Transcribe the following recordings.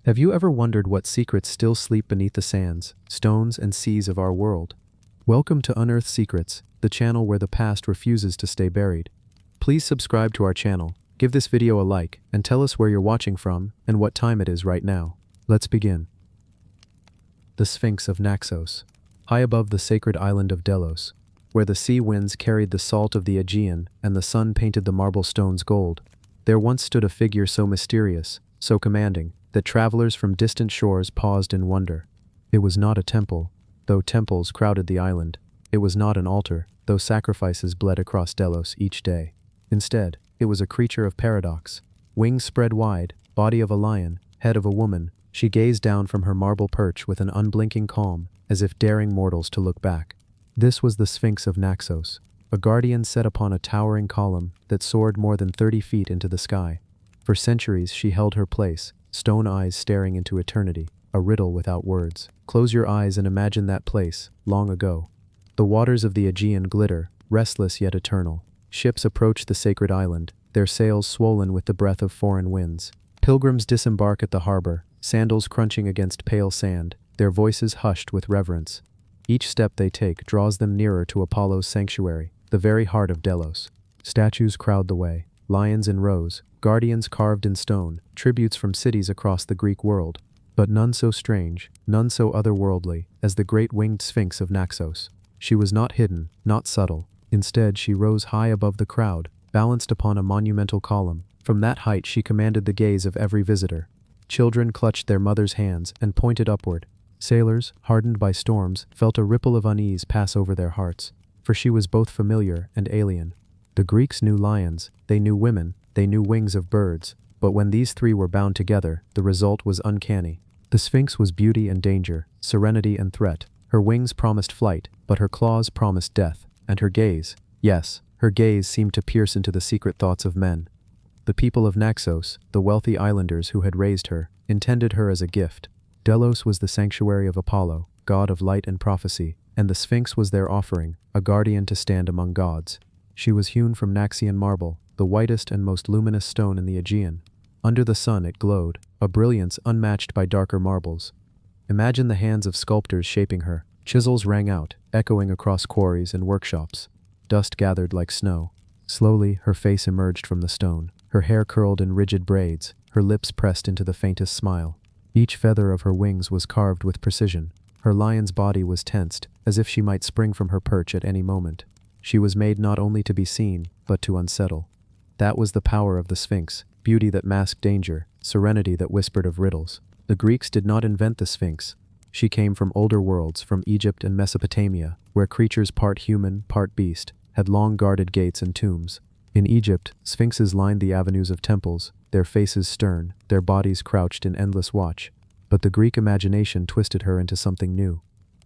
Have you ever wondered what secrets still sleep beneath the sands, stones, and seas of our world? Welcome to Unearthed Secrets, the channel where the past refuses to stay buried. Please subscribe to our channel, give this video a like, and tell us where you're watching from and what time it is right now. Let's begin. The Sphinx of Naxos. High above the sacred island of Delos, where the sea winds carried the salt of the Aegean and the sun painted the marble stones gold, there once stood a figure so mysterious, so commanding, that travelers from distant shores paused in wonder. It was not a temple, though temples crowded the island. It was not an altar, though sacrifices bled across Delos each day. Instead, it was a creature of paradox. Wings spread wide, body of a lion, head of a woman, she gazed down from her marble perch with an unblinking calm, as if daring mortals to look back. This was the Sphinx of Naxos, a guardian set upon a towering column that soared more than 30 feet into the sky. For centuries she held her place, stone eyes staring into eternity, a riddle without words. Close your eyes and imagine that place, long ago. The waters of the Aegean glitter, restless yet eternal. Ships approach the sacred island, their sails swollen with the breath of foreign winds. Pilgrims disembark at the harbor, sandals crunching against pale sand, their voices hushed with reverence. Each step they take draws them nearer to Apollo's sanctuary, the very heart of Delos. Statues crowd the way, lions in rows, guardians carved in stone, tributes from cities across the Greek world, but none so strange, none so otherworldly, as the great winged Sphinx of Naxos. She was not hidden, not subtle. Instead, she rose high above the crowd, balanced upon a monumental column. From that height she commanded the gaze of every visitor. Children clutched their mothers' hands and pointed upward. Sailors, hardened by storms, felt a ripple of unease pass over their hearts, for she was both familiar and alien. The Greeks knew lions, they knew women, they knew wings of birds, but when these three were bound together, the result was uncanny. The Sphinx was beauty and danger, serenity and threat. Her wings promised flight, but her claws promised death, and her gaze, yes, her gaze seemed to pierce into the secret thoughts of men. The people of Naxos, the wealthy islanders who had raised her, intended her as a gift. Delos was the sanctuary of Apollo, god of light and prophecy, and the Sphinx was their offering, a guardian to stand among gods. She was hewn from Naxian marble, the whitest and most luminous stone in the Aegean. Under the sun it glowed, a brilliance unmatched by darker marbles. Imagine the hands of sculptors shaping her. Chisels rang out, echoing across quarries and workshops. Dust gathered like snow. Slowly, her face emerged from the stone, her hair curled in rigid braids, her lips pressed into the faintest smile. Each feather of her wings was carved with precision. Her lion's body was tensed, as if she might spring from her perch at any moment. She was made not only to be seen, but to unsettle. That was the power of the Sphinx, beauty that masked danger, serenity that whispered of riddles. The Greeks did not invent the Sphinx. She came from older worlds, from Egypt and Mesopotamia, where creatures part human, part beast, had long guarded gates and tombs. In Egypt, sphinxes lined the avenues of temples, their faces stern, their bodies crouched in endless watch. But the Greek imagination twisted her into something new.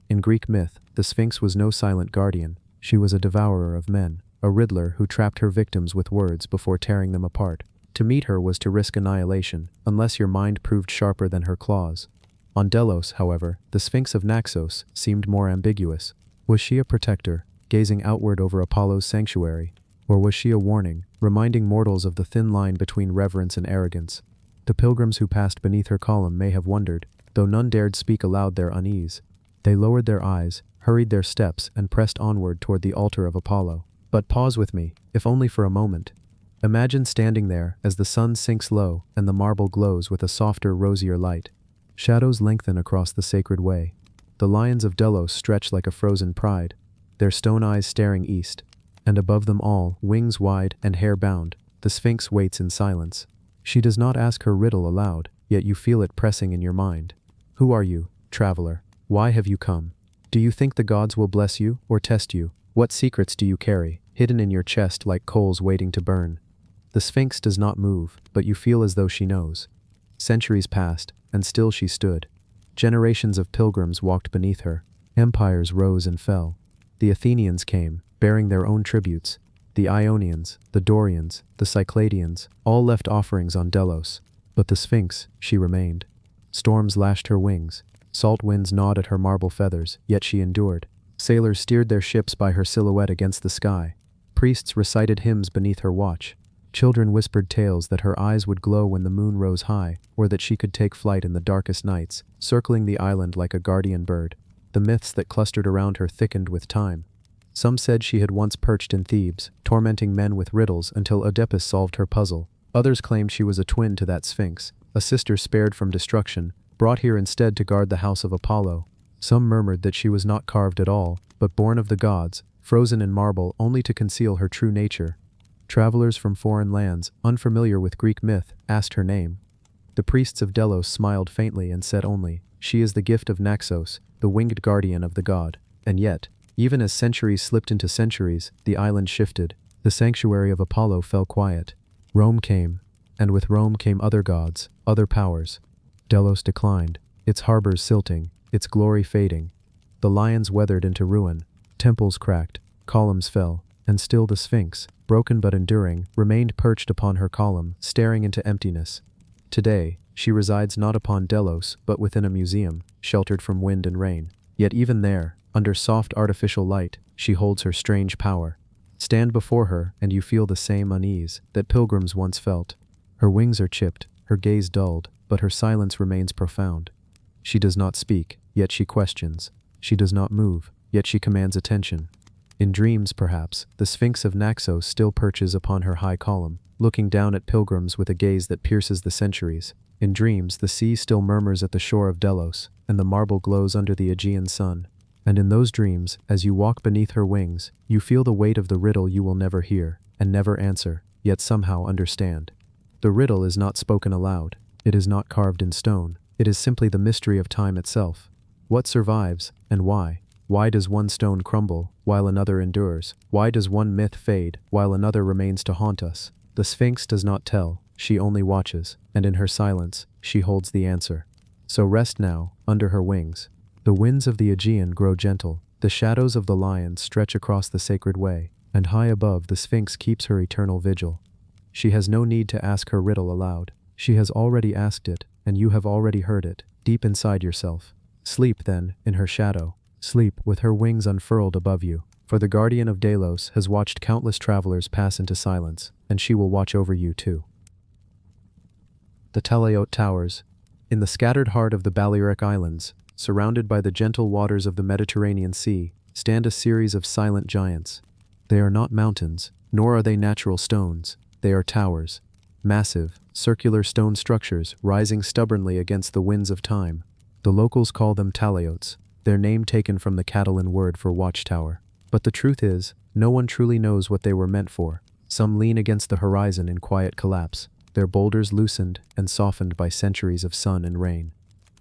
In Greek myth, the Sphinx was no silent guardian. She was a devourer of men, a riddler who trapped her victims with words before tearing them apart. To meet her was to risk annihilation, unless your mind proved sharper than her claws. On Delos, however, the Sphinx of Naxos seemed more ambiguous. Was she a protector, gazing outward over Apollo's sanctuary? Or was she a warning, reminding mortals of the thin line between reverence and arrogance? The pilgrims who passed beneath her column may have wondered, though none dared speak aloud their unease. They lowered their eyes, hurried their steps, and pressed onward toward the altar of Apollo. But pause with me, if only for a moment. Imagine standing there as the sun sinks low and the marble glows with a softer, rosier light. Shadows lengthen across the sacred way. The lions of Delos stretch like a frozen pride, their stone eyes staring east. And above them all, wings wide and hair bound, the Sphinx waits in silence. She does not ask her riddle aloud, yet you feel it pressing in your mind. Who are you, traveler? Why have you come? Do you think the gods will bless you or test you? What secrets do you carry, hidden in your chest like coals waiting to burn? The Sphinx does not move, but you feel as though she knows. Centuries passed, and still she stood. Generations of pilgrims walked beneath her. Empires rose and fell. The Athenians came, bearing their own tributes. The Ionians, the Dorians, the Cycladians, all left offerings on Delos. But the Sphinx, she remained. Storms lashed her wings. Salt winds gnawed at her marble feathers, yet she endured. Sailors steered their ships by her silhouette against the sky. Priests recited hymns beneath her watch. Children whispered tales that her eyes would glow when the moon rose high, or that she could take flight in the darkest nights, circling the island like a guardian bird. The myths that clustered around her thickened with time. Some said she had once perched in Thebes, tormenting men with riddles until Oedipus solved her puzzle. Others claimed she was a twin to that Sphinx, a sister spared from destruction, brought here instead to guard the house of Apollo. Some murmured that she was not carved at all, but born of the gods, frozen in marble only to conceal her true nature. Travelers from foreign lands, unfamiliar with Greek myth, asked her name. The priests of Delos smiled faintly and said only, "She is the gift of Naxos, the winged guardian of the god." And yet, even as centuries slipped into centuries, the island shifted. The sanctuary of Apollo fell quiet. Rome came, and with Rome came other gods, other powers. Delos declined, its harbors silting, its glory fading. The lions weathered into ruin, temples cracked, columns fell, and still the Sphinx, broken but enduring, remained perched upon her column, staring into emptiness. Today, she resides not upon Delos but within a museum, sheltered from wind and rain. Yet even there, under soft artificial light, she holds her strange power. Stand before her and you feel the same unease that pilgrims once felt. Her wings are chipped, her gaze dulled, but her silence remains profound. She does not speak, yet she questions. She does not move, yet she commands attention. In dreams, perhaps, the Sphinx of Naxos still perches upon her high column, looking down at pilgrims with a gaze that pierces the centuries. In dreams, the sea still murmurs at the shore of Delos, and the marble glows under the Aegean sun. And in those dreams, as you walk beneath her wings, you feel the weight of the riddle you will never hear, and never answer, yet somehow understand. The riddle is not spoken aloud. It is not carved in stone. It is simply the mystery of time itself. What survives, and why? Why does one stone crumble, while another endures? Why does one myth fade, while another remains to haunt us? The Sphinx does not tell, she only watches, and in her silence, she holds the answer. So rest now, under her wings. The winds of the Aegean grow gentle, the shadows of the lions stretch across the sacred way, and high above the Sphinx keeps her eternal vigil. She has no need to ask her riddle aloud. She has already asked it, and you have already heard it, deep inside yourself. Sleep, then, in her shadow. Sleep with her wings unfurled above you, for the guardian of Delos has watched countless travelers pass into silence, and she will watch over you too. The Talaiot Towers. In the scattered heart of the Balearic Islands, surrounded by the gentle waters of the Mediterranean Sea, stand a series of silent giants. They are not mountains, nor are they natural stones. They are towers. Massive, circular stone structures rising stubbornly against the winds of time. The locals call them Talaiots, their name taken from the Catalan word for watchtower. But the truth is, no one truly knows what they were meant for. Some lean against the horizon in quiet collapse, their boulders loosened and softened by centuries of sun and rain.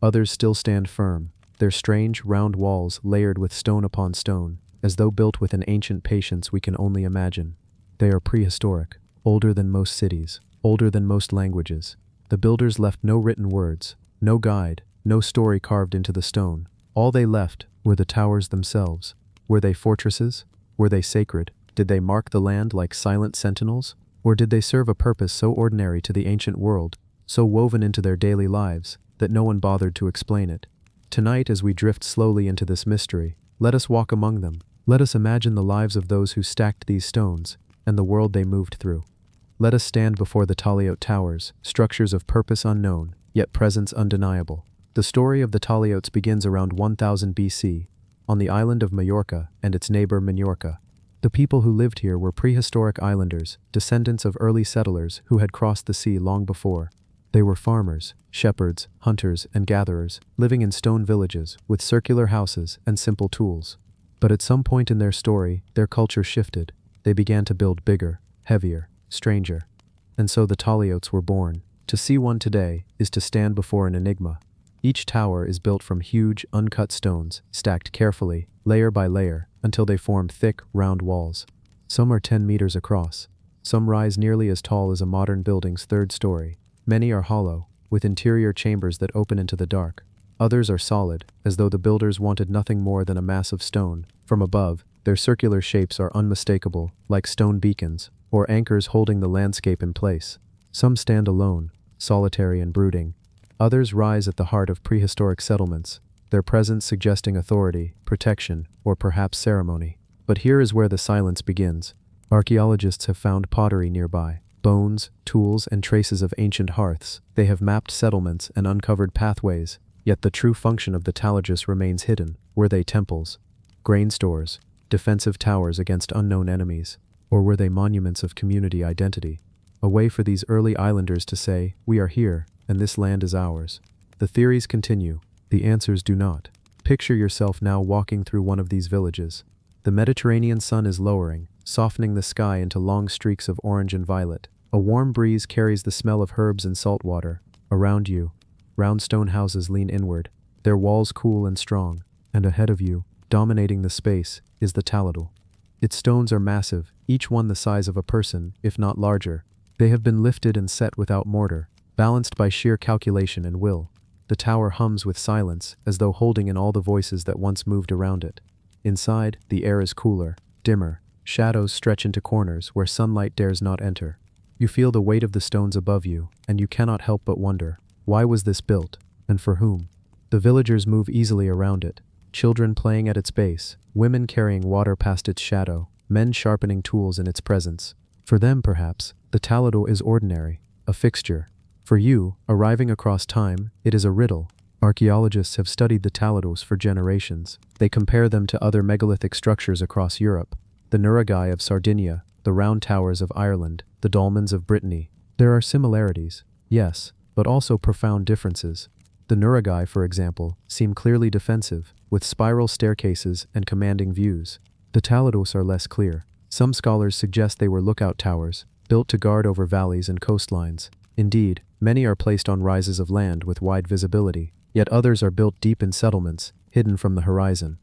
Others still stand firm, their strange, round walls layered with stone upon stone, as though built with an ancient patience we can only imagine. They are prehistoric, older than most cities, older than most languages. The builders left no written words, no guide, no story carved into the stone. All they left were the towers themselves. Were they fortresses? Were they sacred? Did they mark the land like silent sentinels? Or did they serve a purpose so ordinary to the ancient world, so woven into their daily lives, that no one bothered to explain it? Tonight, as we drift slowly into this mystery, let us walk among them. Let us imagine the lives of those who stacked these stones, and the world they moved through. Let us stand before the Talaiot Towers, structures of purpose unknown, yet presence undeniable. The story of the Talaiots begins around 1000 BC, on the island of Majorca and its neighbor Minorca. The people who lived here were prehistoric islanders, descendants of early settlers who had crossed the sea long before. They were farmers, shepherds, hunters, and gatherers, living in stone villages with circular houses and simple tools. But at some point in their story, their culture shifted. They began to build bigger, heavier, stranger. And so the Talaiots were born. To see one today is to stand before an enigma. Each tower is built from huge, uncut stones, stacked carefully, layer by layer, until they form thick, round walls. Some are 10 meters across. Some rise nearly as tall as a modern building's third story. Many are hollow, with interior chambers that open into the dark. Others are solid, as though the builders wanted nothing more than a mass of stone. From above, their circular shapes are unmistakable, like stone beacons, or anchors holding the landscape in place. Some stand alone, solitary and brooding. Others rise at the heart of prehistoric settlements, their presence suggesting authority, protection, or perhaps ceremony. But here is where the silence begins. Archaeologists have found pottery nearby, Bones, tools, and traces of ancient hearths, they have mapped settlements and uncovered pathways, yet the true function of the Talaiot remains hidden. Were they temples, grain stores, defensive towers against unknown enemies, or were they monuments of community identity? A way for these early islanders to say, "We are here, and this land is ours." The theories continue, the answers do not. Picture yourself now walking through one of these villages. The Mediterranean sun is lowering, softening the sky into long streaks of orange and violet. A warm breeze carries the smell of herbs and salt water. Around you, round stone houses lean inward, their walls cool and strong, and ahead of you, dominating the space, is the Talaiot. Its stones are massive, each one the size of a person, if not larger. They have been lifted and set without mortar, balanced by sheer calculation and will. The tower hums with silence, as though holding in all the voices that once moved around it. Inside, the air is cooler, dimmer. Shadows stretch into corners where sunlight dares not enter. You feel the weight of the stones above you, and you cannot help but wonder, why was this built, and for whom? The villagers move easily around it, children playing at its base, women carrying water past its shadow, men sharpening tools in its presence. For them, perhaps, the Talaiot is ordinary, a fixture. For you, arriving across time, it is a riddle. Archaeologists have studied the Talaiot for generations. They compare them to other megalithic structures across Europe, the Nuraghi of Sardinia, the round towers of Ireland, the dolmens of Brittany. There are similarities, yes, but also profound differences. The Nuraghi, for example, seem clearly defensive, with spiral staircases and commanding views. The Talaiot are less clear. Some scholars suggest they were lookout towers, built to guard over valleys and coastlines. Indeed, many are placed on rises of land with wide visibility, yet others are built deep in settlements, hidden from the horizon.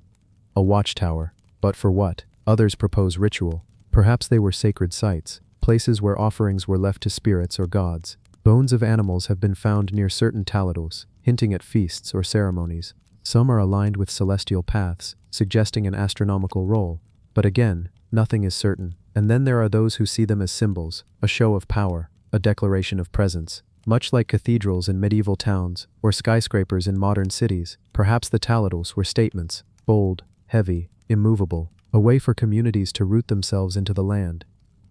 A watchtower, but for what? Others propose ritual. Perhaps they were sacred sites, places where offerings were left to spirits or gods. Bones of animals have been found near certain Talaiot, hinting at feasts or ceremonies. Some are aligned with celestial paths, suggesting an astronomical role. But again, nothing is certain. And then there are those who see them as symbols, a show of power, a declaration of presence. Much like cathedrals in medieval towns, or skyscrapers in modern cities, perhaps the Talaiot were statements, bold, heavy, immovable, a way for communities to root themselves into the land.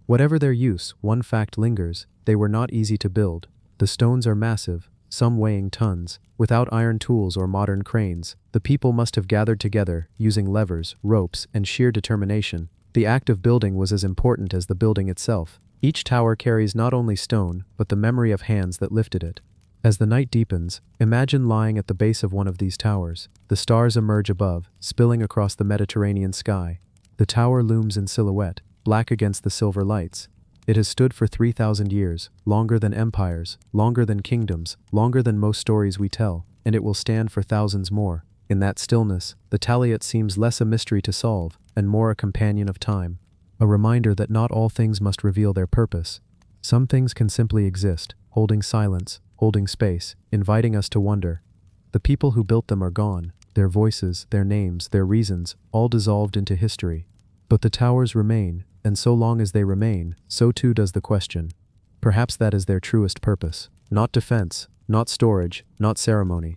Whatever their use, one fact lingers, they were not easy to build. The stones are massive, some weighing tons. Without iron tools or modern cranes, the people must have gathered together, using levers, ropes, and sheer determination. The act of building was as important as the building itself. Each tower carries not only stone, but the memory of hands that lifted it. As the night deepens, imagine lying at the base of one of these towers. The stars emerge above, spilling across the Mediterranean sky. The tower looms in silhouette, black against the silver lights. It has stood for 3,000 years, longer than empires, longer than kingdoms, longer than most stories we tell, and it will stand for thousands more. In that stillness, the Talaiot seems less a mystery to solve, and more a companion of time. A reminder that not all things must reveal their purpose. Some things can simply exist, holding silence, holding space, inviting us to wonder. The people who built them are gone, their voices, their names, their reasons, all dissolved into history. But the towers remain, and so long as they remain, so too does the question. Perhaps that is their truest purpose. Not defense, not storage, not ceremony.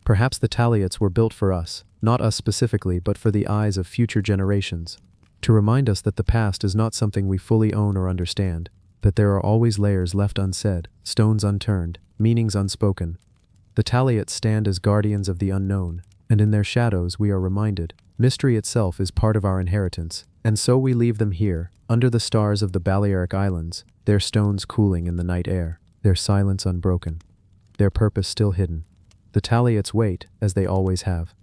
Perhaps the Talaiot were built for us, not us specifically, but for the eyes of future generations. To remind us that the past is not something we fully own or understand, that there are always layers left unsaid, stones unturned, meanings unspoken. The Talaiot stand as guardians of the unknown, and in their shadows we are reminded, mystery itself is part of our inheritance, and so we leave them here, under the stars of the Balearic Islands, their stones cooling in the night air, their silence unbroken, their purpose still hidden. The Talaiots wait, as they always have.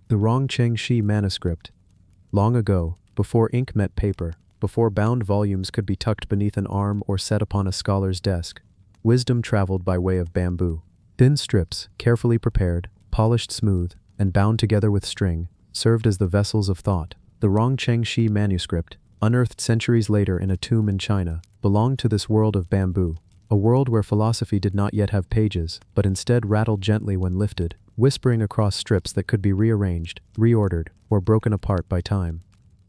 The Rongcheng Shi Manuscript. Long ago, before ink met paper, before bound volumes could be tucked beneath an arm or set upon a scholar's desk, wisdom traveled by way of bamboo. Thin strips, carefully prepared, polished smooth, and bound together with string, served as the vessels of thought. The Rongcheng Shi Manuscript, unearthed centuries later in a tomb in China, belonged to this world of bamboo, a world where philosophy did not yet have pages, but instead rattled gently when lifted, whispering across strips that could be rearranged, reordered, or broken apart by time.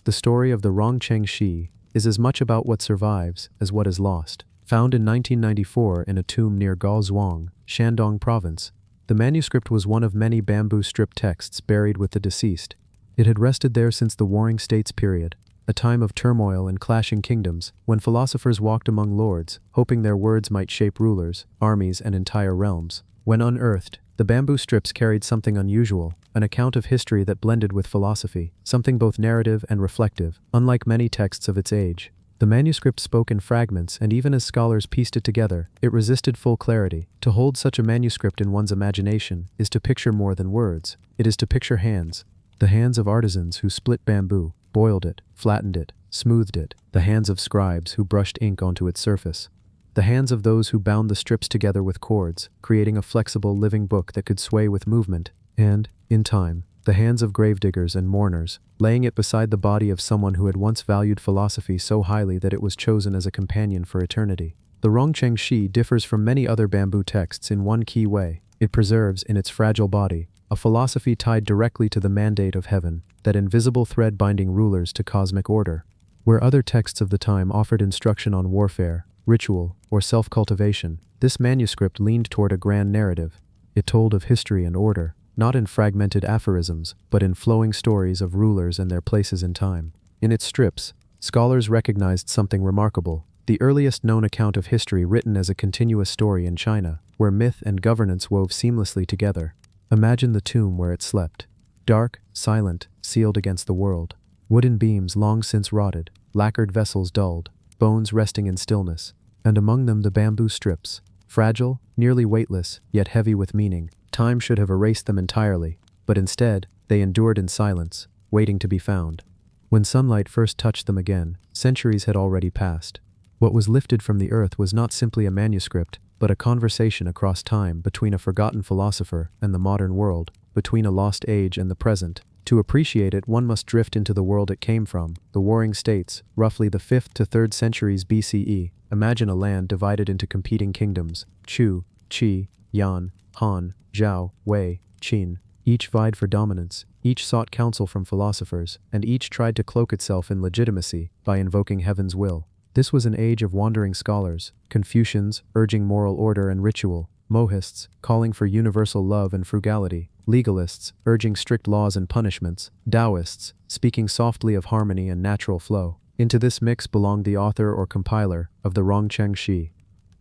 The story of the Rongcheng Shi is as much about what survives as what is lost. Found in 1994 in a tomb near Gaozhuang, Shandong Province, the manuscript was one of many bamboo strip texts buried with the deceased. It had rested there since the Warring States period, a time of turmoil and clashing kingdoms, when philosophers walked among lords, hoping their words might shape rulers, armies, and entire realms. When unearthed, the bamboo strips carried something unusual, an account of history that blended with philosophy, something both narrative and reflective, unlike many texts of its age. The manuscript spoke in fragments, and even as scholars pieced it together, it resisted full clarity. To hold such a manuscript in one's imagination is to picture more than words. It is to picture hands. The hands of artisans who split bamboo, boiled it, flattened it, smoothed it. The hands of scribes who brushed ink onto its surface. The hands of those who bound the strips together with cords, creating a flexible, living book that could sway with movement. And, in time, the hands of gravediggers and mourners, laying it beside the body of someone who had once valued philosophy so highly that it was chosen as a companion for eternity. The Rongcheng Shi differs from many other bamboo texts in one key way. It preserves, in its fragile body, a philosophy tied directly to the mandate of heaven, that invisible thread binding rulers to cosmic order. Where other texts of the time offered instruction on warfare, ritual, or self-cultivation, this manuscript leaned toward a grand narrative. It told of history and order, not in fragmented aphorisms, but in flowing stories of rulers and their places in time. In its strips, scholars recognized something remarkable: the earliest known account of history written as a continuous story in China, where myth and governance wove seamlessly together. Imagine the tomb where it slept. Dark, silent, sealed against the world. Wooden beams long since rotted, lacquered vessels dulled, bones resting in stillness, and among them the bamboo strips. Fragile, nearly weightless, yet heavy with meaning. Time should have erased them entirely, but instead, they endured in silence, waiting to be found. When sunlight first touched them again, centuries had already passed. What was lifted from the earth was not simply a manuscript, but a conversation across time between a forgotten philosopher and the modern world, between a lost age and the present. To appreciate it, one must drift into the world it came from, the Warring States, roughly the 5th to 3rd centuries BCE. Imagine a land divided into competing kingdoms: Chu, Qi, Yan, Han, Zhao, Wei, Qin. Each vied for dominance, each sought counsel from philosophers, and each tried to cloak itself in legitimacy by invoking heaven's will. This was an age of wandering scholars: Confucians urging moral order and ritual, Mohists calling for universal love and frugality, legalists urging strict laws and punishments, Taoists speaking softly of harmony and natural flow. Into this mix belonged the author or compiler of the Rongcheng Shi.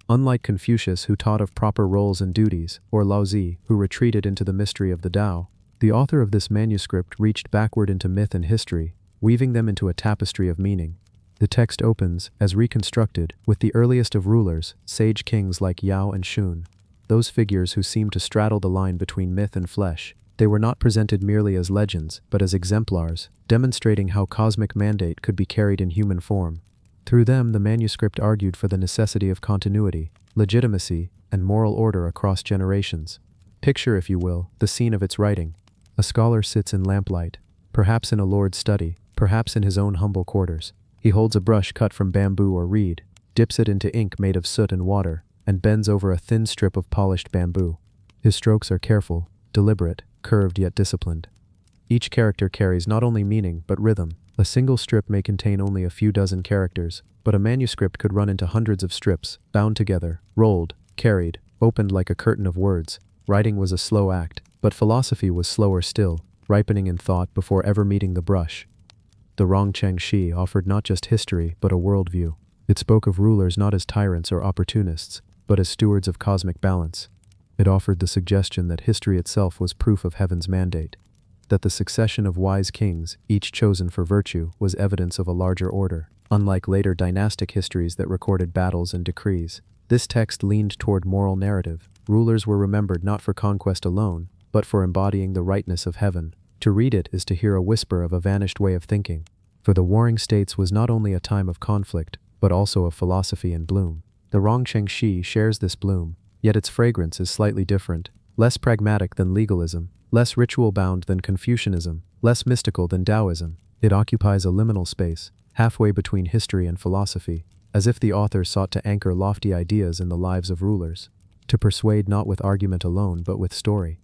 Unlike Confucius, who taught of proper roles and duties, or Laozi, who retreated into the mystery of the Tao, the author of this manuscript reached backward into myth and history, weaving them into a tapestry of meaning. The text opens, as reconstructed, with the earliest of rulers, sage kings like Yao and Shun. Those figures who seemed to straddle the line between myth and flesh. They were not presented merely as legends, but as exemplars, demonstrating how cosmic mandate could be carried in human form. Through them, the manuscript argued for the necessity of continuity, legitimacy, and moral order across generations. Picture, if you will, the scene of its writing. A scholar sits in lamplight, perhaps in a lord's study, perhaps in his own humble quarters. He holds a brush cut from bamboo or reed, dips it into ink made of soot and water, and bends over a thin strip of polished bamboo. His strokes are careful, deliberate, curved yet disciplined. Each character carries not only meaning but rhythm. A single strip may contain only a few dozen characters, but a manuscript could run into hundreds of strips, bound together, rolled, carried, opened like a curtain of words. Writing was a slow act, but philosophy was slower still, ripening in thought before ever meeting the brush. The Rongcheng Shi offered not just history, but a worldview. It spoke of rulers not as tyrants or opportunists, but as stewards of cosmic balance. It offered the suggestion that history itself was proof of heaven's mandate, that the succession of wise kings, each chosen for virtue, was evidence of a larger order. Unlike later dynastic histories that recorded battles and decrees, this text leaned toward moral narrative. Rulers were remembered not for conquest alone, but for embodying the rightness of heaven. To read it is to hear a whisper of a vanished way of thinking. For the Warring States was not only a time of conflict, but also of philosophy in bloom. The Rongcheng Shi shares this bloom, yet its fragrance is slightly different, less pragmatic than legalism, less ritual-bound than Confucianism, less mystical than Taoism. It occupies a liminal space, halfway between history and philosophy, as if the author sought to anchor lofty ideas in the lives of rulers, to persuade not with argument alone but with story.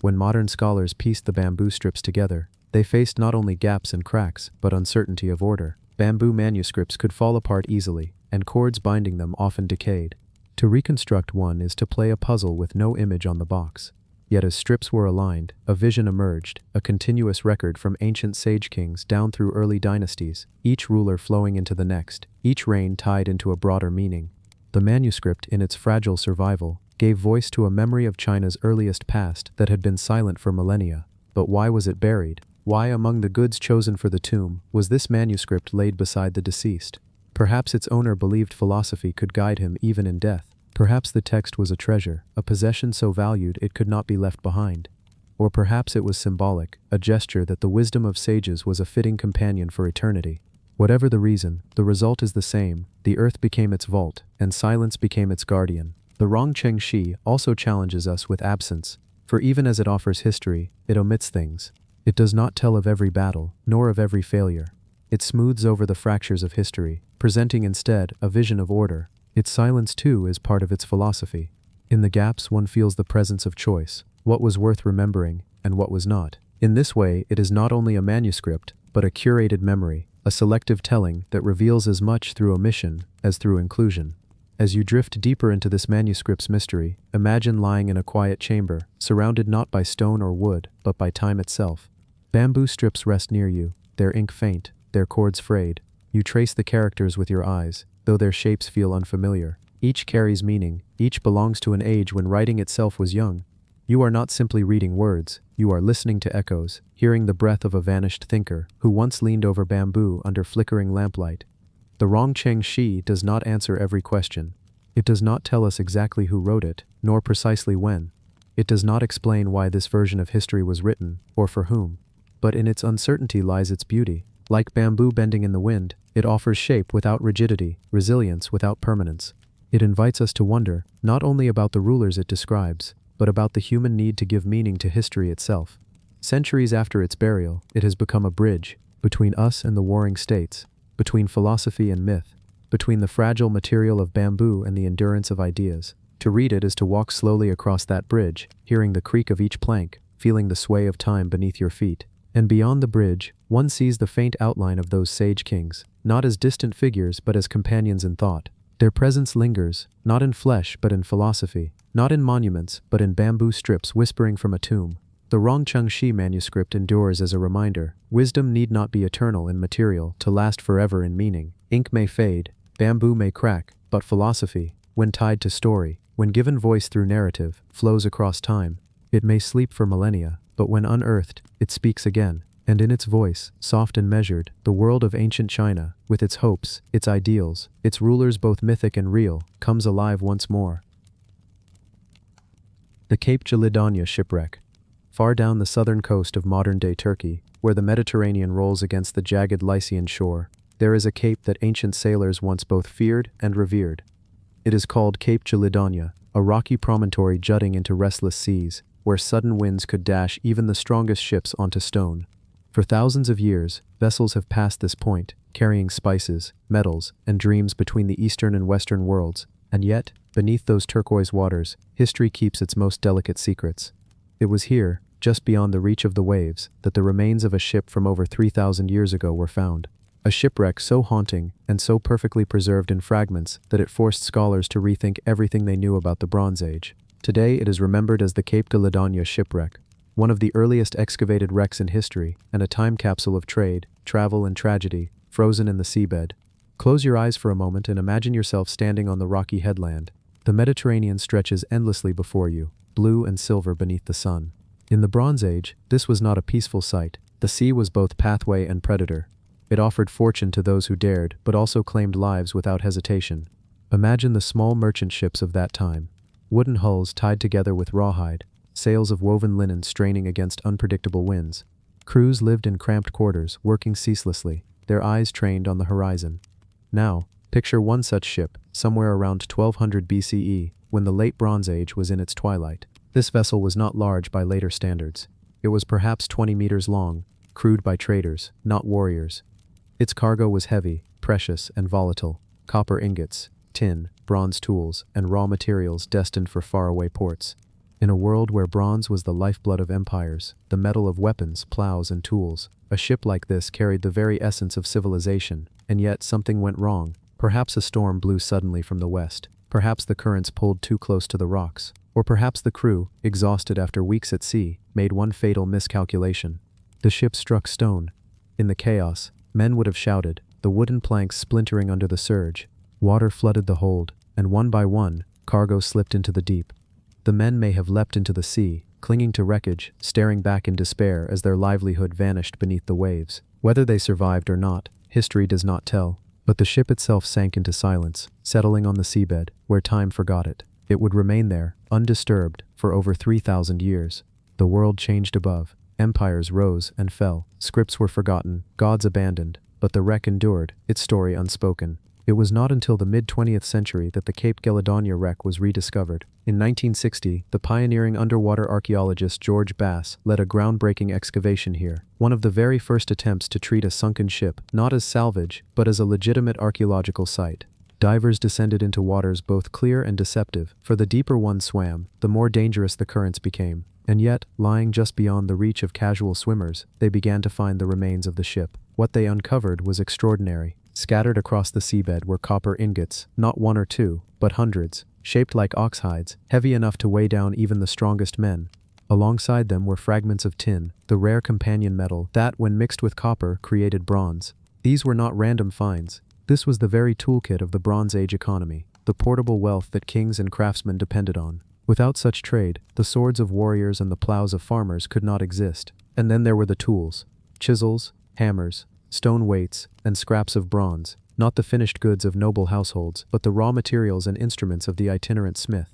When modern scholars pieced the bamboo strips together, they faced not only gaps and cracks, but uncertainty of order. Bamboo manuscripts could fall apart easily, and cords binding them often decayed. To reconstruct one is to play a puzzle with no image on the box. Yet as strips were aligned, a vision emerged, a continuous record from ancient sage kings down through early dynasties, each ruler flowing into the next, each reign tied into a broader meaning. The manuscript, in its fragile survival, gave voice to a memory of China's earliest past that had been silent for millennia. But why was it buried? Why, among the goods chosen for the tomb, was this manuscript laid beside the deceased? Perhaps its owner believed philosophy could guide him even in death. Perhaps the text was a treasure, a possession so valued it could not be left behind. Or perhaps it was symbolic, a gesture that the wisdom of sages was a fitting companion for eternity. Whatever the reason, the result is the same: the earth became its vault, and silence became its guardian. The Rongcheng Shi also challenges us with absence, for even as it offers history, it omits things. It does not tell of every battle, nor of every failure. It smooths over the fractures of history, presenting instead a vision of order. Its silence, too, is part of its philosophy. In the gaps one feels the presence of choice, what was worth remembering, and what was not. In this way, it is not only a manuscript, but a curated memory, a selective telling that reveals as much through omission as through inclusion. As you drift deeper into this manuscript's mystery, imagine lying in a quiet chamber, surrounded not by stone or wood, but by time itself. Bamboo strips rest near you, their ink faint, their cords frayed. You trace the characters with your eyes, though their shapes feel unfamiliar. Each carries meaning, each belongs to an age when writing itself was young. You are not simply reading words, you are listening to echoes, hearing the breath of a vanished thinker who once leaned over bamboo under flickering lamplight. The Rongcheng Shi does not answer every question. It does not tell us exactly who wrote it, nor precisely when. It does not explain why this version of history was written, or for whom. But in its uncertainty lies its beauty. Like bamboo bending in the wind, it offers shape without rigidity, resilience without permanence. It invites us to wonder, not only about the rulers it describes, but about the human need to give meaning to history itself. Centuries after its burial, it has become a bridge between us and the warring states, between philosophy and myth, between the fragile material of bamboo and the endurance of ideas. To read it is to walk slowly across that bridge, hearing the creak of each plank, feeling the sway of time beneath your feet. And beyond the bridge, one sees the faint outline of those sage kings, not as distant figures but as companions in thought. Their presence lingers, not in flesh but in philosophy, not in monuments but in bamboo strips whispering from a tomb. The Rongcheng Shi manuscript endures as a reminder: wisdom need not be eternal in material to last forever in meaning. Ink may fade, bamboo may crack, but philosophy, when tied to story, when given voice through narrative, flows across time. It may sleep for millennia, but when unearthed, it speaks again. And in its voice, soft and measured, the world of ancient China, with its hopes, its ideals, its rulers both mythic and real, comes alive once more. The Cape Gelidonya Shipwreck. Far down the southern coast of modern-day Turkey, where the Mediterranean rolls against the jagged Lycian shore, there is a cape that ancient sailors once both feared and revered. It is called Cape Gelidonya, a rocky promontory jutting into restless seas, where sudden winds could dash even the strongest ships onto stone. For thousands of years, vessels have passed this point, carrying spices, metals, and dreams between the eastern and western worlds, and yet, beneath those turquoise waters, history keeps its most delicate secrets. It was here, just beyond the reach of the waves, that the remains of a ship from over 3,000 years ago were found. A shipwreck so haunting and so perfectly preserved in fragments that it forced scholars to rethink everything they knew about the Bronze Age. Today it is remembered as the Cape Gelidonya Shipwreck, one of the earliest excavated wrecks in history and a time capsule of trade, travel, and tragedy, frozen in the seabed. Close your eyes for a moment and imagine yourself standing on the rocky headland. The Mediterranean stretches endlessly before you, blue and silver beneath the sun. In the Bronze Age, this was not a peaceful sight. The sea was both pathway and predator. It offered fortune to those who dared, but also claimed lives without hesitation. Imagine the small merchant ships of that time. Wooden hulls tied together with rawhide, sails of woven linen straining against unpredictable winds. Crews lived in cramped quarters, working ceaselessly, their eyes trained on the horizon. Now, picture one such ship, somewhere around 1200 BCE, when the late Bronze Age was in its twilight. This vessel was not large by later standards. It was perhaps 20 meters long, crewed by traders, not warriors. Its cargo was heavy, precious, and volatile: copper ingots, tin, bronze tools, and raw materials destined for faraway ports. In a world where bronze was the lifeblood of empires, the metal of weapons, plows, and tools, a ship like this carried the very essence of civilization. And yet something went wrong. Perhaps a storm blew suddenly from the west. Perhaps the currents pulled too close to the rocks. Or perhaps the crew, exhausted after weeks at sea, made one fatal miscalculation. The ship struck stone. In the chaos, men would have shouted, the wooden planks splintering under the surge. Water flooded the hold, and one by one, cargo slipped into the deep. The men may have leapt into the sea, clinging to wreckage, staring back in despair as their livelihood vanished beneath the waves. Whether they survived or not, history does not tell. But the ship itself sank into silence, settling on the seabed, where time forgot it. It would remain there, undisturbed, for over 3,000 years. The world changed above. Empires rose and fell. Scripts were forgotten, gods abandoned, but the wreck endured, its story unspoken. It was not until the mid-20th century that the Cape Gelidonya wreck was rediscovered. In 1960, the pioneering underwater archaeologist George Bass led a groundbreaking excavation here, one of the very first attempts to treat a sunken ship not as salvage, but as a legitimate archaeological site. Divers descended into waters both clear and deceptive, for the deeper one swam, the more dangerous the currents became. And yet, lying just beyond the reach of casual swimmers, they began to find the remains of the ship. What they uncovered was extraordinary. Scattered across the seabed were copper ingots, not one or two, but hundreds, shaped like ox hides, heavy enough to weigh down even the strongest men. Alongside them were fragments of tin, the rare companion metal that, when mixed with copper, created bronze. These were not random finds. This was the very toolkit of the Bronze Age economy, the portable wealth that kings and craftsmen depended on. Without such trade, the swords of warriors and the plows of farmers could not exist. And then there were the tools: chisels, hammers, stone weights, and scraps of bronze, not the finished goods of noble households, but the raw materials and instruments of the itinerant smith.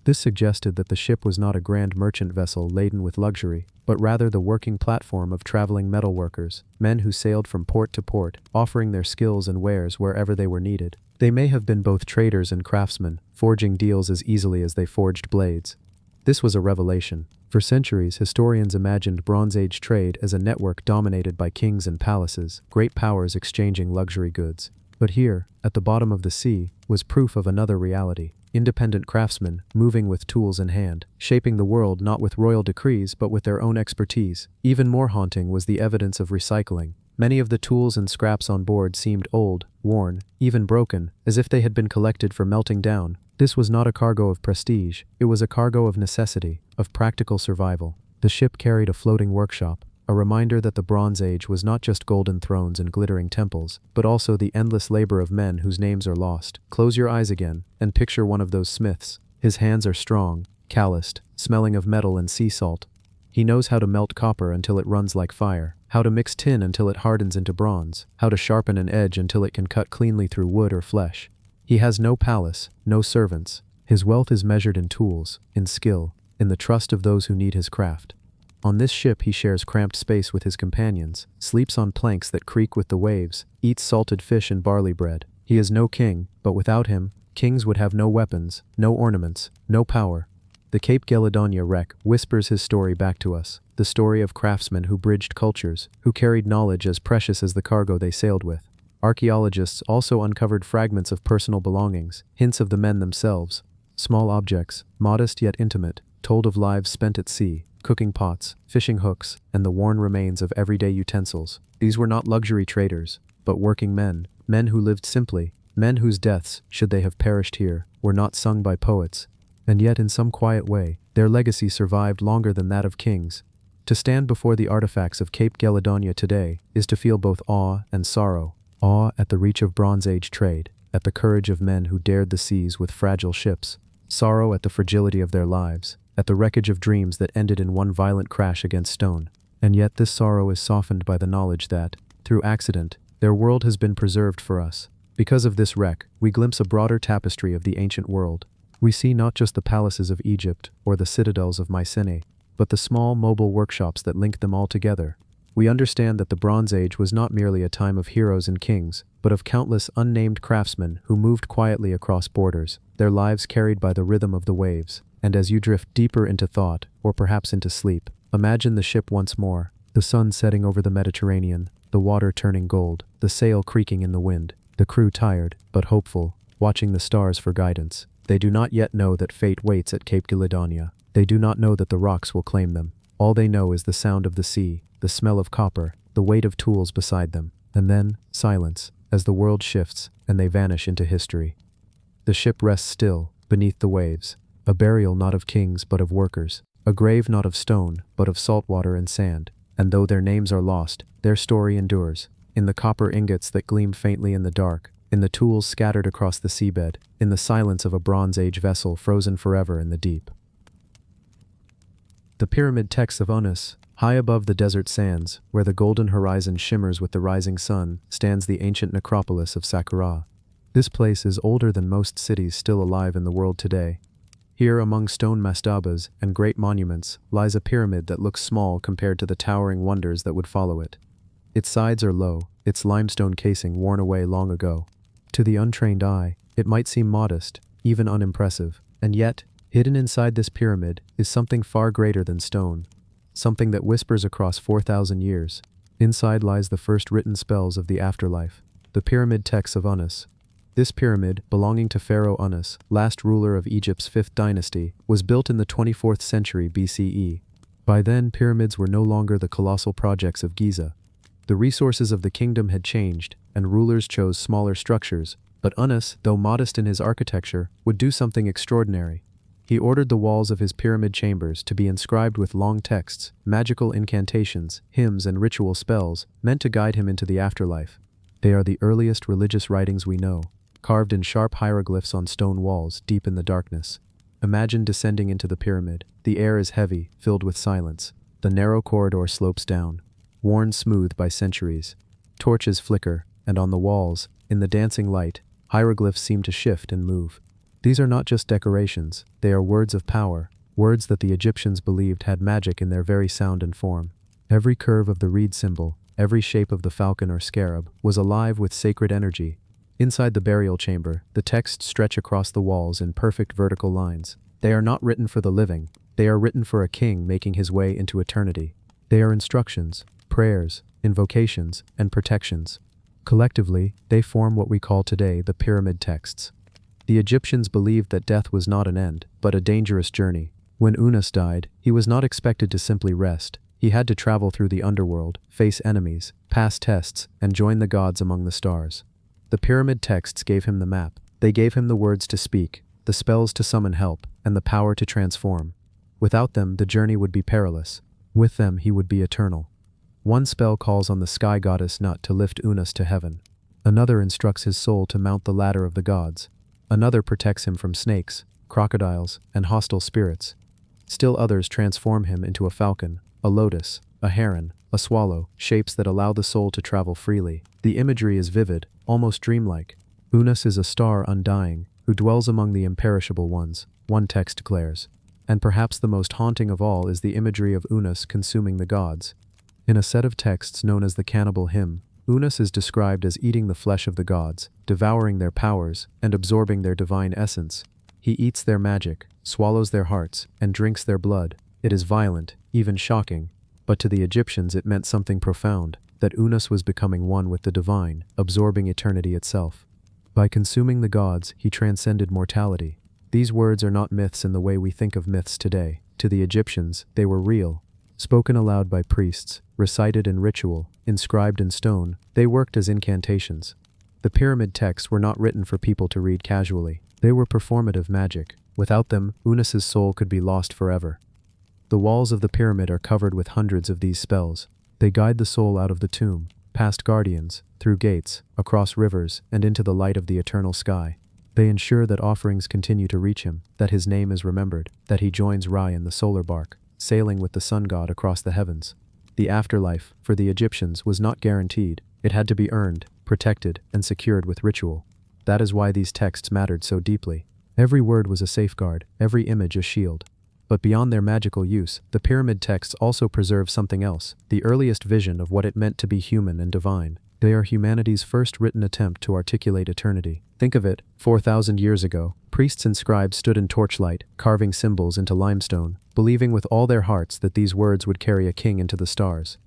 This suggested that the ship was not a grand merchant vessel laden with luxury, but rather the working platform of traveling metalworkers, men who sailed from port to port, offering their skills and wares wherever they were needed. They may have been both traders and craftsmen, forging deals as easily as they forged blades. This was a revelation. For centuries, historians imagined Bronze Age trade as a network dominated by kings and palaces, great powers exchanging luxury goods. But here, at the bottom of the sea, was proof of another reality. Independent craftsmen, moving with tools in hand, shaping the world not with royal decrees but with their own expertise. Even more haunting was the evidence of recycling. Many of the tools and scraps on board seemed old, worn, even broken, as if they had been collected for melting down. This was not a cargo of prestige, it was a cargo of necessity, of practical survival. The ship carried a floating workshop, a reminder that the Bronze Age was not just golden thrones and glittering temples, but also the endless labor of men whose names are lost. Close your eyes again, and picture one of those smiths. His hands are strong, calloused, smelling of metal and sea salt. He knows how to melt copper until it runs like fire, how to mix tin until it hardens into bronze, how to sharpen an edge until it can cut cleanly through wood or flesh. He has no palace, no servants. His wealth is measured in tools, in skill, in the trust of those who need his craft. On this ship he shares cramped space with his companions, sleeps on planks that creak with the waves, eats salted fish and barley bread. He is no king, but without him, kings would have no weapons, no ornaments, no power. The Cape Gelidonya wreck whispers his story back to us, the story of craftsmen who bridged cultures, who carried knowledge as precious as the cargo they sailed with. Archaeologists also uncovered fragments of personal belongings, hints of the men themselves. Small objects, modest yet intimate, told of lives spent at sea, cooking pots, fishing hooks, and the worn remains of everyday utensils. These were not luxury traders, but working men, men who lived simply, men whose deaths, should they have perished here, were not sung by poets. And yet in some quiet way, their legacy survived longer than that of kings. To stand before the artifacts of Cape Gelidonya today is to feel both awe and sorrow. Awe at the reach of Bronze Age trade, at the courage of men who dared the seas with fragile ships. Sorrow at the fragility of their lives, at the wreckage of dreams that ended in one violent crash against stone. And yet this sorrow is softened by the knowledge that, through accident, their world has been preserved for us. Because of this wreck, we glimpse a broader tapestry of the ancient world. We see not just the palaces of Egypt or the citadels of Mycenae, but the small mobile workshops that link them all together. We understand that the Bronze Age was not merely a time of heroes and kings, but of countless unnamed craftsmen who moved quietly across borders, their lives carried by the rhythm of the waves. And as you drift deeper into thought, or perhaps into sleep, imagine the ship once more, the sun setting over the Mediterranean, the water turning gold, the sail creaking in the wind, the crew tired, but hopeful, watching the stars for guidance. They do not yet know that fate waits at Cape Gelidonya. They do not know that the rocks will claim them. All they know is the sound of the sea, the smell of copper, the weight of tools beside them, and then silence, as the world shifts and they vanish into history. The ship rests still, beneath the waves, A burial not of kings but of workers, a grave not of stone but of salt water and sand, and though their names are lost, their story endures. In the copper ingots that gleam faintly in the dark, in the tools scattered across the seabed, in the silence of a Bronze Age vessel frozen forever in the deep. The pyramid texts of Unas, high above the desert sands, where the golden horizon shimmers with the rising sun, stands the ancient necropolis of Saqqara. This place is older than most cities still alive in the world today. Here, among stone mastabas and great monuments, lies a pyramid that looks small compared to the towering wonders that would follow it. Its sides are low, its limestone casing worn away long ago. To the untrained eye, it might seem modest, even unimpressive, and yet, hidden inside this pyramid is something far greater than stone. Something that whispers across 4,000 years. Inside lies the first written spells of the afterlife, the pyramid texts of Unas. This pyramid, belonging to Pharaoh Unas, last ruler of Egypt's 5th dynasty, was built in the 24th century BCE. By then, pyramids were no longer the colossal projects of Giza. The resources of the kingdom had changed, and rulers chose smaller structures, but Unas, though modest in his architecture, would do something extraordinary. He ordered the walls of his pyramid chambers to be inscribed with long texts, magical incantations, hymns and ritual spells, meant to guide him into the afterlife. They are the earliest religious writings we know, carved in sharp hieroglyphs on stone walls deep in the darkness. Imagine descending into the pyramid. The air is heavy, filled with silence. The narrow corridor slopes down, worn smooth by centuries. Torches flicker, and on the walls, in the dancing light, hieroglyphs seem to shift and move. These are not just decorations, they are words of power, words that the Egyptians believed had magic in their very sound and form. Every curve of the reed symbol, every shape of the falcon or scarab, was alive with sacred energy. Inside the burial chamber, the texts stretch across the walls in perfect vertical lines. They are not written for the living, they are written for a king making his way into eternity. They are instructions, prayers, invocations, and protections. Collectively, they form what we call today the pyramid texts. The Egyptians believed that death was not an end, but a dangerous journey. When Unas died, he was not expected to simply rest. He had to travel through the underworld, face enemies, pass tests, and join the gods among the stars. The pyramid texts gave him the map. They gave him the words to speak, the spells to summon help, and the power to transform. Without them, the journey would be perilous. With them, he would be eternal. One spell calls on the sky goddess Nut to lift Unas to heaven. Another instructs his soul to mount the ladder of the gods. Another protects him from snakes, crocodiles, and hostile spirits. Still others transform him into a falcon, a lotus, a heron, a swallow, shapes that allow the soul to travel freely. The imagery is vivid, almost dreamlike. Unas is a star undying, who dwells among the imperishable ones, one text declares. And perhaps the most haunting of all is the imagery of Unas consuming the gods. In a set of texts known as the Cannibal Hymn, Unas is described as eating the flesh of the gods, devouring their powers, and absorbing their divine essence. He eats their magic, swallows their hearts, and drinks their blood. It is violent, even shocking, but to the Egyptians it meant something profound, that Unas was becoming one with the divine, absorbing eternity itself. By consuming the gods, he transcended mortality. These words are not myths in the way we think of myths today. To the Egyptians, they were real. Spoken aloud by priests, recited in ritual, inscribed in stone, they worked as incantations. The pyramid texts were not written for people to read casually. They were performative magic. Without them, Unas's soul could be lost forever. The walls of the pyramid are covered with hundreds of these spells. They guide the soul out of the tomb, past guardians, through gates, across rivers, and into the light of the eternal sky. They ensure that offerings continue to reach him, that his name is remembered, that he joins Ra in the solar bark, sailing with the sun god across the heavens. The afterlife, for the Egyptians, was not guaranteed. It had to be earned, protected, and secured with ritual. That is why these texts mattered so deeply. Every word was a safeguard, every image a shield. But beyond their magical use, the pyramid texts also preserve something else, the earliest vision of what it meant to be human and divine. They are humanity's first written attempt to articulate eternity. Think of it, 4,000 years ago, priests and scribes stood in torchlight, carving symbols into limestone, believing with all their hearts that these words would carry a king into the stars.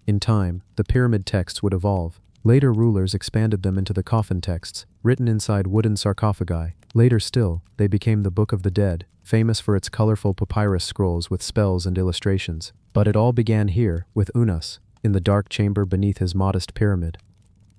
In time, the pyramid texts would evolve. Later rulers expanded them into the coffin texts, written inside wooden sarcophagi. Later still, they became the Book of the Dead, famous for its colorful papyrus scrolls with spells and illustrations. But it all began here, with Unas, in the dark chamber beneath his modest pyramid.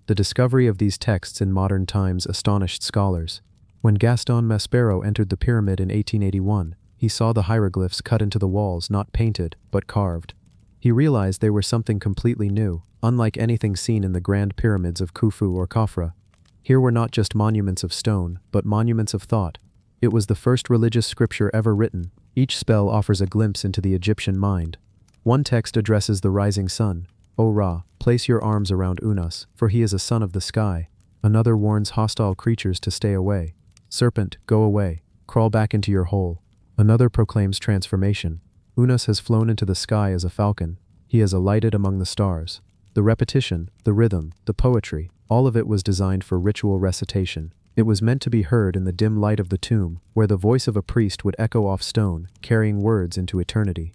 The discovery of these texts in modern times astonished scholars. When Gaston Maspero entered the pyramid in 1881, he saw the hieroglyphs cut into the walls, not painted, but carved. He realized they were something completely new, unlike anything seen in the grand pyramids of Khufu or Khafra. Here were not just monuments of stone, but monuments of thought. It was the first religious scripture ever written. Each spell offers a glimpse into the Egyptian mind. One text addresses the rising sun. O Ra, place your arms around Unas, for he is a son of the sky. Another warns hostile creatures to stay away. Serpent, go away. Crawl back into your hole. Another proclaims transformation. Unas has flown into the sky as a falcon. He has alighted among the stars. The repetition, the rhythm, the poetry, all of it was designed for ritual recitation. It was meant to be heard in the dim light of the tomb, where the voice of a priest would echo off stone, carrying words into eternity.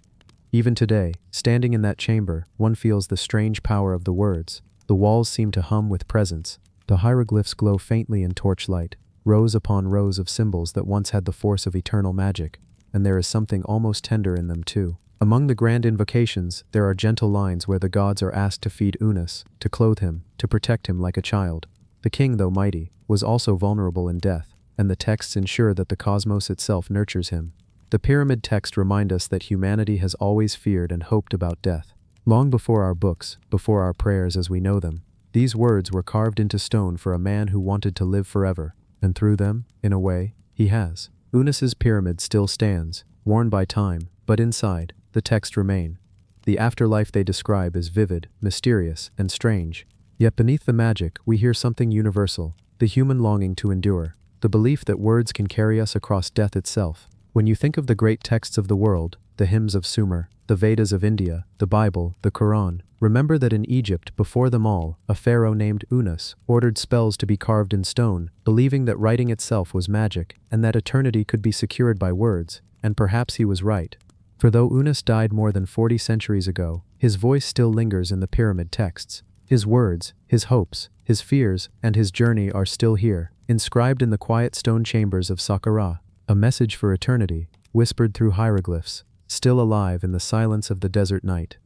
Even today, standing in that chamber, one feels the strange power of the words. The walls seem to hum with presence. The hieroglyphs glow faintly in torchlight, rows upon rows of symbols that once had the force of eternal magic, and there is something almost tender in them too. Among the grand invocations, there are gentle lines where the gods are asked to feed Unas, to clothe him, to protect him like a child. The king, though mighty, was also vulnerable in death, and the texts ensure that the cosmos itself nurtures him. The pyramid texts remind us that humanity has always feared and hoped about death. Long before our books, before our prayers as we know them, these words were carved into stone for a man who wanted to live forever, and through them, in a way, he has. Unas's pyramid still stands, worn by time, but inside, the texts remain. The afterlife they describe is vivid, mysterious, and strange. Yet beneath the magic, we hear something universal, the human longing to endure, the belief that words can carry us across death itself. When you think of the great texts of the world, the hymns of Sumer, the Vedas of India, the Bible, the Quran, remember that in Egypt, before them all, a pharaoh named Unas ordered spells to be carved in stone, believing that writing itself was magic, and that eternity could be secured by words, and perhaps he was right. For though Unas died more than 40 centuries ago, his voice still lingers in the pyramid texts. His words, his hopes, his fears, and his journey are still here, inscribed in the quiet stone chambers of Saqqara, a message for eternity, whispered through hieroglyphs, still alive in the silence of the desert night.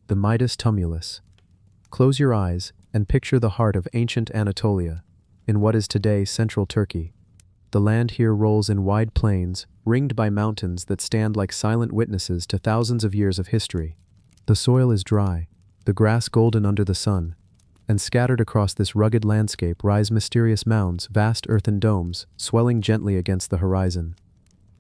The Midas Tumulus. Close your eyes and picture the heart of ancient Anatolia, in what is today central Turkey. The land here rolls in wide plains, ringed by mountains that stand like silent witnesses to thousands of years of history. The soil is dry, the grass golden under the sun, and scattered across this rugged landscape rise mysterious mounds, vast earthen domes, swelling gently against the horizon.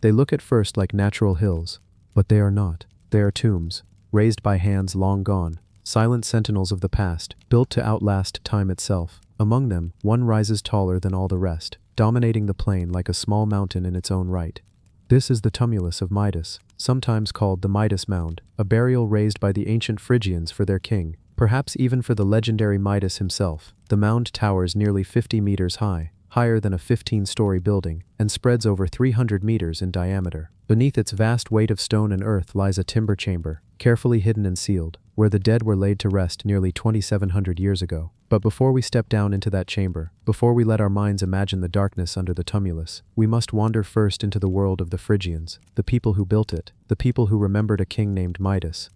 They look at first like natural hills, but they are not. They are tombs, raised by hands long gone, silent sentinels of the past, built to outlast time itself. Among them, one rises taller than all the rest, dominating the plain like a small mountain in its own right. This is the tumulus of Midas, sometimes called the Midas Mound, a burial raised by the ancient Phrygians for their king, perhaps even for the legendary Midas himself. The mound towers nearly 50 meters high, higher than a 15-story building, and spreads over 300 meters in diameter. Beneath its vast weight of stone and earth lies a timber chamber, carefully hidden and sealed, where the dead were laid to rest nearly 2,700 years ago. But before we step down into that chamber, before we let our minds imagine the darkness under the tumulus, we must wander first into the world of the Phrygians, the people who built it, the people who remembered a king named Midas.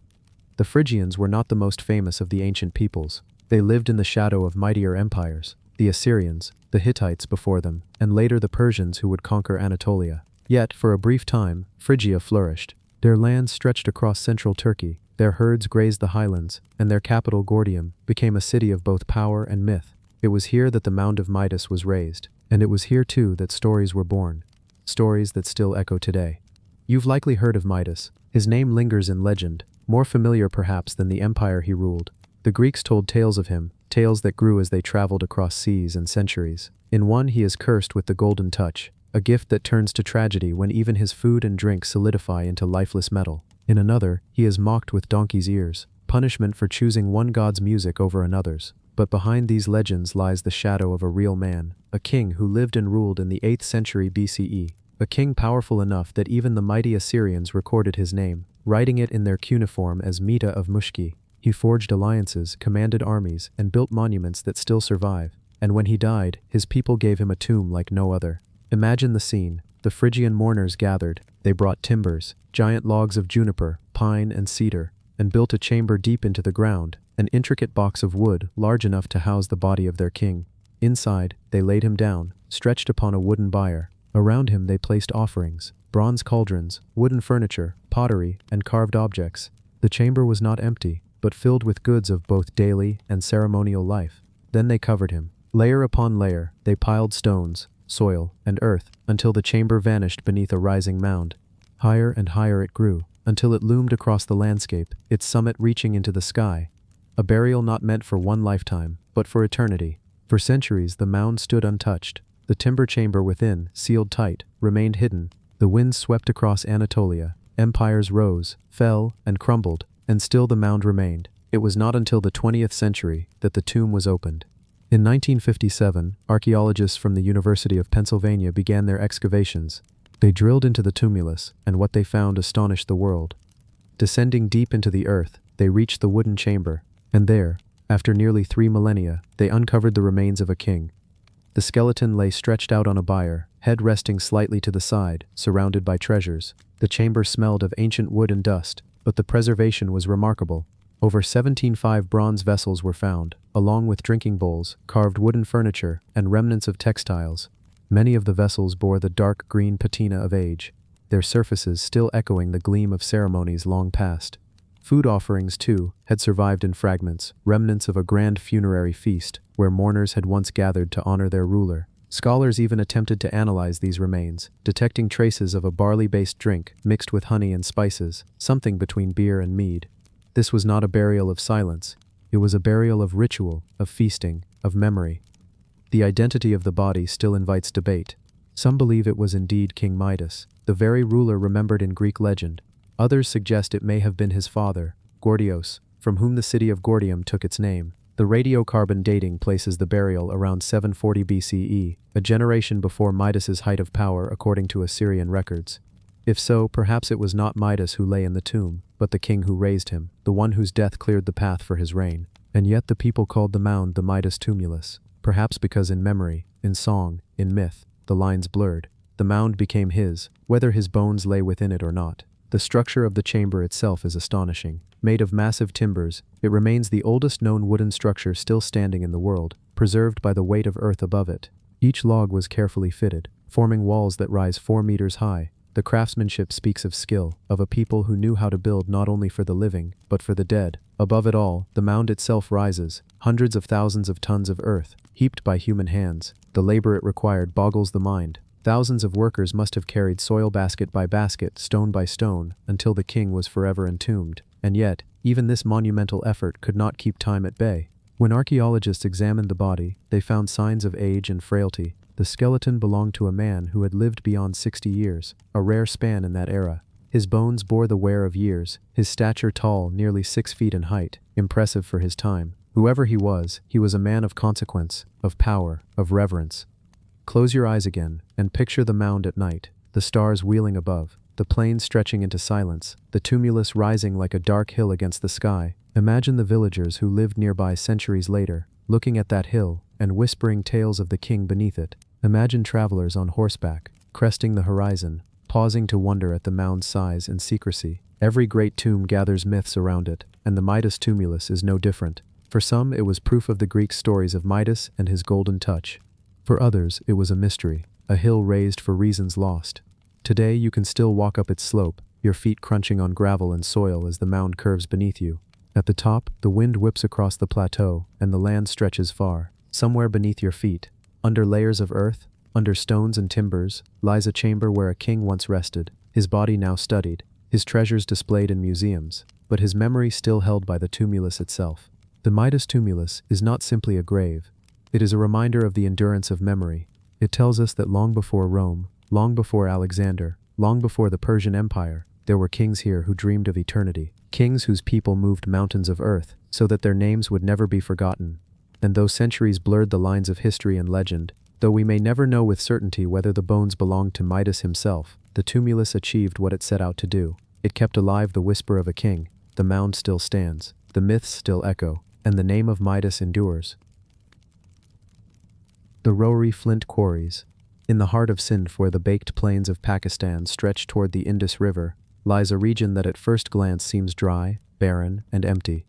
The Phrygians were not the most famous of the ancient peoples. They lived in the shadow of mightier empires, the Assyrians, the Hittites before them, and later the Persians who would conquer Anatolia. Yet, for a brief time, Phrygia flourished. Their lands stretched across central Turkey, their herds grazed the highlands, and their capital Gordium became a city of both power and myth. It was here that the mound of Midas was raised, and it was here too that stories were born. Stories that still echo today. You've likely heard of Midas. His name lingers in legend, more familiar perhaps than the empire he ruled. The Greeks told tales of him, tales that grew as they traveled across seas and centuries. In one he is cursed with the golden touch, a gift that turns to tragedy when even his food and drink solidify into lifeless metal. In another, he is mocked with donkey's ears, punishment for choosing one god's music over another's. But behind these legends lies the shadow of a real man, a king who lived and ruled in the 8th century BCE, a king powerful enough that even the mighty Assyrians recorded his name, writing it in their cuneiform as Mita of Mushki. He forged alliances, commanded armies, and built monuments that still survive. And when he died, his people gave him a tomb like no other. Imagine the scene. The Phrygian mourners gathered. They brought timbers, giant logs of juniper, pine, and cedar, and built a chamber deep into the ground, an intricate box of wood large enough to house the body of their king. Inside, they laid him down, stretched upon a wooden bier. Around him they placed offerings, bronze cauldrons, wooden furniture, pottery, and carved objects. The chamber was not empty, but filled with goods of both daily and ceremonial life. Then they covered him. Layer upon layer, they piled stones, soil, and earth, until the chamber vanished beneath a rising mound. Higher and higher it grew, until it loomed across the landscape, its summit reaching into the sky. A burial not meant for one lifetime, but for eternity. For centuries the mound stood untouched. The timber chamber within, sealed tight, remained hidden. The winds swept across Anatolia. Empires rose, fell, and crumbled, and still the mound remained. It was not until the 20th century that the tomb was opened. In 1957, archaeologists from the University of Pennsylvania began their excavations. They drilled into the tumulus, and what they found astonished the world. Descending deep into the earth, they reached the wooden chamber, and there, after nearly 3 millennia, they uncovered the remains of a king. The skeleton lay stretched out on a bier, head resting slightly to the side, surrounded by treasures. The chamber smelled of ancient wood and dust, but the preservation was remarkable. Over 17,500 bronze vessels were found, along with drinking bowls, carved wooden furniture, and remnants of textiles. Many of the vessels bore the dark green patina of age, their surfaces still echoing the gleam of ceremonies long past. Food offerings, too, had survived in fragments, remnants of a grand funerary feast, where mourners had once gathered to honor their ruler. Scholars even attempted to analyze these remains, detecting traces of a barley-based drink mixed with honey and spices, something between beer and mead. This was not a burial of silence. It was a burial of ritual, of feasting, of memory. The identity of the body still invites debate. Some believe it was indeed King Midas, the very ruler remembered in Greek legend. Others suggest it may have been his father, Gordios, from whom the city of Gordium took its name. The radiocarbon dating places the burial around 740 BCE, a generation before Midas's height of power according to Assyrian records. If so, perhaps it was not Midas who lay in the tomb, but the king who raised him, the one whose death cleared the path for his reign. And yet the people called the mound the Midas Tumulus, perhaps because in memory, in song, in myth, the lines blurred. The mound became his, whether his bones lay within it or not. The structure of the chamber itself is astonishing. Made of massive timbers, it remains the oldest known wooden structure still standing in the world, preserved by the weight of earth above it. Each log was carefully fitted, forming walls that rise 4 meters high. The craftsmanship speaks of skill, of a people who knew how to build not only for the living, but for the dead. Above it all, the mound itself rises, hundreds of thousands of tons of earth, heaped by human hands. The labor it required boggles the mind. Thousands of workers must have carried soil basket by basket, stone by stone, until the king was forever entombed. And yet, even this monumental effort could not keep time at bay. When archaeologists examined the body, they found signs of age and frailty. The skeleton belonged to a man who had lived beyond 60 years, a rare span in that era. His bones bore the wear of years, his stature tall, nearly 6 feet in height, impressive for his time. Whoever he was a man of consequence, of power, of reverence. Close your eyes again, and picture the mound at night, the stars wheeling above, the plains stretching into silence, the tumulus rising like a dark hill against the sky. Imagine the villagers who lived nearby centuries later, looking at that hill, and whispering tales of the king beneath it. Imagine travelers on horseback, cresting the horizon, pausing to wonder at the mound's size and secrecy. Every great tomb gathers myths around it, and the Midas Tumulus is no different. For some, it was proof of the Greek stories of Midas and his golden touch. For others, it was a mystery, a hill raised for reasons lost. Today you can still walk up its slope, your feet crunching on gravel and soil as the mound curves beneath you. At the top, the wind whips across the plateau, and the land stretches far. Somewhere beneath your feet, under layers of earth, under stones and timbers, lies a chamber where a king once rested, his body now studied, his treasures displayed in museums, but his memory still held by the tumulus itself. The Midas Tumulus is not simply a grave. It is a reminder of the endurance of memory. It tells us that long before Rome, long before Alexander, long before the Persian Empire, there were kings here who dreamed of eternity, kings whose people moved mountains of earth so that their names would never be forgotten. And though centuries blurred the lines of history and legend, though we may never know with certainty whether the bones belonged to Midas himself, the tumulus achieved what it set out to do. It kept alive the whisper of a king. The mound still stands, the myths still echo, and the name of Midas endures. The Rohri Flint Quarries. In the heart of Sindh, where the baked plains of Pakistan stretch toward the Indus River, lies a region that at first glance seems dry, barren, and empty.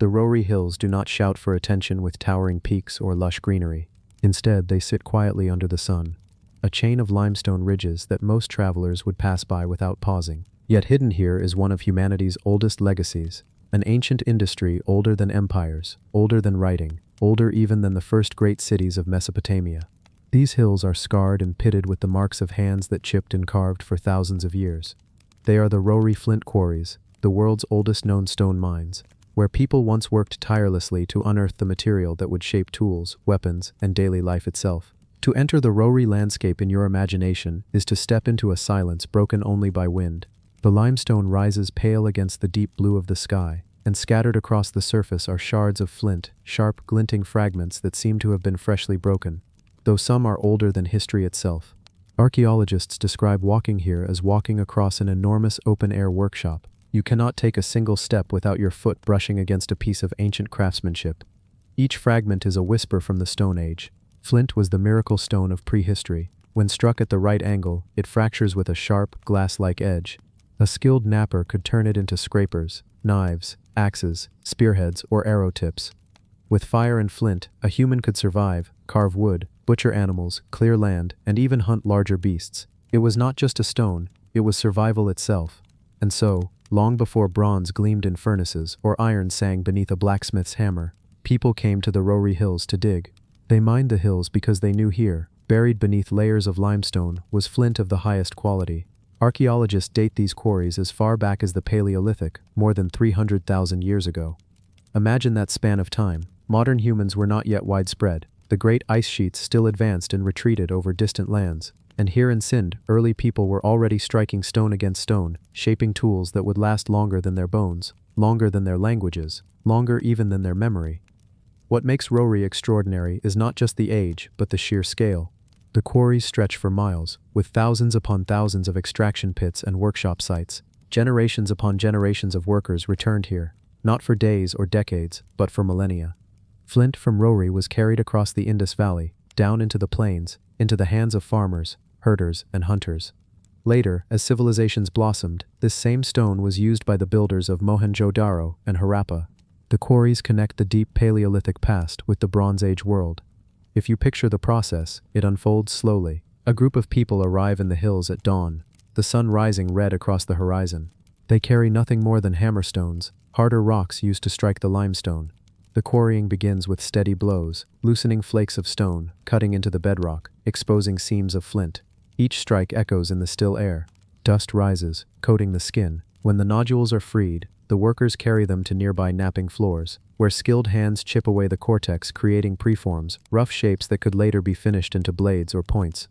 The Rohri Hills do not shout for attention with towering peaks or lush greenery. Instead, they sit quietly under the sun, a chain of limestone ridges that most travelers would pass by without pausing. Yet hidden here is one of humanity's oldest legacies, an ancient industry older than empires, older than writing, older even than the first great cities of Mesopotamia. These hills are scarred and pitted with the marks of hands that chipped and carved for thousands of years. They are the Rohri Flint Quarries, the world's oldest known stone mines, where people once worked tirelessly to unearth the material that would shape tools, weapons, and daily life itself. To enter the Rohri landscape in your imagination is to step into a silence broken only by wind. The limestone rises pale against the deep blue of the sky, and scattered across the surface are shards of flint, sharp, glinting fragments that seem to have been freshly broken, though some are older than history itself. Archaeologists describe walking here as walking across an enormous open-air workshop. You cannot take a single step without your foot brushing against a piece of ancient craftsmanship. Each fragment is a whisper from the Stone Age. Flint was the miracle stone of prehistory. When struck at the right angle, it fractures with a sharp, glass-like edge. A skilled knapper could turn it into scrapers, knives, axes, spearheads, or arrow tips. With fire and flint, a human could survive, carve wood, butcher animals, clear land, and even hunt larger beasts. It was not just a stone, it was survival itself. And so, long before bronze gleamed in furnaces or iron sang beneath a blacksmith's hammer, people came to the Rohri Hills to dig. They mined the hills because they knew here, buried beneath layers of limestone, was flint of the highest quality. Archaeologists date these quarries as far back as the Paleolithic, more than 300,000 years ago. Imagine that span of time. Modern humans were not yet widespread. The great ice sheets still advanced and retreated over distant lands. And here in Sind, early people were already striking stone against stone, shaping tools that would last longer than their bones, longer than their languages, longer even than their memory. What makes Rohri extraordinary is not just the age, but the sheer scale. The quarries stretch for miles, with thousands upon thousands of extraction pits and workshop sites. Generations upon generations of workers returned here, not for days or decades, but for millennia. Flint from Rohri was carried across the Indus Valley, down into the plains, into the hands of farmers, herders, and hunters. Later, as civilizations blossomed, this same stone was used by the builders of Mohenjo-daro and Harappa. The quarries connect the deep Paleolithic past with the Bronze Age world. If you picture the process, it unfolds slowly. A group of people arrive in the hills at dawn, the sun rising red across the horizon. They carry nothing more than hammerstones, harder rocks used to strike the limestone. The quarrying begins with steady blows, loosening flakes of stone, cutting into the bedrock, exposing seams of flint. Each strike echoes in the still air. Dust rises, coating the skin. When the nodules are freed, the workers carry them to nearby knapping floors, where skilled hands chip away the cortex, creating preforms, rough shapes that could later be finished into blades or points.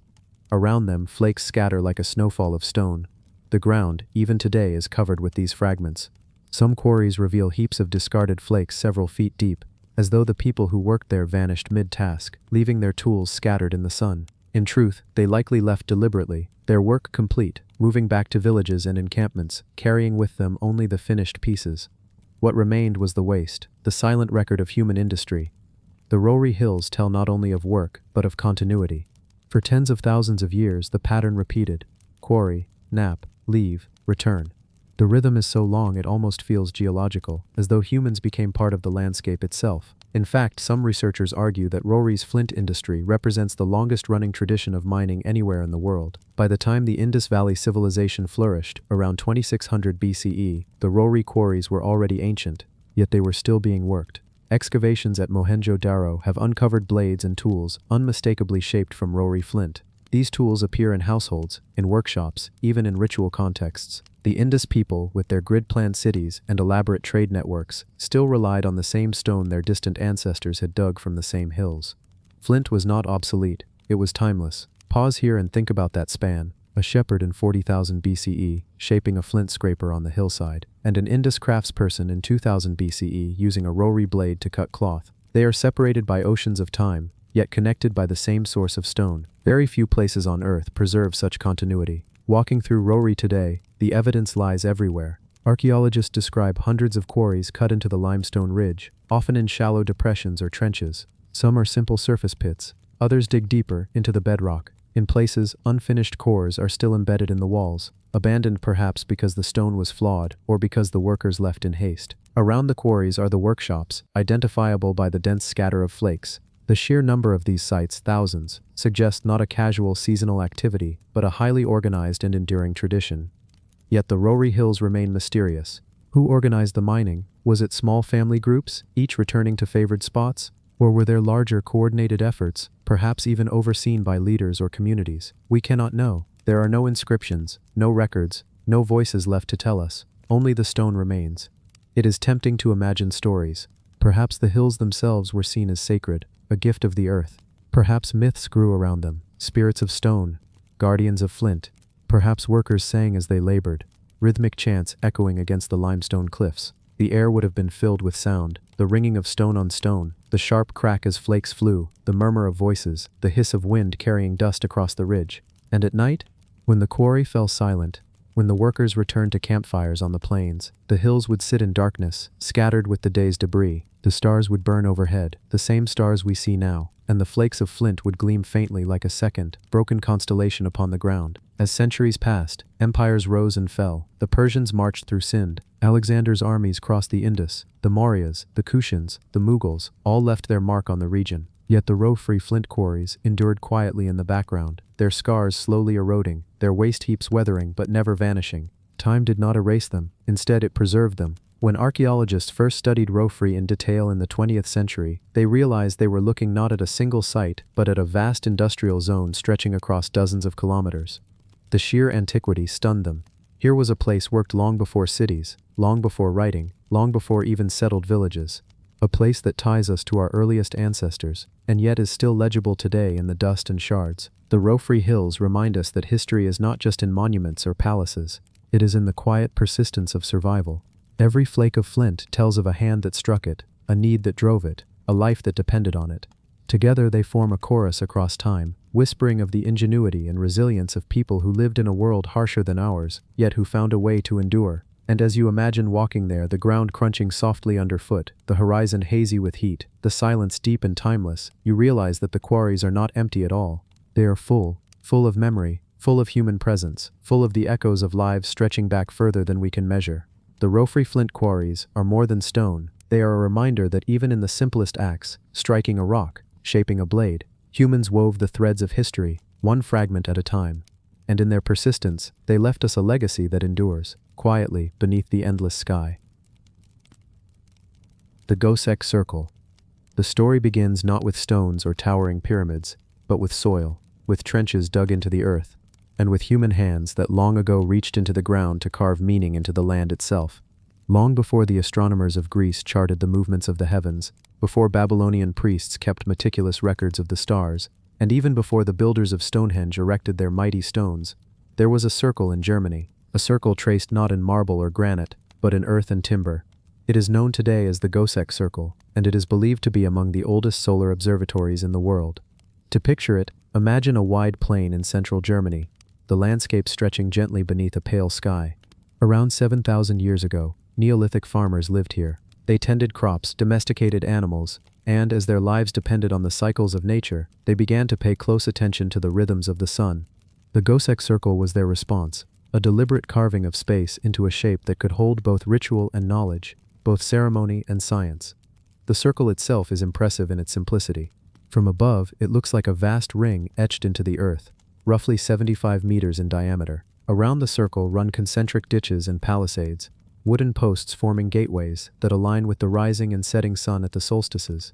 Around them, flakes scatter like a snowfall of stone. The ground, even today, is covered with these fragments. Some quarries reveal heaps of discarded flakes several feet deep, as though the people who worked there vanished mid-task, leaving their tools scattered in the sun. In truth, they likely left deliberately, their work complete, moving back to villages and encampments, carrying with them only the finished pieces. What remained was the waste, the silent record of human industry. The Rohri Hills tell not only of work, but of continuity. For tens of thousands of years, the pattern repeated: quarry, knap, leave, return. The rhythm is so long it almost feels geological, as though humans became part of the landscape itself. In fact, some researchers argue that Rohri's flint industry represents the longest-running tradition of mining anywhere in the world. By the time the Indus Valley civilization flourished, around 2600 BCE, the Rohri quarries were already ancient, yet they were still being worked. Excavations at Mohenjo-daro have uncovered blades and tools unmistakably shaped from Rohri flint. These tools appear in households, in workshops, even in ritual contexts. The Indus people, with their grid-planned cities and elaborate trade networks, still relied on the same stone their distant ancestors had dug from the same hills. Flint was not obsolete, it was timeless. Pause here and think about that span. A shepherd in 40,000 BCE, shaping a flint scraper on the hillside, and an Indus craftsperson in 2000 BCE using a Rohri blade to cut cloth. They are separated by oceans of time, yet connected by the same source of stone. Very few places on Earth preserve such continuity. Walking through Rohri today, the evidence lies everywhere. Archaeologists describe hundreds of quarries cut into the limestone ridge, often in shallow depressions or trenches. Some are simple surface pits, others dig deeper, into the bedrock. In places, unfinished cores are still embedded in the walls, abandoned perhaps because the stone was flawed or because the workers left in haste. Around the quarries are the workshops, identifiable by the dense scatter of flakes. The sheer number of these sites, thousands, suggests not a casual seasonal activity, but a highly organized and enduring tradition. Yet the Rohri Hills remain mysterious. Who organized the mining? Was it small family groups, each returning to favored spots? Or were there larger coordinated efforts, perhaps even overseen by leaders or communities? We cannot know. There are no inscriptions, no records, no voices left to tell us. Only the stone remains. It is tempting to imagine stories. Perhaps the hills themselves were seen as sacred, a gift of the earth. Perhaps myths grew around them, spirits of stone, guardians of flint. Perhaps workers sang as they labored, rhythmic chants echoing against the limestone cliffs. The air would have been filled with sound, the ringing of stone on stone, the sharp crack as flakes flew, the murmur of voices, the hiss of wind carrying dust across the ridge. And at night, when the quarry fell silent, when the workers returned to campfires on the plains, the hills would sit in darkness, scattered with the day's debris. The stars would burn overhead, the same stars we see now, and the flakes of flint would gleam faintly like a second, broken constellation upon the ground. As centuries passed, empires rose and fell. The Persians marched through Sind, Alexander's armies crossed the Indus, the Mauryas, the Kushans, the Mughals, all left their mark on the region. Yet the Rohri Flint Quarries endured quietly in the background, their scars slowly eroding, their waste heaps weathering but never vanishing. Time did not erase them, instead it preserved them. When archaeologists first studied Rohri in detail in the 20th century, they realized they were looking not at a single site, but at a vast industrial zone stretching across dozens of kilometers. The sheer antiquity stunned them. Here was a place worked long before cities, long before writing, long before even settled villages. A place that ties us to our earliest ancestors, and yet is still legible today in the dust and shards. The Rohri Hills remind us that history is not just in monuments or palaces. It is in the quiet persistence of survival. Every flake of flint tells of a hand that struck it, a need that drove it, a life that depended on it. Together they form a chorus across time, whispering of the ingenuity and resilience of people who lived in a world harsher than ours, yet who found a way to endure. And as you imagine walking there, the ground crunching softly underfoot, the horizon hazy with heat, the silence deep and timeless, you realize that the quarries are not empty at all. They are full of memory, full of human presence, full of the echoes of lives stretching back further than we can measure. The Rohri Flint Quarries are more than stone. They are a reminder that even in the simplest acts, striking a rock, shaping a blade, humans wove the threads of history, one fragment at a time. And in their persistence, they left us a legacy that endures, quietly beneath the endless sky. The Goseck Circle. The story begins not with stones or towering pyramids, but with soil, with trenches dug into the earth, and with human hands that long ago reached into the ground to carve meaning into the land itself. Long before the astronomers of Greece charted the movements of the heavens, before Babylonian priests kept meticulous records of the stars, and even before the builders of Stonehenge erected their mighty stones, there was a circle in Germany, a circle traced not in marble or granite, but in earth and timber. It is known today as the Goseck Circle, and it is believed to be among the oldest solar observatories in the world. To picture it, imagine a wide plain in central Germany, the landscape stretching gently beneath a pale sky. Around 7,000 years ago, Neolithic farmers lived here. They tended crops, domesticated animals, and, as their lives depended on the cycles of nature, they began to pay close attention to the rhythms of the sun. The Goseck Circle was their response, a deliberate carving of space into a shape that could hold both ritual and knowledge, both ceremony and science. The circle itself is impressive in its simplicity. From above, it looks like a vast ring etched into the earth, roughly 75 meters in diameter. Around the circle run concentric ditches and palisades, wooden posts forming gateways that align with the rising and setting sun at the solstices.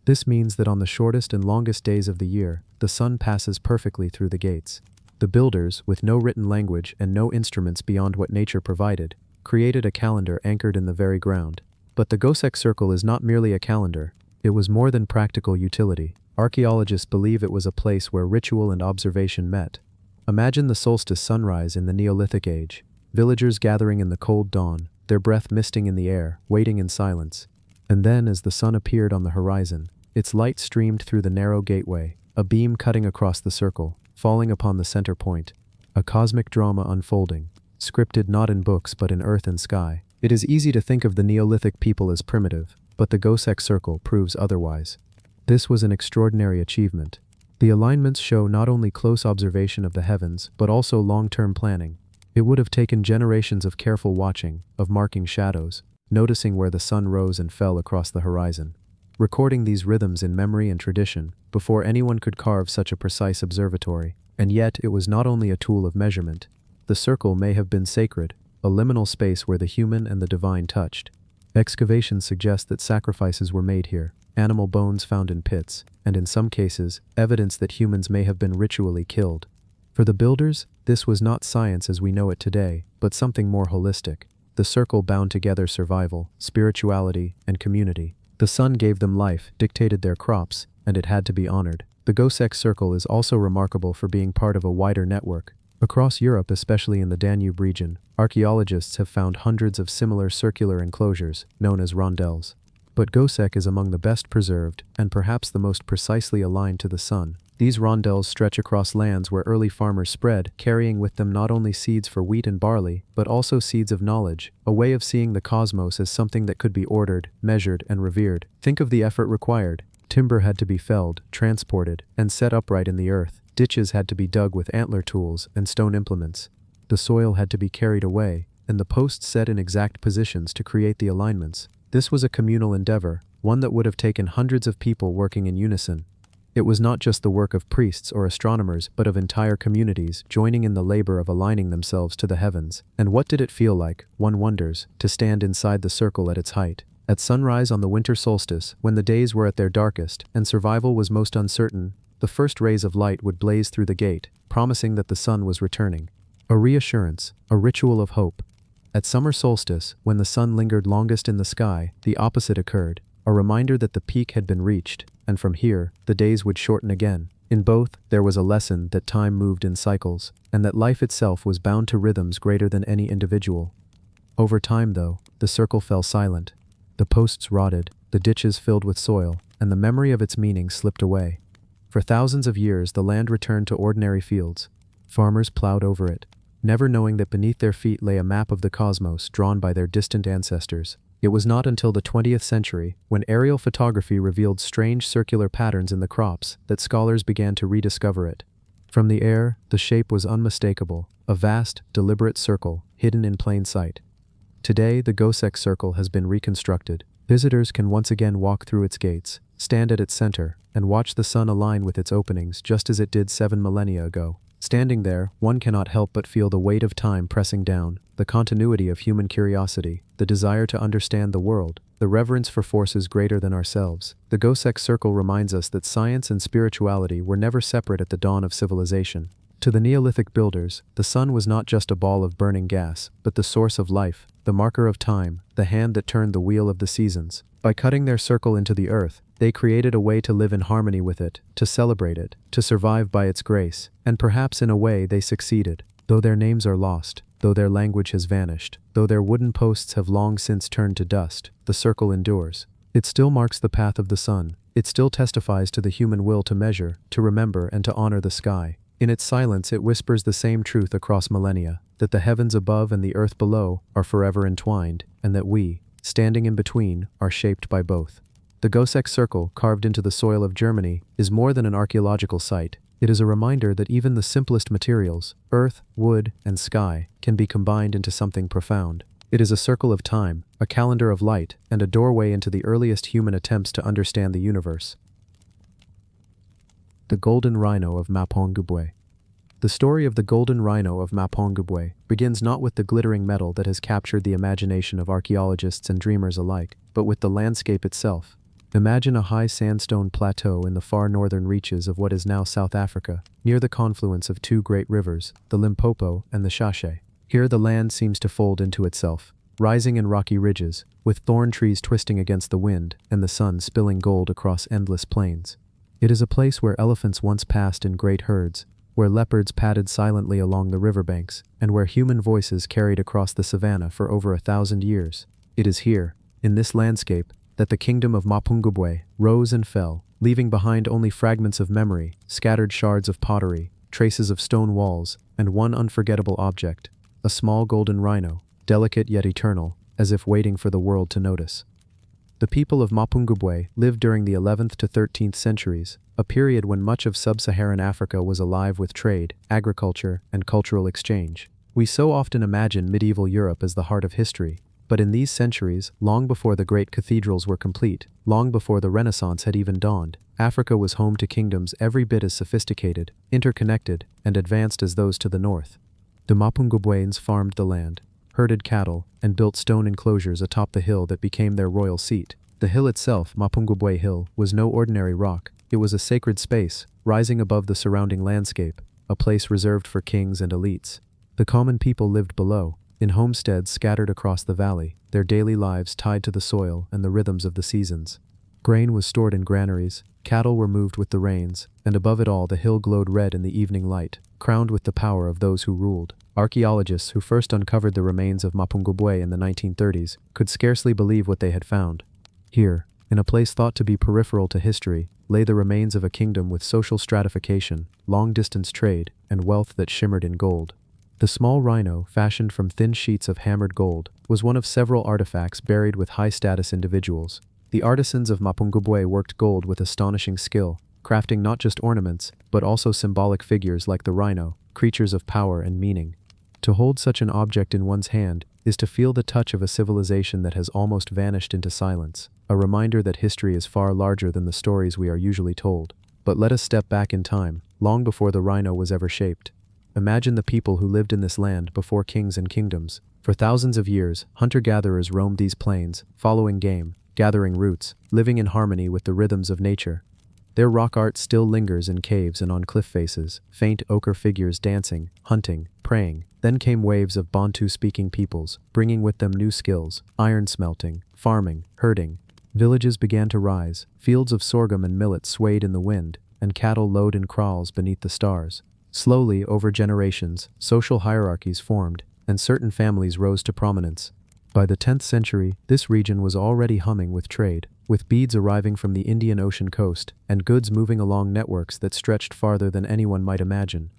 This means that on the shortest and longest days of the year, the sun passes perfectly through the gates. The builders, with no written language and no instruments beyond what nature provided, created a calendar anchored in the very ground. But the Goseck Circle is not merely a calendar. It was more than practical utility. Archaeologists believe it was a place where ritual and observation met. Imagine the solstice sunrise in the Neolithic age, villagers gathering in the cold dawn, their breath misting in the air, waiting in silence. And then, as the sun appeared on the horizon, its light streamed through the narrow gateway, a beam cutting across the circle, falling upon the center point. A cosmic drama unfolding, scripted not in books but in earth and sky. It is easy to think of the Neolithic people as primitive, but the Goseck Circle proves otherwise. This was an extraordinary achievement. The alignments show not only close observation of the heavens, but also long-term planning. It would have taken generations of careful watching, of marking shadows, noticing where the sun rose and fell across the horizon. recording these rhythms in memory and tradition, before anyone could carve such a precise observatory. And yet it was not only a tool of measurement. The circle may have been sacred, a liminal space where the human and the divine touched. Excavations suggest that sacrifices were made here, animal bones found in pits, and in some cases, evidence that humans may have been ritually killed. For the builders, this was not science as we know it today, but something more holistic. The circle bound together survival, spirituality, and community. The sun gave them life, dictated their crops, and it had to be honored. The Goseck Circle is also remarkable for being part of a wider network. Across Europe, especially in the Danube region, archaeologists have found hundreds of similar circular enclosures, known as rondelles. But Goseck is among the best preserved, and perhaps the most precisely aligned to the sun. These rondelles stretch across lands where early farmers spread, carrying with them not only seeds for wheat and barley, but also seeds of knowledge, a way of seeing the cosmos as something that could be ordered, measured, and revered. Think of the effort required. Timber had to be felled, transported, and set upright in the earth. Ditches had to be dug with antler tools and stone implements. The soil had to be carried away, and the posts set in exact positions to create the alignments. This was a communal endeavor, one that would have taken hundreds of people working in unison. It was not just the work of priests or astronomers, but of entire communities joining in the labor of aligning themselves to the heavens. And what did it feel like, one wonders, to stand inside the circle at its height? At sunrise on the winter solstice, when the days were at their darkest and survival was most uncertain, the first rays of light would blaze through the gate, promising that the sun was returning. A reassurance, a ritual of hope. At summer solstice, when the sun lingered longest in the sky, the opposite occurred, a reminder that the peak had been reached, and from here, the days would shorten again. In both, there was a lesson that time moved in cycles, and that life itself was bound to rhythms greater than any individual. Over time, though, the circle fell silent. The posts rotted, the ditches filled with soil, and the memory of its meaning slipped away. For thousands of years, the land returned to ordinary fields. Farmers plowed over it, never knowing that beneath their feet lay a map of the cosmos drawn by their distant ancestors. It was not until the 20th century, when aerial photography revealed strange circular patterns in the crops, that scholars began to rediscover it. From the air, the shape was unmistakable, a vast, deliberate circle, hidden in plain sight. Today, the Goseck Circle has been reconstructed. Visitors can once again walk through its gates, stand at its center, and watch the sun align with its openings just as it did 7 millennia ago. Standing there, one cannot help but feel the weight of time pressing down, the continuity of human curiosity, the desire to understand the world, the reverence for forces greater than ourselves. The Goseck Circle reminds us that science and spirituality were never separate at the dawn of civilization. To the Neolithic builders, the sun was not just a ball of burning gas, but the source of life, the marker of time, the hand that turned the wheel of the seasons. By cutting their circle into the earth, they created a way to live in harmony with it, to celebrate it, to survive by its grace, and perhaps in a way they succeeded. Though their names are lost, though their language has vanished, though their wooden posts have long since turned to dust, the circle endures. It still marks the path of the sun. It still testifies to the human will to measure, to remember, and to honor the sky. In its silence, it whispers the same truth across millennia, that the heavens above and the earth below are forever entwined, and that we, standing in between, are shaped by both. The Goseck Circle, carved into the soil of Germany, is more than an archaeological site. It is a reminder that even the simplest materials, earth, wood, and sky, can be combined into something profound. It is a circle of time, a calendar of light, and a doorway into the earliest human attempts to understand the universe. The Golden Rhino of Mapungubwe. The story of the Golden Rhino of Mapungubwe begins not with the glittering metal that has captured the imagination of archaeologists and dreamers alike, but with the landscape itself. Imagine a high sandstone plateau in the far northern reaches of what is now South Africa, near the confluence of two great rivers, the Limpopo and the Shashe. Here the land seems to fold into itself, rising in rocky ridges, with thorn trees twisting against the wind and the sun spilling gold across endless plains. It is a place where elephants once passed in great herds, where leopards padded silently along the riverbanks, and where human voices carried across the savanna for over 1,000 years. It is here, in this landscape, that the kingdom of Mapungubwe rose and fell, leaving behind only fragments of memory, scattered shards of pottery, traces of stone walls, and one unforgettable object, a small golden rhino, delicate yet eternal, as if waiting for the world to notice. The people of Mapungubwe lived during the 11th to 13th centuries, a period when much of sub-Saharan Africa was alive with trade, agriculture, and cultural exchange. We so often imagine medieval Europe as the heart of history, But in these centuries, long before the great cathedrals were complete, long before the Renaissance had even dawned, Africa was home to kingdoms every bit as sophisticated, interconnected, and advanced as those to the north. The Mapungubweans farmed the land, herded cattle, and built stone enclosures atop the hill that became their royal seat. The hill itself, Mapungubwe Hill, was no ordinary rock. It was a sacred space, rising above the surrounding landscape, a place reserved for kings and elites. The common people lived below, in homesteads scattered across the valley, their daily lives tied to the soil and the rhythms of the seasons. Grain was stored in granaries, cattle were moved with the rains, and above it all the hill glowed red in the evening light, crowned with the power of those who ruled. Archaeologists who first uncovered the remains of Mapungubwe in the 1930s could scarcely believe what they had found. Here, in a place thought to be peripheral to history, lay the remains of a kingdom with social stratification, long-distance trade, and wealth that shimmered in gold. The small rhino, fashioned from thin sheets of hammered gold, was one of several artifacts buried with high-status individuals. The artisans of Mapungubwe worked gold with astonishing skill, crafting not just ornaments, but also symbolic figures like the rhino, creatures of power and meaning. To hold such an object in one's hand is to feel the touch of a civilization that has almost vanished into silence, a reminder that history is far larger than the stories we are usually told. But let us step back in time, long before the rhino was ever shaped. Imagine the people who lived in this land before kings and kingdoms. For thousands of years, hunter-gatherers roamed these plains, following game, gathering roots, living in harmony with the rhythms of nature. Their rock art still lingers in caves and on cliff faces, faint ochre figures dancing, hunting, praying. Then came waves of Bantu-speaking peoples, bringing with them new skills, iron smelting, farming, herding. Villages began to rise, fields of sorghum and millet swayed in the wind, and cattle lowed in kraals beneath the stars. Slowly, over generations, social hierarchies formed, and certain families rose to prominence. By the 10th century, this region was already humming with trade, with beads arriving from the Indian Ocean coast, and goods moving along networks that stretched farther than anyone might imagine.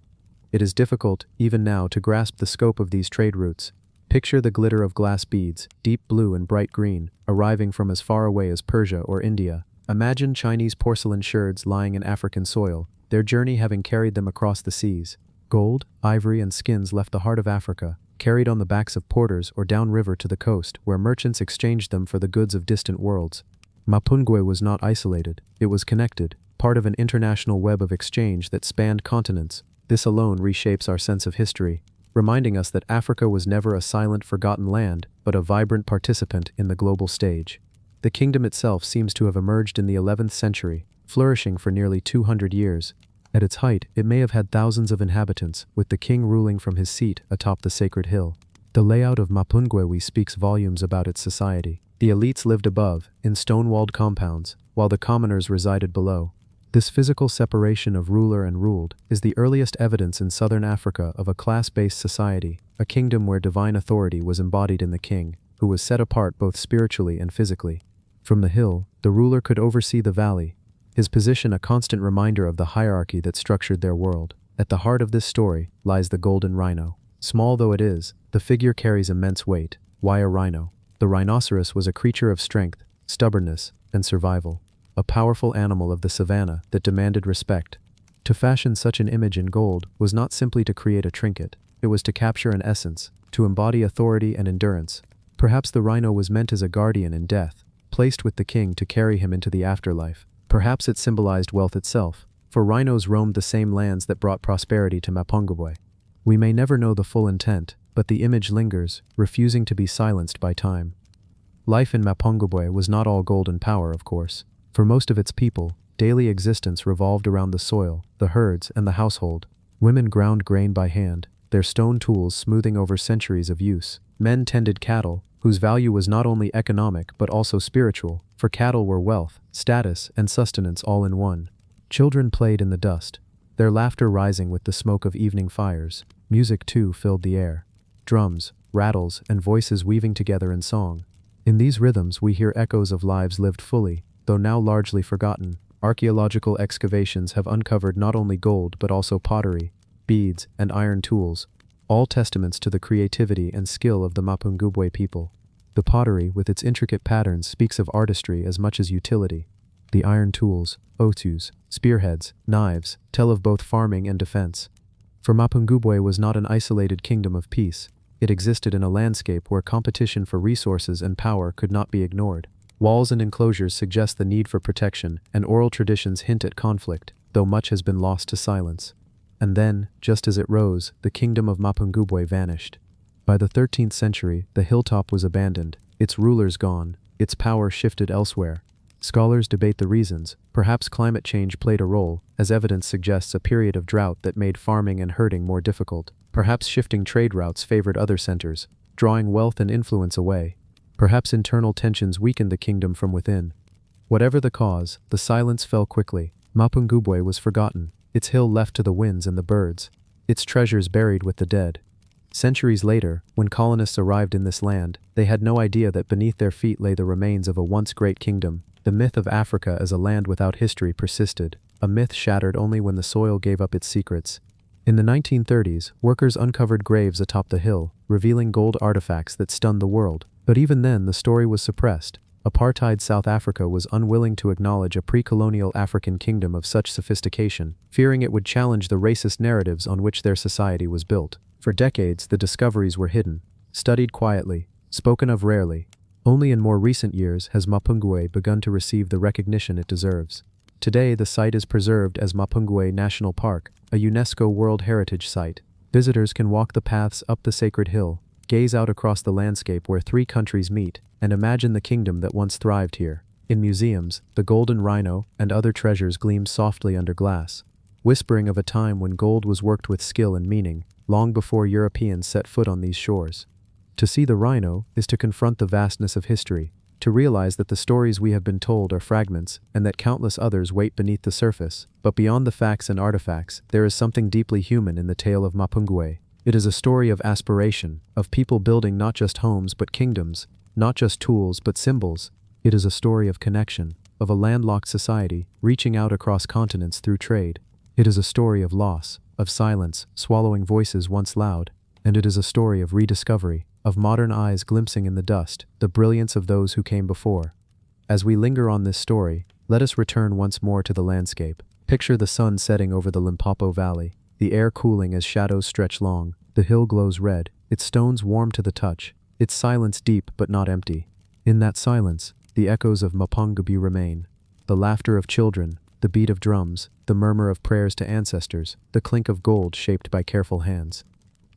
It is difficult, even now, to grasp the scope of these trade routes. Picture the glitter of glass beads, deep blue and bright green, arriving from as far away as Persia or India. Imagine Chinese porcelain sherds lying in African soil, their journey having carried them across the seas. Gold, ivory, and skins left the heart of Africa, carried on the backs of porters or downriver to the coast, where merchants exchanged them for the goods of distant worlds. Mapungubwe was not isolated, it was connected, part of an international web of exchange that spanned continents. This alone reshapes our sense of history, reminding us that Africa was never a silent, forgotten land, but a vibrant participant in the global stage. The kingdom itself seems to have emerged in the 11th century, flourishing for nearly 200 years. At its height, it may have had thousands of inhabitants, with the king ruling from his seat atop the sacred hill. The layout of Mapungubwe speaks volumes about its society. The elites lived above, in stone-walled compounds, while the commoners resided below. This physical separation of ruler and ruled is the earliest evidence in southern Africa of a class-based society, a kingdom where divine authority was embodied in the king, who was set apart both spiritually and physically. From the hill, the ruler could oversee the valley, his position a constant reminder of the hierarchy that structured their world. At the heart of this story lies the golden rhino. Small though it is, the figure carries immense weight. Why a rhino? The rhinoceros was a creature of strength, stubbornness, and survival, a powerful animal of the savannah that demanded respect. To fashion such an image in gold was not simply to create a trinket, it was to capture an essence, to embody authority and endurance. Perhaps the rhino was meant as a guardian in death, placed with the king to carry him into the afterlife. Perhaps it symbolized wealth itself, for rhinos roamed the same lands that brought prosperity to Mapungubwe. We may never know the full intent, but the image lingers, refusing to be silenced by time. Life in Mapungubwe was not all gold and power, of course. For most of its people, daily existence revolved around the soil, the herds, and the household. Women ground grain by hand, their stone tools smoothing over centuries of use. Men tended cattle, whose value was not only economic but also spiritual, for cattle were wealth, status, and sustenance all in one. Children played in the dust, their laughter rising with the smoke of evening fires. Music, too, filled the air. Drums, rattles, and voices weaving together in song. In these rhythms we hear echoes of lives lived fully, though now largely forgotten. Archaeological excavations have uncovered not only gold but also pottery, beads, and iron tools, all testaments to the creativity and skill of the Mapungubwe people. The pottery, with its intricate patterns, speaks of artistry as much as utility. The iron tools, otus, spearheads, knives, tell of both farming and defense. For Mapungubwe was not an isolated kingdom of peace. It existed in a landscape where competition for resources and power could not be ignored. Walls and enclosures suggest the need for protection, and oral traditions hint at conflict, though much has been lost to silence. And then, just as it rose, the kingdom of Mapungubwe vanished. By the 13th century, the hilltop was abandoned, its rulers gone, its power shifted elsewhere. Scholars debate the reasons. Perhaps climate change played a role, as evidence suggests a period of drought that made farming and herding more difficult. Perhaps shifting trade routes favored other centers, drawing wealth and influence away. Perhaps internal tensions weakened the kingdom from within. Whatever the cause, the silence fell quickly. Mapungubwe was forgotten, its hill left to the winds and the birds, its treasures buried with the dead. Centuries later, when colonists arrived in this land, they had no idea that beneath their feet lay the remains of a once great kingdom. The myth of Africa as a land without history persisted, a myth shattered only when the soil gave up its secrets. In the 1930s, workers uncovered graves atop the hill, revealing gold artifacts that stunned the world. But even then, the story was suppressed. Apartheid South Africa was unwilling to acknowledge a pre-colonial African kingdom of such sophistication, fearing it would challenge the racist narratives on which their society was built. For decades, the discoveries were hidden, studied quietly, spoken of rarely. Only in more recent years has Mapungubwe begun to receive the recognition it deserves. Today, the site is preserved as Mapungubwe National Park, a UNESCO World Heritage Site. Visitors can walk the paths up the sacred hill, gaze out across the landscape where three countries meet, and imagine the kingdom that once thrived here. In museums, the Golden Rhino and other treasures gleam softly under glass, whispering of a time when gold was worked with skill and meaning, long before Europeans set foot on these shores. To see the rhino is to confront the vastness of history, to realize that the stories we have been told are fragments and that countless others wait beneath the surface. But beyond the facts and artifacts, there is something deeply human in the tale of Mapungubwe. It is a story of aspiration, of people building not just homes but kingdoms, not just tools but symbols. It is a story of connection, of a landlocked society reaching out across continents through trade. It is a story of loss, of silence swallowing voices once loud, and it is a story of rediscovery, of modern eyes glimpsing in the dust the brilliance of those who came before. As we linger on this story, let us return once more to the landscape. Picture the sun setting over the Limpopo Valley, the air cooling as shadows stretch long, the hill glows red, its stones warm to the touch, its silence deep but not empty. In that silence, the echoes of Mapungubwe remain. The laughter of children, the beat of drums, the murmur of prayers to ancestors, the clink of gold shaped by careful hands.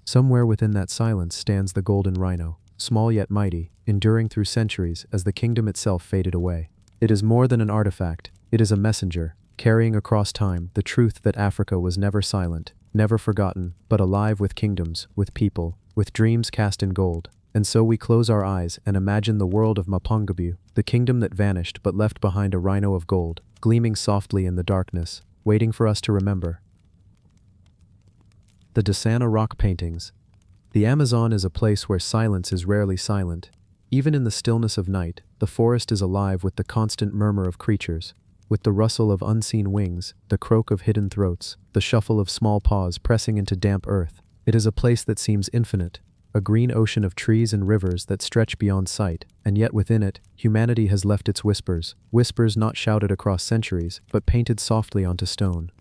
Somewhere within that silence stands the Golden Rhino, small yet mighty, enduring through centuries as the kingdom itself faded away. It is more than an artifact, it is a messenger, carrying across time the truth that Africa was never silent, never forgotten, but alive with kingdoms, with people, with dreams cast in gold. And so we close our eyes and imagine the world of Mapungubwe, the kingdom that vanished but left behind a rhino of gold, gleaming softly in the darkness, waiting for us to remember. The Desana Rock Paintings. The Amazon is a place where silence is rarely silent. Even in the stillness of night, the forest is alive with the constant murmur of creatures, with the rustle of unseen wings, the croak of hidden throats, the shuffle of small paws pressing into damp earth. It is a place that seems infinite, a green ocean of trees and rivers that stretch beyond sight, and yet within it, humanity has left its whispers, whispers not shouted across centuries, but painted softly onto stone.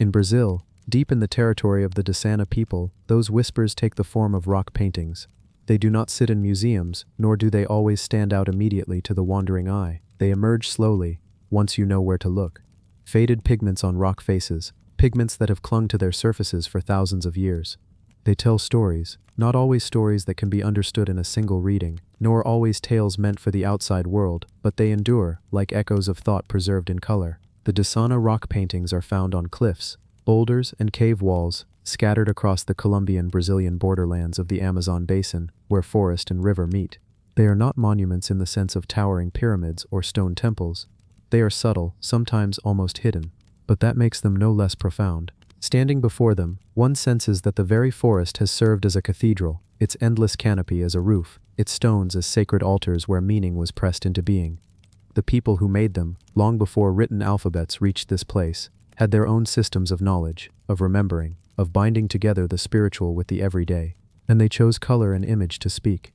In Brazil, deep in the territory of the Desana people, those whispers take the form of rock paintings. They do not sit in museums, nor do they always stand out immediately to the wandering eye. They emerge slowly, once you know where to look. Faded pigments on rock faces, pigments that have clung to their surfaces for thousands of years. They tell stories, not always stories that can be understood in a single reading, nor always tales meant for the outside world, but they endure, like echoes of thought preserved in color. The Desana rock paintings are found on cliffs, boulders, and cave walls, scattered across the Colombian-Brazilian borderlands of the Amazon basin, where forest and river meet. They are not monuments in the sense of towering pyramids or stone temples. They are subtle, sometimes almost hidden, but that makes them no less profound. Standing before them, one senses that the very forest has served as a cathedral, its endless canopy as a roof, its stones as sacred altars where meaning was pressed into being. The people who made them, long before written alphabets reached this place, had their own systems of knowledge, of remembering, of binding together the spiritual with the everyday, and they chose color and image to speak.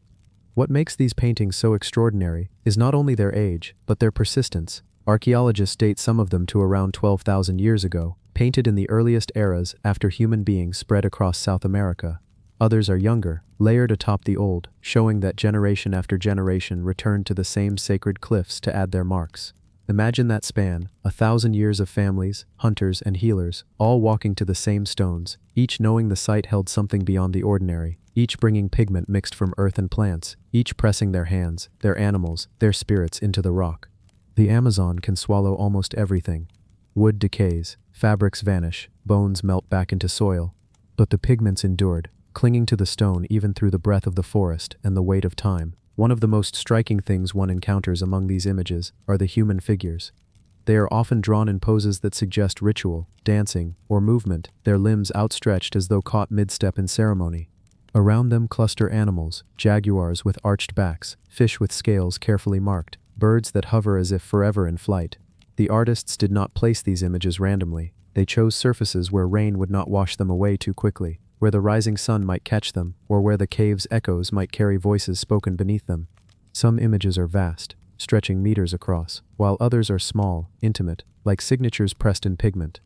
What makes these paintings so extraordinary is not only their age, but their persistence. Archaeologists date some of them to around 12,000 years ago, painted in the earliest eras after human beings spread across South America. Others are younger, layered atop the old, showing that generation after generation returned to the same sacred cliffs to add their marks. Imagine that span, 1,000 years of families, hunters, and healers, all walking to the same stones, each knowing the site held something beyond the ordinary, each bringing pigment mixed from earth and plants, each pressing their hands, their animals, their spirits into the rock. The Amazon can swallow almost everything. Wood decays, fabrics vanish, bones melt back into soil. But the pigments endured, clinging to the stone even through the breath of the forest and the weight of time. One of the most striking things one encounters among these images are the human figures. They are often drawn in poses that suggest ritual, dancing, or movement, their limbs outstretched as though caught mid-step in ceremony. Around them cluster animals, jaguars with arched backs, fish with scales carefully marked, birds that hover as if forever in flight. The artists did not place these images randomly. They chose surfaces where rain would not wash them away too quickly, where the rising sun might catch them, or where the cave's echoes might carry voices spoken beneath them. Some images are vast, stretching meters across, while others are small, intimate, like signatures pressed in pigment.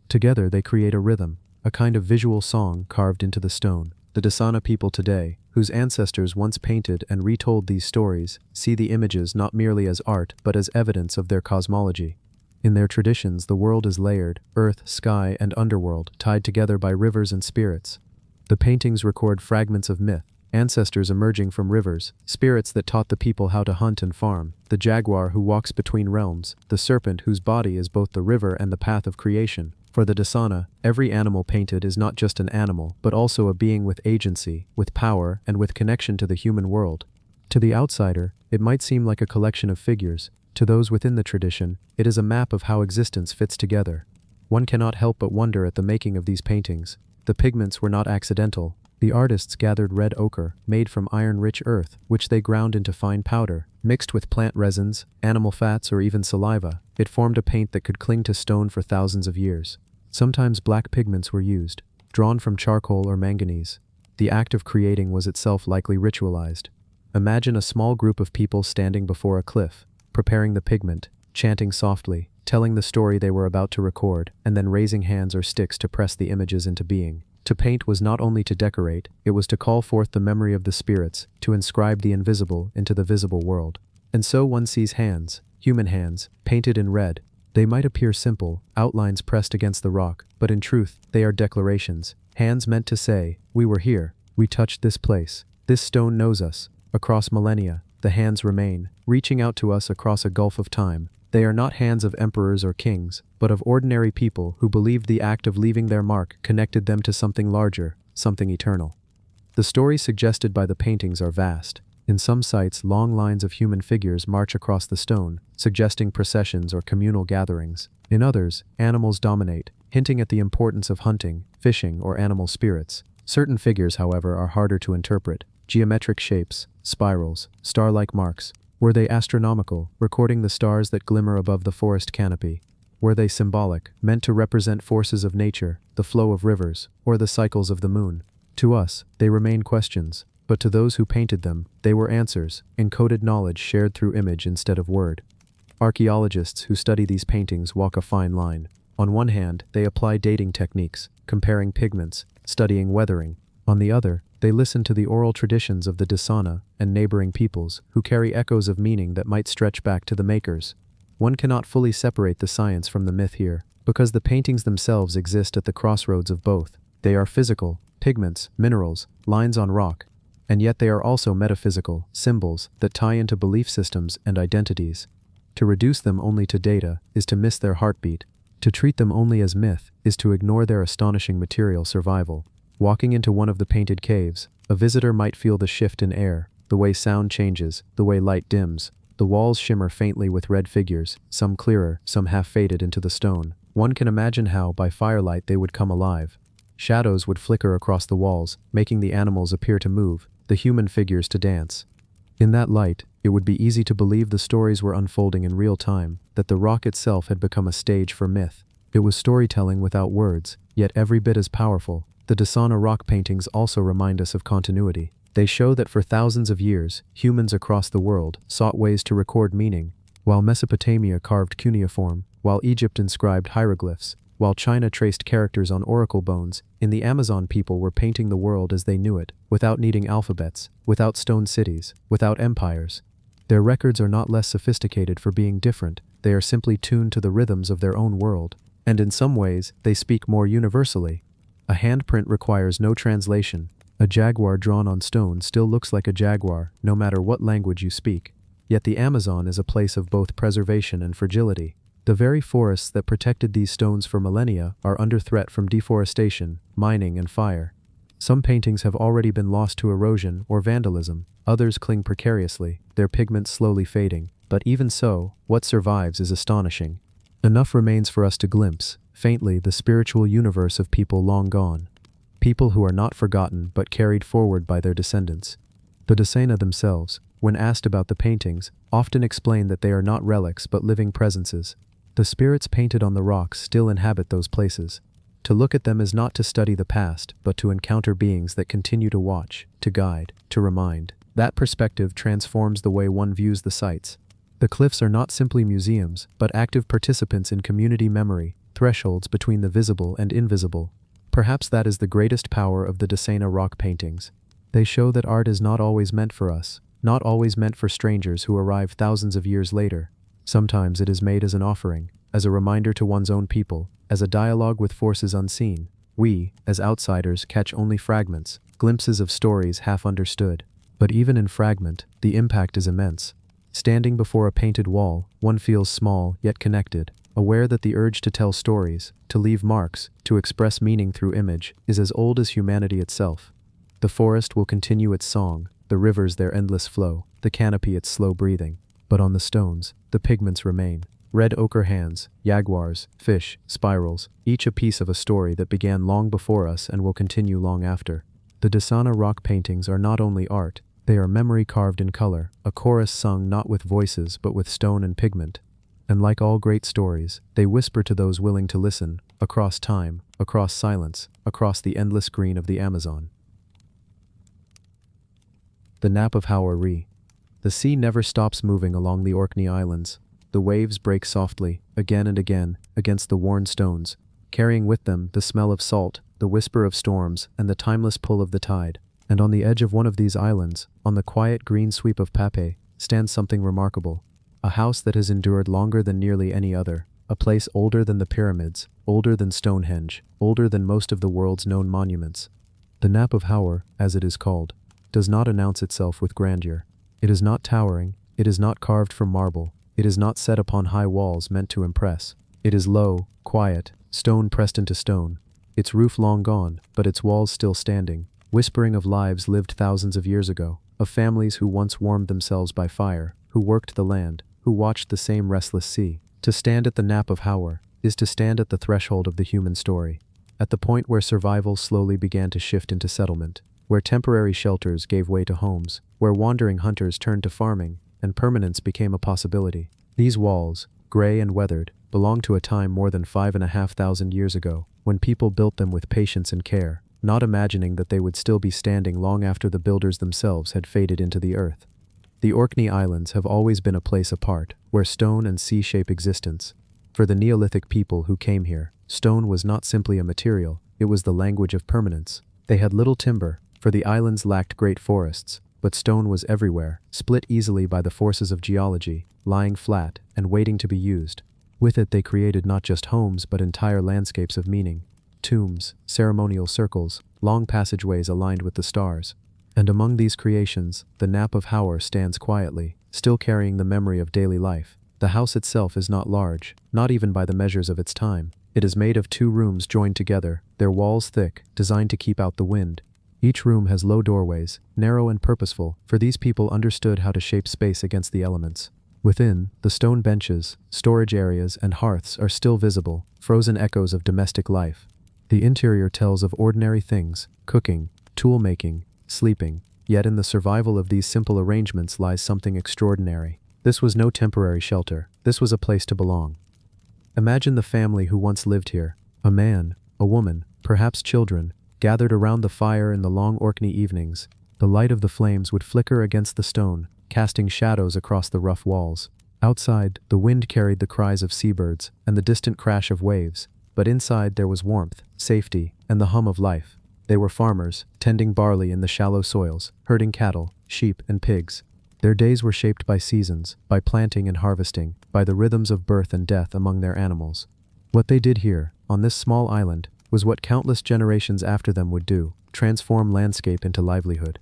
Together they create a rhythm, a kind of visual song carved into the stone. The Desana people today, whose ancestors once painted and retold these stories, see the images not merely as art but as evidence of their cosmology. In their traditions, the world is layered, earth, sky, and underworld, tied together by rivers and spirits. The paintings record fragments of myth, ancestors emerging from rivers, spirits that taught the people how to hunt and farm, the jaguar who walks between realms, the serpent whose body is both the river and the path of creation. For the Desana, every animal painted is not just an animal, but also a being with agency, with power, and with connection to the human world. To the outsider, it might seem like a collection of figures. To those within the tradition, it is a map of how existence fits together. One cannot help but wonder at the making of these paintings. The pigments were not accidental. The artists gathered red ochre, made from iron-rich earth, which they ground into fine powder. Mixed with plant resins, animal fats, or even saliva, it formed a paint that could cling to stone for thousands of years. Sometimes black pigments were used, drawn from charcoal or manganese. The act of creating was itself likely ritualized. Imagine a small group of people standing before a cliff, preparing the pigment, chanting softly, telling the story they were about to record, and then raising hands or sticks to press the images into being. To paint was not only to decorate, it was to call forth the memory of the spirits, to inscribe the invisible into the visible world. And so one sees hands, human hands, painted in red. They might appear simple, outlines pressed against the rock, but in truth, they are declarations. Hands meant to say, "We were here, we touched this place, this stone knows us." Across millennia, the hands remain, reaching out to us across a gulf of time. They are not hands of emperors or kings, but of ordinary people who believed the act of leaving their mark connected them to something larger, something eternal. The stories suggested by the paintings are vast. In some sites, long lines of human figures march across the stone, suggesting processions or communal gatherings. In others, animals dominate, hinting at the importance of hunting, fishing, or animal spirits. Certain figures, however, are harder to interpret. Geometric shapes, spirals, star-like marks. Were they astronomical, recording the stars that glimmer above the forest canopy? Were they symbolic, meant to represent forces of nature, the flow of rivers, or the cycles of the moon? To us, they remain questions, but to those who painted them, they were answers, encoded knowledge shared through image instead of word. Archaeologists who study these paintings walk a fine line. On one hand, they apply dating techniques, comparing pigments, studying weathering. On the other, they listen to the oral traditions of the Desana and neighboring peoples who carry echoes of meaning that might stretch back to the makers. One cannot fully separate the science from the myth here, because the paintings themselves exist at the crossroads of both. They are physical, pigments, minerals, lines on rock, and yet they are also metaphysical, symbols that tie into belief systems and identities. To reduce them only to data is to miss their heartbeat. To treat them only as myth is to ignore their astonishing material survival. Walking into one of the painted caves, a visitor might feel the shift in air, the way sound changes, the way light dims. The walls shimmer faintly with red figures, some clearer, some half faded into the stone. One can imagine how, by firelight, they would come alive. Shadows would flicker across the walls, making the animals appear to move, the human figures to dance. In that light, it would be easy to believe the stories were unfolding in real time, that the rock itself had become a stage for myth. It was storytelling without words, yet every bit as powerful. The Desana rock paintings also remind us of continuity. They show that for thousands of years, humans across the world sought ways to record meaning. While Mesopotamia carved cuneiform, while Egypt inscribed hieroglyphs, While China traced characters on oracle bones, in the Amazon people were painting the world as they knew it, without needing alphabets, without stone cities, without empires. Their records are not less sophisticated for being different, they are simply tuned to the rhythms of their own world, and in some ways, they speak more universally. A handprint requires no translation. A jaguar drawn on stone still looks like a jaguar, no matter what language you speak. Yet the Amazon is a place of both preservation and fragility. The very forests that protected these stones for millennia are under threat from deforestation, mining, and fire. Some paintings have already been lost to erosion or vandalism, others cling precariously, their pigments slowly fading. But even so, what survives is astonishing. Enough remains for us to glimpse, faintly, the spiritual universe of people long gone. People who are not forgotten but carried forward by their descendants. The Desana themselves, when asked about the paintings, often explain that they are not relics but living presences. The spirits painted on the rocks still inhabit those places. To look at them is not to study the past, but to encounter beings that continue to watch, to guide, to remind. That perspective transforms the way one views the sites. The cliffs are not simply museums, but active participants in community memory, thresholds between the visible and invisible. Perhaps that is the greatest power of the Desana Rock Paintings. They show that art is not always meant for us, not always meant for strangers who arrive thousands of years later. Sometimes it is made as an offering, as a reminder to one's own people, as a dialogue with forces unseen. We, as outsiders, catch only fragments, glimpses of stories half understood. But even in fragment, the impact is immense. Standing before a painted wall, one feels small yet connected, aware that the urge to tell stories, to leave marks, to express meaning through image, is as old as humanity itself. The forest will continue its song, the rivers their endless flow, the canopy its slow breathing. But on the stones, the pigments remain. Red ochre hands, jaguars, fish, spirals, each a piece of a story that began long before us and will continue long after. The Desana Rock Paintings are not only art, they are memory carved in color, a chorus sung not with voices but with stone and pigment. And like all great stories, they whisper to those willing to listen, across time, across silence, across the endless green of the Amazon. The Knap of Howar. The sea never stops moving along the Orkney Islands. The waves break softly, again and again, against the worn stones, carrying with them the smell of salt, the whisper of storms, and the timeless pull of the tide. And on the edge of one of these islands, on the quiet green sweep of Pape, stands something remarkable. A house that has endured longer than nearly any other, a place older than the pyramids, older than Stonehenge, older than most of the world's known monuments. The Knap of Howar, as it is called, does not announce itself with grandeur. It is not towering, it is not carved from marble, it is not set upon high walls meant to impress. It is low, quiet, stone pressed into stone, its roof long gone, but its walls still standing, whispering of lives lived thousands of years ago, of families who once warmed themselves by fire, who worked the land, who watched the same restless sea. To stand at the Knap of Howar is to stand at the threshold of the human story, at the point where survival slowly began to shift into settlement, where temporary shelters gave way to homes, where wandering hunters turned to farming, and permanence became a possibility. These walls, gray and weathered, belong to a time more than 5,500 years ago, when people built them with patience and care, not imagining that they would still be standing long after the builders themselves had faded into the earth. The Orkney Islands have always been a place apart, where stone and sea shape existence. For the Neolithic people who came here, stone was not simply a material, it was the language of permanence. They had little timber, for the islands lacked great forests, but stone was everywhere, split easily by the forces of geology, lying flat and waiting to be used. With it they created not just homes but entire landscapes of meaning. Tombs, ceremonial circles, long passageways aligned with the stars. And among these creations, the Knap of Howar stands quietly, still carrying the memory of daily life. The house itself is not large, not even by the measures of its time. It is made of 2 rooms joined together, their walls thick, designed to keep out the wind. Each room has low doorways, narrow and purposeful, for these people understood how to shape space against the elements. Within, the stone benches, storage areas, and hearths are still visible, frozen echoes of domestic life. The interior tells of ordinary things, cooking, tool-making, sleeping, yet in the survival of these simple arrangements lies something extraordinary. This was no temporary shelter, this was a place to belong. Imagine the family who once lived here, a man, a woman, perhaps children, gathered around the fire in the long Orkney evenings. The light of the flames would flicker against the stone, casting shadows across the rough walls. Outside, the wind carried the cries of seabirds and the distant crash of waves. but inside there was warmth, safety, and the hum of life. They were farmers, tending barley in the shallow soils, herding cattle, sheep, and pigs. Their days were shaped by seasons, by planting and harvesting, by the rhythms of birth and death among their animals. What they did here, on this small island, was what countless generations after them would do: transform landscape into livelihood.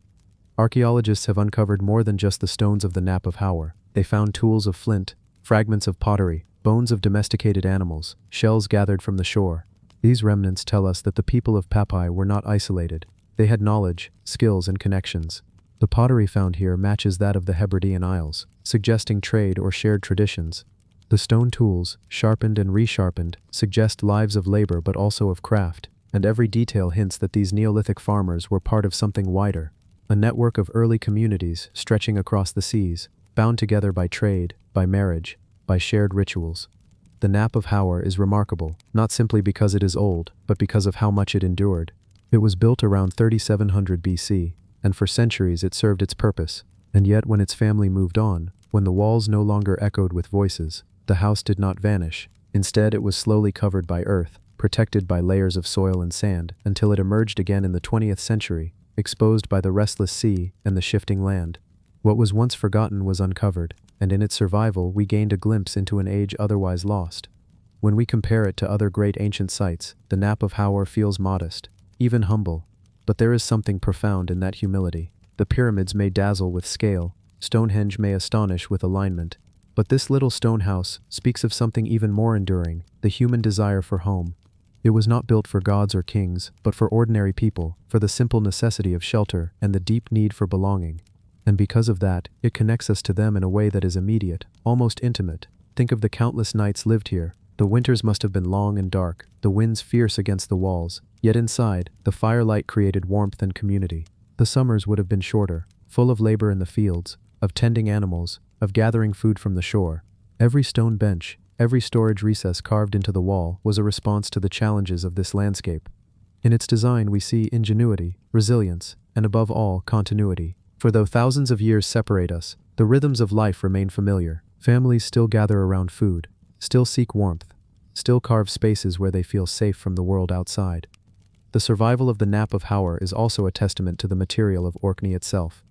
Archaeologists have uncovered more than just the stones of the Knap of Howar. They found tools of flint, fragments of pottery, bones of domesticated animals, shells gathered from the shore. These remnants tell us that the people of Papai were not isolated. They had knowledge, skills, and connections. The pottery found here matches that of the Hebridean Isles, suggesting trade or shared traditions. The stone tools, sharpened and resharpened, suggest lives of labor but also of craft, and every detail hints that these Neolithic farmers were part of something wider, a network of early communities stretching across the seas, bound together by trade, by marriage, by shared rituals. The Knap of Howar is remarkable, not simply because it is old, but because of how much it endured. It was built around 3700 BC, and for centuries it served its purpose. And yet when its family moved on, when the walls no longer echoed with voices, the house did not vanish. Instead, it was slowly covered by earth, protected by layers of soil and sand, until it emerged again in the 20th century, exposed by the restless sea and the shifting land. What was once forgotten was uncovered, and in its survival we gained a glimpse into an age otherwise lost. When we compare it to other great ancient sites, the Knap of Howar feels modest, even humble. But there is something profound in that humility. The pyramids may dazzle with scale, Stonehenge may astonish with alignment, but this little stone house speaks of something even more enduring: the human desire for home. It was not built for gods or kings, but for ordinary people, for the simple necessity of shelter and the deep need for belonging. And because of that, it connects us to them in a way that is immediate, almost intimate. Think of the countless nights lived here. The winters must have been long and dark, the winds fierce against the walls, yet inside, the firelight created warmth and community. The summers would have been shorter, full of labor in the fields, of tending animals, of gathering food from the shore. Every stone bench, every storage recess carved into the wall was a response to the challenges of this landscape. In its design we see ingenuity, resilience, and above all, continuity. For though thousands of years separate us, the rhythms of life remain familiar. Families still gather around food, still seek warmth, still carve spaces where they feel safe from the world outside. The survival of the Knap of Howar is also a testament to the material of Orkney itself.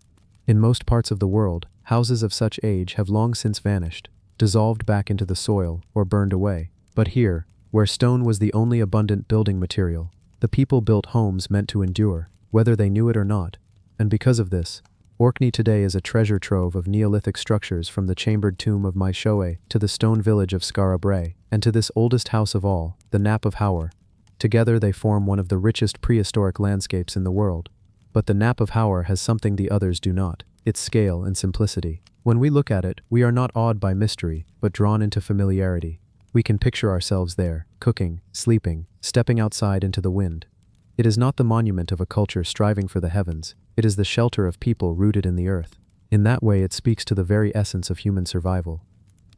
In most parts of the world, houses of such age have long since vanished, dissolved back into the soil, or burned away. But here, where stone was the only abundant building material, the people built homes meant to endure, whether they knew it or not. And because of this, Orkney today is a treasure trove of Neolithic structures, from the chambered tomb of Maishoe to the stone village of Skara Brae, and to this oldest house of all, the Knap of Howar. Together they form one of the richest prehistoric landscapes in the world. But the Knap of Howar has something the others do not: its scale and simplicity. When we look at it, we are not awed by mystery, but drawn into familiarity. We can picture ourselves there, cooking, sleeping, stepping outside into the wind. It is not the monument of a culture striving for the heavens, it is the shelter of people rooted in the earth. In that way it speaks to the very essence of human survival.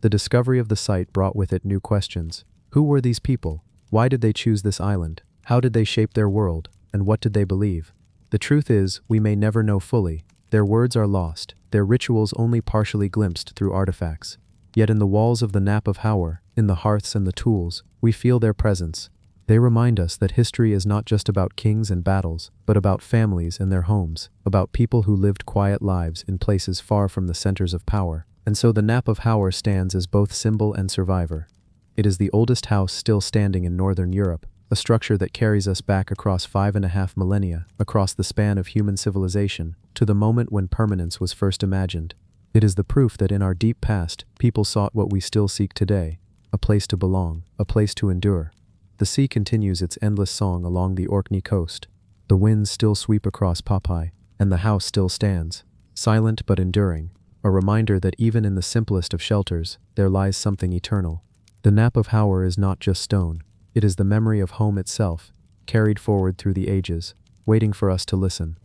The discovery of the site brought with it new questions. Who were these people? Why did they choose this island? How did they shape their world? And what did they believe? The truth is, we may never know fully. Their words are lost, their rituals only partially glimpsed through artifacts. Yet in the walls of the Knap of Howar, in the hearths and the tools, we feel their presence. They remind us that history is not just about kings and battles, but about families and their homes, about people who lived quiet lives in places far from the centers of power. And so the Knap of Howar stands as both symbol and survivor. It is the oldest house still standing in northern Europe, a structure that carries us back across 5.5 millennia, across the span of human civilization, to the moment when permanence was first imagined. It is the proof that in our deep past, people sought what we still seek today: a place to belong, a place to endure. The sea continues its endless song along the Orkney coast. The winds still sweep across Papai, and the house still stands, silent but enduring, a reminder that even in the simplest of shelters, there lies something eternal. The Knap of Howar is not just stone, it is the memory of home itself, carried forward through the ages, waiting for us to listen.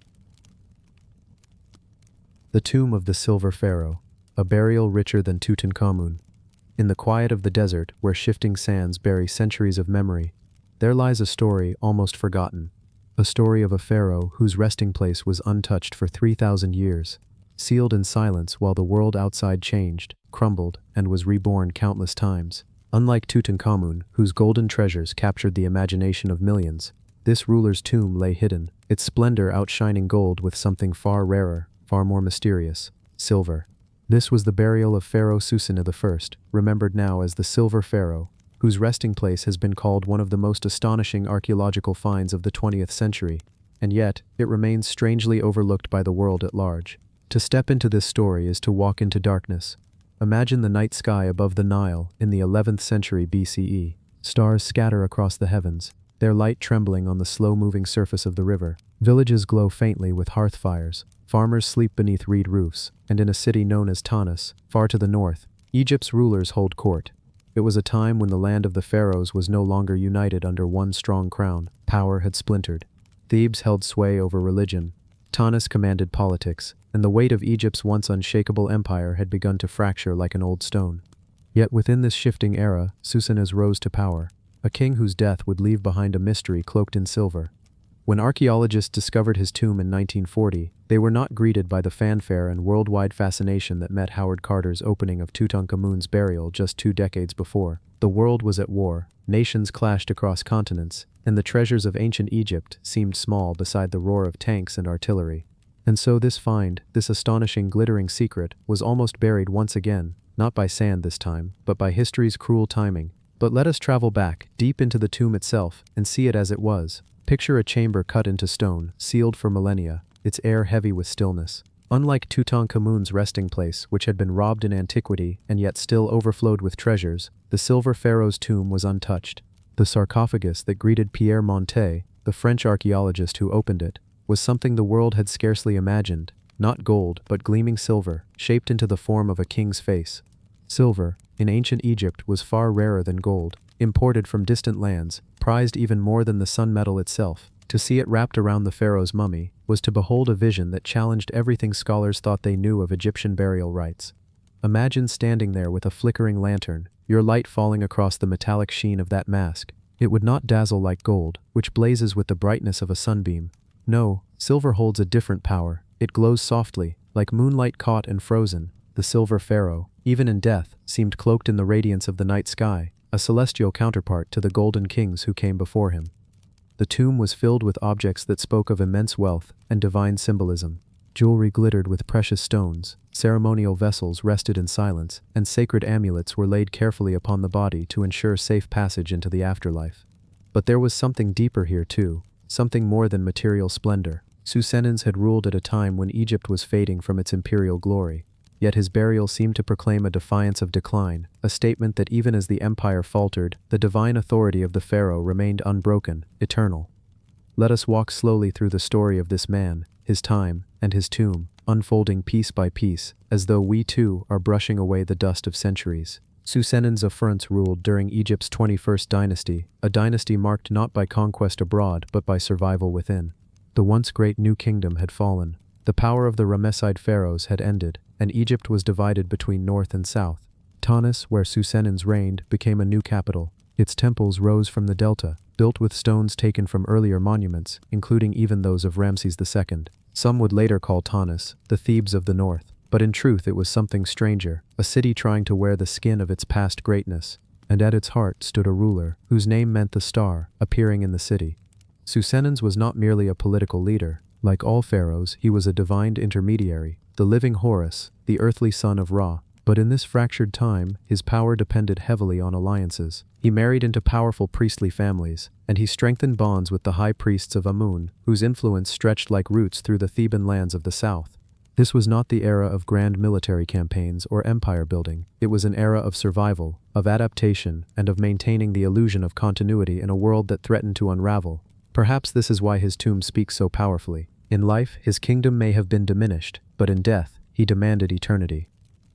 The tomb of the Silver Pharaoh, a burial richer than Tutankhamun. In the quiet of the desert, where shifting sands bury centuries of memory, there lies a story almost forgotten. A story of a pharaoh whose resting place was untouched for 3,000 years, sealed in silence while the world outside changed, crumbled, and was reborn countless times. Unlike Tutankhamun, whose golden treasures captured the imagination of millions, this ruler's tomb lay hidden, its splendor outshining gold with something far rarer, far more mysterious: silver. This was the burial of Pharaoh Susena I, remembered now as the Silver Pharaoh, whose resting place has been called one of the most astonishing archaeological finds of the 20th century, and yet it remains strangely overlooked by the world at large. To step into this story is to walk into darkness. Imagine the night sky above the Nile in the 11th century BCE. Stars scatter across the heavens, their light trembling on the slow-moving surface of the river. Villages glow faintly with hearth fires. Farmers sleep beneath reed roofs, and in a city known as Tanis, far to the north, Egypt's rulers hold court. It was a time when the land of the pharaohs was no longer united under one strong crown. Power had splintered. Thebes held sway over religion. Tanis commanded politics, and the weight of Egypt's once unshakable empire had begun to fracture like an old stone. Yet within this shifting era, Susenes rose to power, a king whose death would leave behind a mystery cloaked in silver. When archaeologists discovered his tomb in 1940, they were not greeted by the fanfare and worldwide fascination that met Howard Carter's opening of Tutankhamun's burial just 2 decades before. The world was at war, nations clashed across continents, and the treasures of ancient Egypt seemed small beside the roar of tanks and artillery. And so this find, this astonishing glittering secret, was almost buried once again, not by sand this time, but by history's cruel timing. But let us travel back, deep into the tomb itself, and see it as it was. Picture a chamber cut into stone, sealed for millennia, its air heavy with stillness. Unlike Tutankhamun's resting place, which had been robbed in antiquity and yet still overflowed with treasures, the Silver Pharaoh's tomb was untouched. The sarcophagus that greeted Pierre Montet, the French archaeologist who opened it, was something the world had scarcely imagined: not gold, but gleaming silver, shaped into the form of a king's face. Silver, in ancient Egypt, was far rarer than gold, imported from distant lands, prized even more than the sun metal itself. To see it wrapped around the pharaoh's mummy was to behold a vision that challenged everything scholars thought they knew of Egyptian burial rites. Imagine standing there with a flickering lantern, your light falling across the metallic sheen of that mask. It would not dazzle like gold, which blazes with the brightness of a sunbeam. No, silver holds a different power. It glows softly, like moonlight caught and frozen. The Silver Pharaoh, even in death, seemed cloaked in the radiance of the night sky, a celestial counterpart to the golden kings who came before him. The tomb was filled with objects that spoke of immense wealth and divine symbolism. Jewelry glittered with precious stones, ceremonial vessels rested in silence, and sacred amulets were laid carefully upon the body to ensure safe passage into the afterlife. But there was something deeper here too, something more than material splendor. Susenens had ruled at a time when Egypt was fading from its imperial glory. Yet his burial seemed to proclaim a defiance of decline, a statement that even as the empire faltered, the divine authority of the pharaoh remained unbroken, eternal. Let us walk slowly through the story of this man, his time, and his tomb, unfolding piece by piece, as though we too are brushing away the dust of centuries. Susenens of France ruled during Egypt's 21st dynasty, a dynasty marked not by conquest abroad but by survival within. The once great new kingdom had fallen. The power of the Ramesside pharaohs had ended, and Egypt was divided between north and south. Tanis, where Susenens reigned, became a new capital. Its temples rose from the delta, built with stones taken from earlier monuments, including even those of Ramses II. Some would later call Tanis the Thebes of the north, but in truth it was something stranger, a city trying to wear the skin of its past greatness. And at its heart stood a ruler, whose name meant the star, appearing in the city. Susenens was not merely a political leader. Like all pharaohs, he was a divine intermediary, the living Horus, the earthly son of Ra. But in this fractured time, his power depended heavily on alliances. He married into powerful priestly families, and he strengthened bonds with the high priests of Amun, whose influence stretched like roots through the Theban lands of the south. This was not the era of grand military campaigns or empire building. It was an era of survival, of adaptation, and of maintaining the illusion of continuity in a world that threatened to unravel. Perhaps this is why his tomb speaks so powerfully. In life, his kingdom may have been diminished, but in death, he demanded eternity.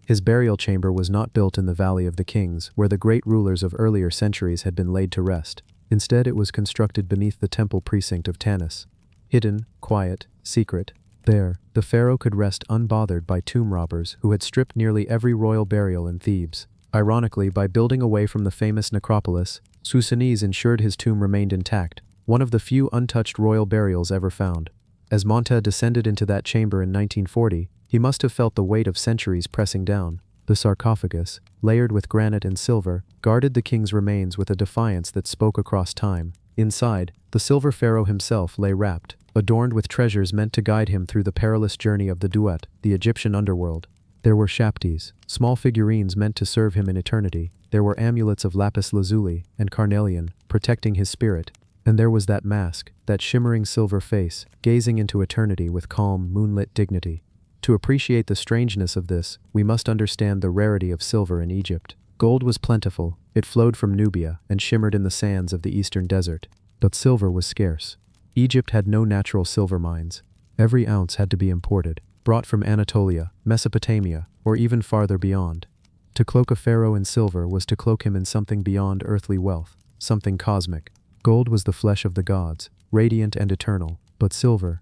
His burial chamber was not built in the Valley of the Kings, where the great rulers of earlier centuries had been laid to rest. Instead, it was constructed beneath the temple precinct of Tanis. Hidden, quiet, secret, there, the pharaoh could rest unbothered by tomb robbers who had stripped nearly every royal burial in Thebes. Ironically, by building away from the famous necropolis, Susenes ensured his tomb remained intact, one of the few untouched royal burials ever found. As Monta descended into that chamber in 1940, he must have felt the weight of centuries pressing down. The sarcophagus, layered with granite and silver, guarded the king's remains with a defiance that spoke across time. Inside, the Silver Pharaoh himself lay wrapped, adorned with treasures meant to guide him through the perilous journey of the Duat, the Egyptian underworld. There were shaptis, small figurines meant to serve him in eternity. There were amulets of lapis lazuli and carnelian, protecting his spirit. And there was that mask, that shimmering silver face, gazing into eternity with calm, moonlit dignity. To appreciate the strangeness of this, we must understand the rarity of silver in Egypt. Gold was plentiful, it flowed from Nubia and shimmered in the sands of the eastern desert. But silver was scarce. Egypt had no natural silver mines. Every ounce had to be imported, brought from Anatolia, Mesopotamia, or even farther beyond. To cloak a pharaoh in silver was to cloak him in something beyond earthly wealth, something cosmic. Gold was the flesh of the gods, radiant and eternal, but silver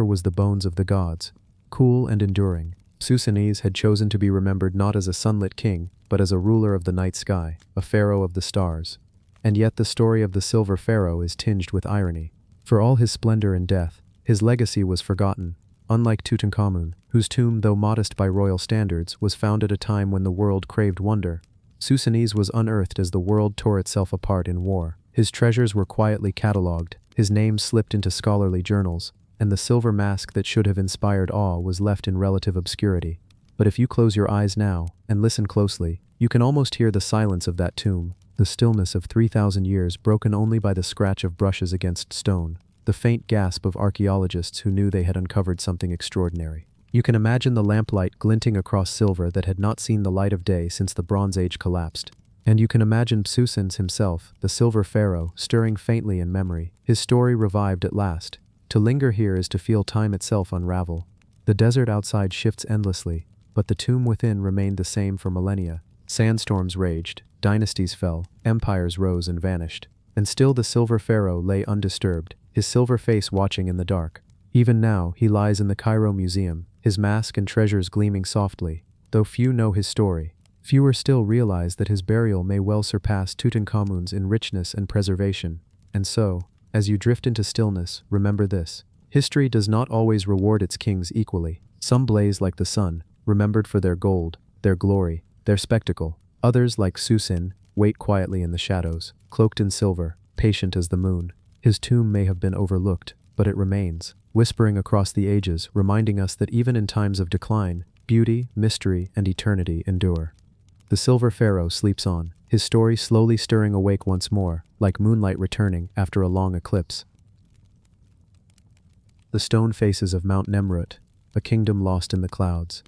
was the bones of the gods, cool and enduring. Susanes had chosen to be remembered not as a sunlit king, but as a ruler of the night sky, a pharaoh of the stars. And yet the story of the Silver Pharaoh is tinged with irony. For all his splendor and death, his legacy was forgotten. Unlike Tutankhamun, whose tomb, though modest by royal standards, was found at a time when the world craved wonder, Susanes was unearthed as the world tore itself apart in war. His treasures were quietly catalogued, his name slipped into scholarly journals, and the silver mask that should have inspired awe was left in relative obscurity. But if you close your eyes now and listen closely, you can almost hear the silence of that tomb, the stillness of 3,000 years broken only by the scratch of brushes against stone, the faint gasp of archaeologists who knew they had uncovered something extraordinary. You can imagine the lamplight glinting across silver that had not seen the light of day since the Bronze Age collapsed. And you can imagine Susanes himself, the Silver Pharaoh, stirring faintly in memory, his story revived at last. To linger here is to feel time itself unravel. The desert outside shifts endlessly, but the tomb within remained the same for millennia. Sandstorms raged, dynasties fell, empires rose and vanished. And still the Silver Pharaoh lay undisturbed, his silver face watching in the dark. Even now, he lies in the Cairo Museum, his mask and treasures gleaming softly. Though few know his story, fewer still realize that his burial may well surpass Tutankhamun's in richness and preservation. And so, as you drift into stillness, remember this. History does not always reward its kings equally. Some blaze like the sun, remembered for their gold, their glory, their spectacle. Others, like Susin, wait quietly in the shadows, cloaked in silver, patient as the moon. His tomb may have been overlooked, but it remains, whispering across the ages, reminding us that even in times of decline, beauty, mystery, and eternity endure. The Silver Pharaoh sleeps on, his story slowly stirring awake once more, like moonlight returning after a long eclipse. The stone faces of Mount Nemrut, a kingdom lost in the clouds.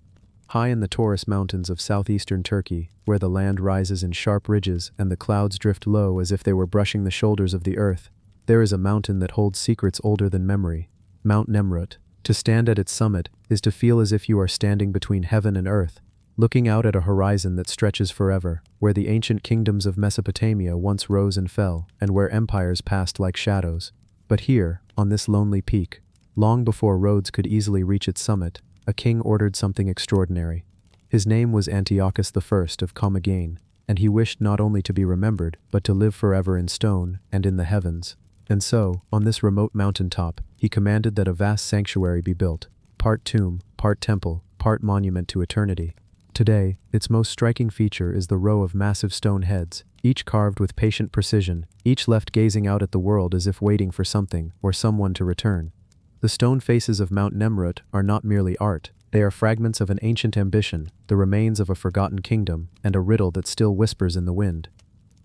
High in the Taurus Mountains of southeastern Turkey, where the land rises in sharp ridges and the clouds drift low as if they were brushing the shoulders of the earth, there is a mountain that holds secrets older than memory, Mount Nemrut. To stand at its summit is to feel as if you are standing between heaven and earth, looking out at a horizon that stretches forever, where the ancient kingdoms of Mesopotamia once rose and fell, and where empires passed like shadows. But here, on this lonely peak, long before roads could easily reach its summit, a king ordered something extraordinary. His name was Antiochus I of Commagene, and he wished not only to be remembered, but to live forever in stone and in the heavens. And so, on this remote mountaintop, he commanded that a vast sanctuary be built, part tomb, part temple, part monument to eternity. Today, its most striking feature is the row of massive stone heads, each carved with patient precision, each left gazing out at the world as if waiting for something or someone to return. The stone faces of Mount Nemrut are not merely art, they are fragments of an ancient ambition, the remains of a forgotten kingdom, and a riddle that still whispers in the wind.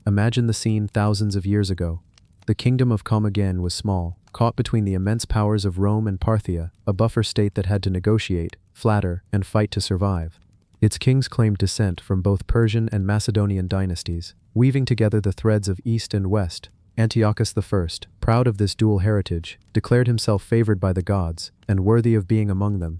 Imagine the scene thousands of years ago. The kingdom of Commagene was small, caught between the immense powers of Rome and Parthia, a buffer state that had to negotiate, flatter, and fight to survive. Its kings claimed descent from both Persian and Macedonian dynasties, weaving together the threads of East and West. Antiochus I, proud of this dual heritage, declared himself favored by the gods, and worthy of being among them.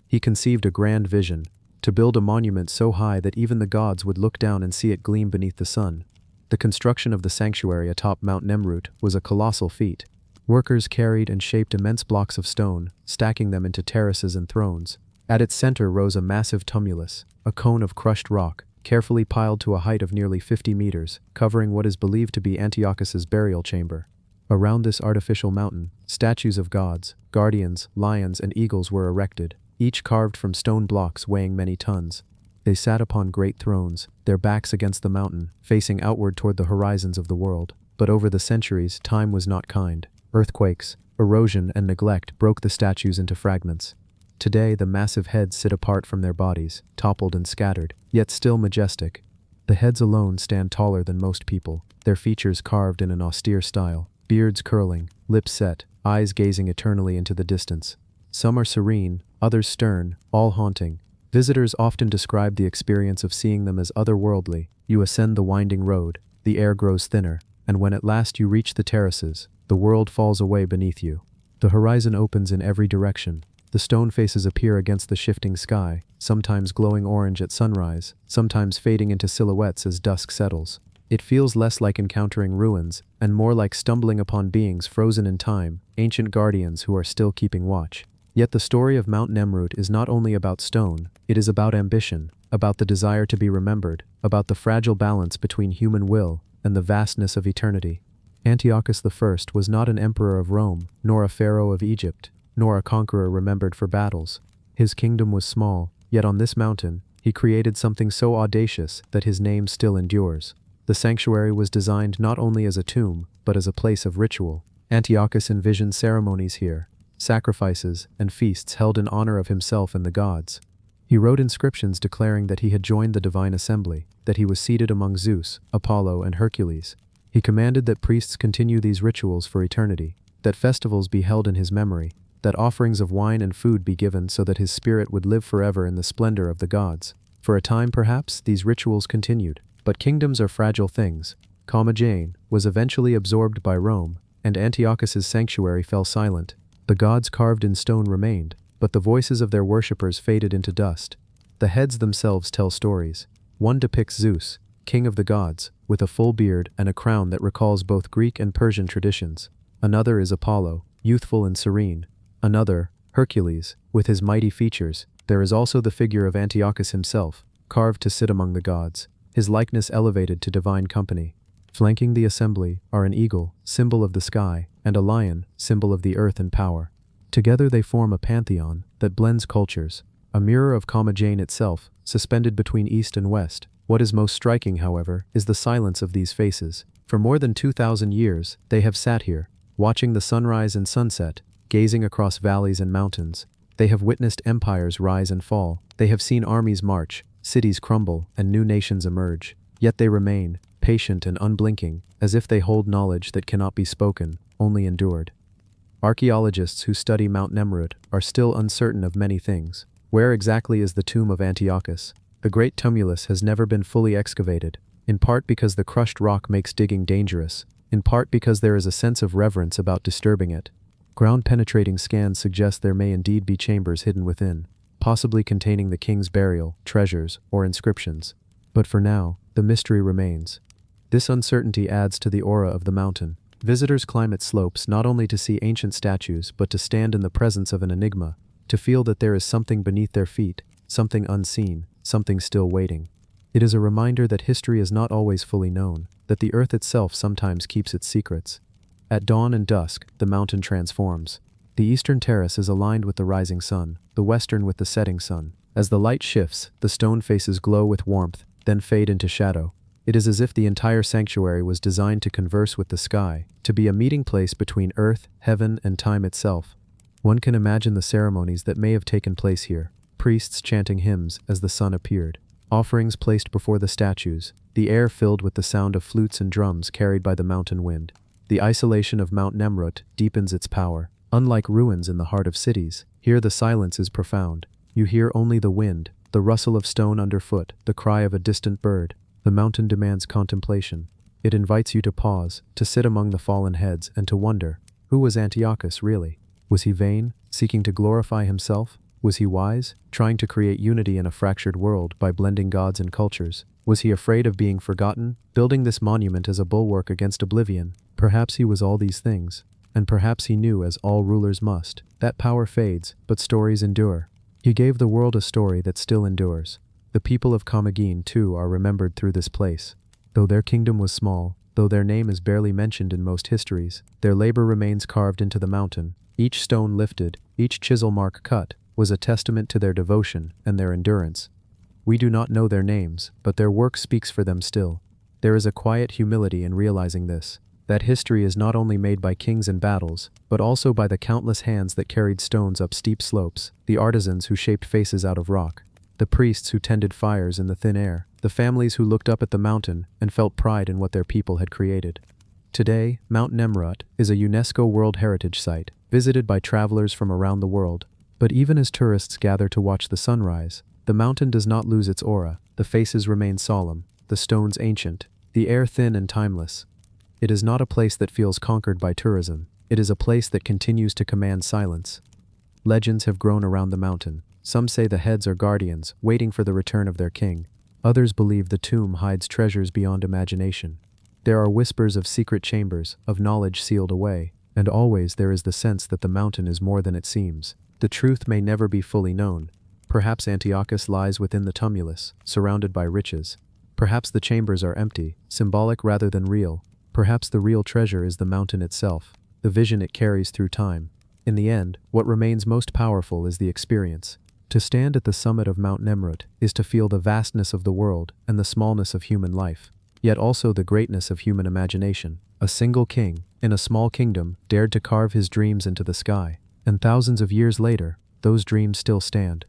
He conceived a grand vision, to build a monument so high that even the gods would look down and see it gleam beneath the sun. The construction of the sanctuary atop Mount Nemrut was a colossal feat. Workers carried and shaped immense blocks of stone, stacking them into terraces and thrones. At its center rose a massive tumulus, a cone of crushed rock, carefully piled to a height of nearly 50 meters, covering what is believed to be Antiochus's burial chamber. Around this artificial mountain, statues of gods, guardians, lions, and eagles were erected, each carved from stone blocks weighing many tons. They sat upon great thrones, their backs against the mountain, facing outward toward the horizons of the world. But over the centuries, time was not kind. Earthquakes, erosion, and neglect broke the statues into fragments. Today, the massive heads sit apart from their bodies, toppled and scattered, yet still majestic. The heads alone stand taller than most people, their features carved in an austere style, beards curling, lips set, eyes gazing eternally into the distance. Some are serene, others stern, all haunting. Visitors often describe the experience of seeing them as otherworldly. You ascend the winding road, the air grows thinner, and when at last you reach the terraces, the world falls away beneath you. The horizon opens in every direction. The stone faces appear against the shifting sky, sometimes glowing orange at sunrise, sometimes fading into silhouettes as dusk settles. It feels less like encountering ruins, and more like stumbling upon beings frozen in time, ancient guardians who are still keeping watch. Yet the story of Mount Nemrut is not only about stone, it is about ambition, about the desire to be remembered, about the fragile balance between human will and the vastness of eternity. Antiochus I was not an emperor of Rome, nor a pharaoh of Egypt, nor a conqueror remembered for battles. His kingdom was small, yet on this mountain, he created something so audacious that his name still endures. The sanctuary was designed not only as a tomb, but as a place of ritual. Antiochus envisioned ceremonies here, sacrifices and feasts held in honor of himself and the gods. He wrote inscriptions declaring that he had joined the divine assembly, that he was seated among Zeus, Apollo, and Hercules. He commanded that priests continue these rituals for eternity, that festivals be held in his memory, that offerings of wine and food be given so that his spirit would live forever in the splendor of the gods. For a time, perhaps, these rituals continued, but kingdoms are fragile things. Commagene was eventually absorbed by Rome, and Antiochus's sanctuary fell silent. The gods carved in stone remained, but the voices of their worshippers faded into dust. The heads themselves tell stories. One depicts Zeus, king of the gods, with a full beard and a crown that recalls both Greek and Persian traditions. Another is Apollo, youthful and serene. Another, Hercules, with his mighty features. There is also the figure of Antiochus himself, carved to sit among the gods, his likeness elevated to divine company. Flanking the assembly are an eagle, symbol of the sky, and a lion, symbol of the earth and power. Together they form a pantheon that blends cultures, a mirror of Commagene itself, suspended between east and west. What is most striking, however, is the silence of these faces. For more than 2,000 years, they have sat here, watching the sunrise and sunset, gazing across valleys and mountains. They have witnessed empires rise and fall. They have seen armies march, cities crumble, and new nations emerge. Yet they remain, patient and unblinking, as if they hold knowledge that cannot be spoken, only endured. Archaeologists who study Mount Nemrut are still uncertain of many things. Where exactly is the tomb of Antiochus? The great tumulus has never been fully excavated, in part because the crushed rock makes digging dangerous, in part because there is a sense of reverence about disturbing it. Ground-penetrating scans suggest there may indeed be chambers hidden within, possibly containing the king's burial, treasures, or inscriptions. But for now, the mystery remains. This uncertainty adds to the aura of the mountain. Visitors climb its slopes not only to see ancient statues, but to stand in the presence of an enigma, to feel that there is something beneath their feet, something unseen, something still waiting. It is a reminder that history is not always fully known, that the earth itself sometimes keeps its secrets. At dawn and dusk, the mountain transforms. The eastern terrace is aligned with the rising sun, the western with the setting sun. As the light shifts, the stone faces glow with warmth, then fade into shadow. It is as if the entire sanctuary was designed to converse with the sky, to be a meeting place between earth, heaven, and time itself. One can imagine the ceremonies that may have taken place here, priests chanting hymns as the sun appeared, offerings placed before the statues, the air filled with the sound of flutes and drums carried by the mountain wind. The isolation of Mount Nemrut deepens its power. Unlike ruins in the heart of cities, here the silence is profound. You hear only the wind, the rustle of stone underfoot, the cry of a distant bird. The mountain demands contemplation. It invites you to pause, to sit among the fallen heads, and to wonder, who was Antiochus really? Was he vain, seeking to glorify himself? Was he wise, trying to create unity in a fractured world by blending gods and cultures? Was he afraid of being forgotten, building this monument as a bulwark against oblivion? Perhaps he was all these things, and perhaps he knew, as all rulers must, that power fades, but stories endure. He gave the world a story that still endures. The people of Commagene, too, are remembered through this place. Though their kingdom was small, though their name is barely mentioned in most histories, their labor remains carved into the mountain. Each stone lifted, each chisel mark cut, was a testament to their devotion and their endurance. We do not know their names, but their work speaks for them still. There is a quiet humility in realizing this, that history is not only made by kings and battles, but also by the countless hands that carried stones up steep slopes, the artisans who shaped faces out of rock, the priests who tended fires in the thin air, the families who looked up at the mountain and felt pride in what their people had created. Today, Mount Nemrut is a UNESCO World Heritage Site, visited by travelers from around the world. But even as tourists gather to watch the sunrise, the mountain does not lose its aura. The faces remain solemn, the stones ancient, the air thin and timeless. It is not a place that feels conquered by tourism. It is a place that continues to command silence. Legends have grown around the mountain. Some say the heads are guardians, waiting for the return of their king. Others believe the tomb hides treasures beyond imagination. There are whispers of secret chambers, of knowledge sealed away, and always there is the sense that the mountain is more than it seems. The truth may never be fully known. Perhaps Antiochus lies within the tumulus, surrounded by riches. Perhaps the chambers are empty, symbolic rather than real. Perhaps the real treasure is the mountain itself, the vision it carries through time. In the end, what remains most powerful is the experience. To stand at the summit of Mount Nemrut is to feel the vastness of the world and the smallness of human life, yet also the greatness of human imagination. A single king, in a small kingdom, dared to carve his dreams into the sky, and thousands of years later, those dreams still stand.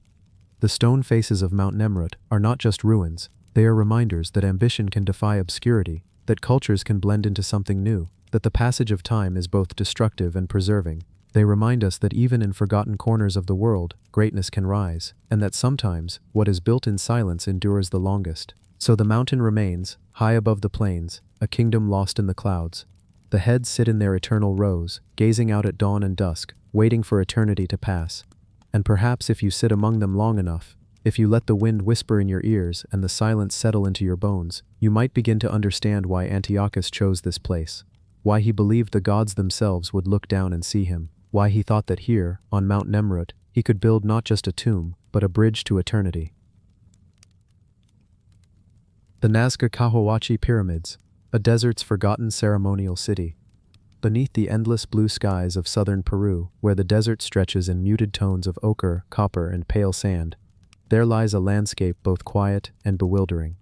The stone faces of Mount Nemrut are not just ruins, they are reminders that ambition can defy obscurity, that cultures can blend into something new, that the passage of time is both destructive and preserving. They remind us that even in forgotten corners of the world, greatness can rise, and that sometimes, what is built in silence endures the longest. So the mountain remains, high above the plains, a kingdom lost in the clouds. The heads sit in their eternal rows, gazing out at dawn and dusk, waiting for eternity to pass. And perhaps if you sit among them long enough, if you let the wind whisper in your ears and the silence settle into your bones, you might begin to understand why Antiochus chose this place, why he believed the gods themselves would look down and see him, why he thought that here, on Mount Nemrut, he could build not just a tomb, but a bridge to eternity. The Nazca Cahuachi Pyramids, a desert's forgotten ceremonial city. Beneath the endless blue skies of southern Peru, where the desert stretches in muted tones of ochre, copper, and pale sand, there lies a landscape both quiet and bewildering.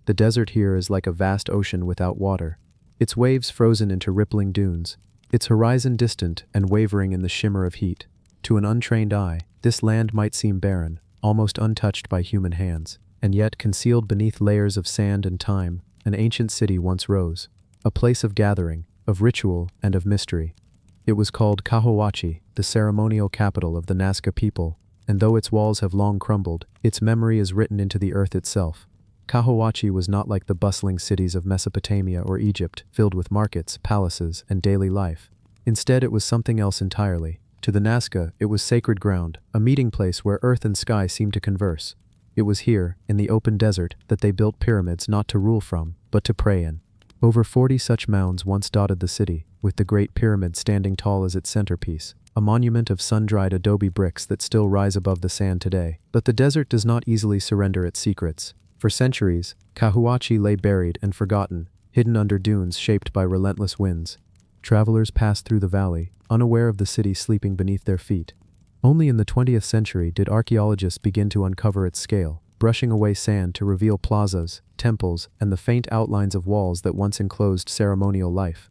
The desert here is like a vast ocean without water, its waves frozen into rippling dunes, its horizon distant and wavering in the shimmer of heat. To an untrained eye, this land might seem barren, almost untouched by human hands, and yet concealed beneath layers of sand and time, an ancient city once rose, a place of gathering, of ritual, and of mystery. It was called Cahuachi, the ceremonial capital of the Nazca people, and though its walls have long crumbled, its memory is written into the earth itself. Cahuachi was not like the bustling cities of Mesopotamia or Egypt, filled with markets, palaces, and daily life. Instead, it was something else entirely. To the Nazca, it was sacred ground, a meeting place where earth and sky seemed to converse. It was here, in the open desert, that they built pyramids not to rule from, but to pray in. Over 40 such mounds once dotted the city, with the Great Pyramid standing tall as its centerpiece, a monument of sun-dried adobe bricks that still rise above the sand today. But the desert does not easily surrender its secrets. For centuries, Cahuachi lay buried and forgotten, hidden under dunes shaped by relentless winds. Travelers passed through the valley, unaware of the city sleeping beneath their feet. Only in the 20th century did archaeologists begin to uncover its scale, brushing away sand to reveal plazas, temples, and the faint outlines of walls that once enclosed ceremonial life.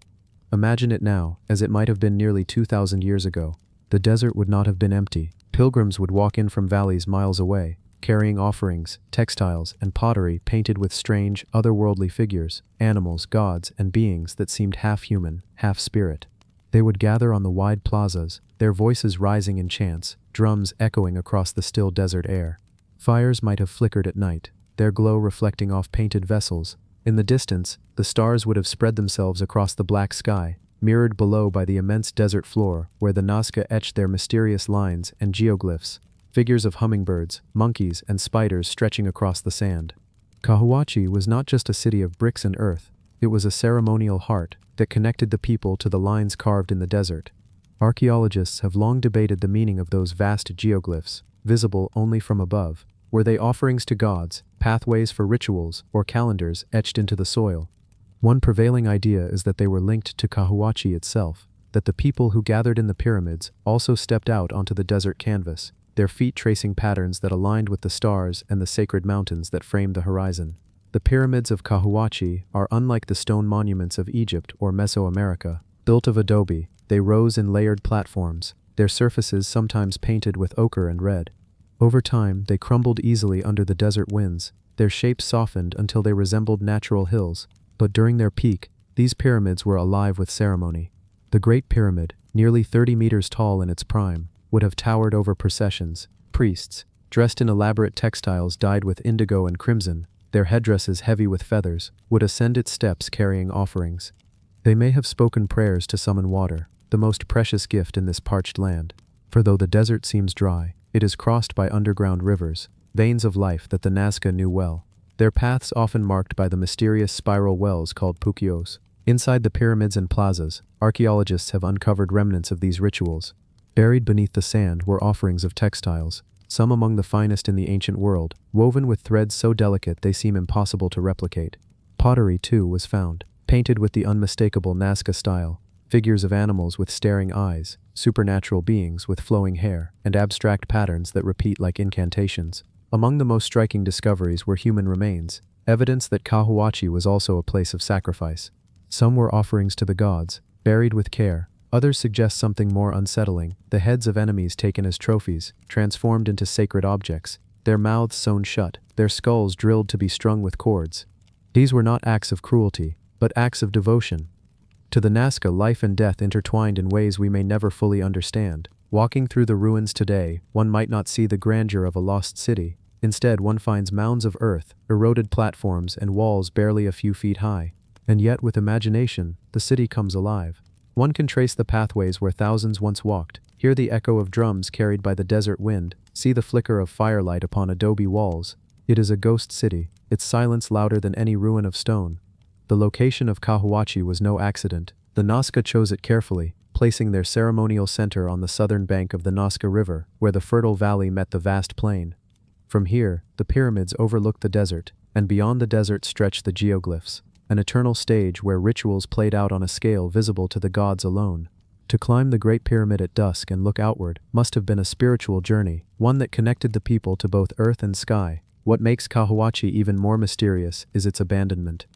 Imagine it now, as it might have been nearly 2,000 years ago. The desert would not have been empty. Pilgrims would walk in from valleys miles away, carrying offerings, textiles, and pottery painted with strange, otherworldly figures, animals, gods, and beings that seemed half human, half spirit. They would gather on the wide plazas, their voices rising in chants, drums echoing across the still desert air. Fires might have flickered at night, their glow reflecting off painted vessels. In the distance, the stars would have spread themselves across the black sky, mirrored below by the immense desert floor where the Nazca etched their mysterious lines and geoglyphs, figures of hummingbirds, monkeys, and spiders stretching across the sand. Cahuachi was not just a city of bricks and earth, it was a ceremonial heart that connected the people to the lines carved in the desert. Archaeologists have long debated the meaning of those vast geoglyphs, visible only from above. Were they offerings to gods, pathways for rituals, or calendars etched into the soil? One prevailing idea is that they were linked to Cahuachi itself, that the people who gathered in the pyramids also stepped out onto the desert canvas. their feet tracing patterns that aligned with the stars and the sacred mountains that framed the horizon. The pyramids of Cahuachi are unlike the stone monuments of Egypt or Mesoamerica. Built of adobe, they rose in layered platforms, their surfaces sometimes painted with ochre and red. Over time, they crumbled easily under the desert winds, their shapes softened until they resembled natural hills. But during their peak, these pyramids were alive with ceremony. The Great Pyramid, nearly 30 meters tall in its prime, would have towered over processions. Priests, dressed in elaborate textiles dyed with indigo and crimson, their headdresses heavy with feathers, would ascend its steps carrying offerings. They may have spoken prayers to summon water, the most precious gift in this parched land. For though the desert seems dry, it is crossed by underground rivers, veins of life that the Nazca knew well. Their paths often marked by the mysterious spiral wells called pukyos. Inside the pyramids and plazas, archaeologists have uncovered remnants of these rituals. Buried beneath the sand were offerings of textiles, some among the finest in the ancient world, woven with threads so delicate they seem impossible to replicate. Pottery, too, was found, painted with the unmistakable Nazca style, figures of animals with staring eyes, supernatural beings with flowing hair, and abstract patterns that repeat like incantations. Among the most striking discoveries were human remains, evidence that Cahuachi was also a place of sacrifice. Some were offerings to the gods, buried with care. Others suggest something more unsettling, the heads of enemies taken as trophies, transformed into sacred objects, their mouths sewn shut, their skulls drilled to be strung with cords. These were not acts of cruelty, but acts of devotion. To the Nazca, life and death intertwined in ways we may never fully understand. Walking through the ruins today, one might not see the grandeur of a lost city. Instead, one finds mounds of earth, eroded platforms, and walls barely a few feet high. And yet, with imagination, the city comes alive. One can trace the pathways where thousands once walked, hear the echo of drums carried by the desert wind, see the flicker of firelight upon adobe walls. It is a ghost city, its silence louder than any ruin of stone. The location of Cahuachi was no accident. The Nazca chose it carefully, placing their ceremonial center on the southern bank of the Nazca River, where the fertile valley met the vast plain. From here, the pyramids overlooked the desert, and beyond the desert stretched the geoglyphs, an eternal stage where rituals played out on a scale visible to the gods alone. To climb the Great Pyramid at dusk and look outward must have been a spiritual journey, one that connected the people to both earth and sky. What makes Cahuachi even more mysterious is its abandonment.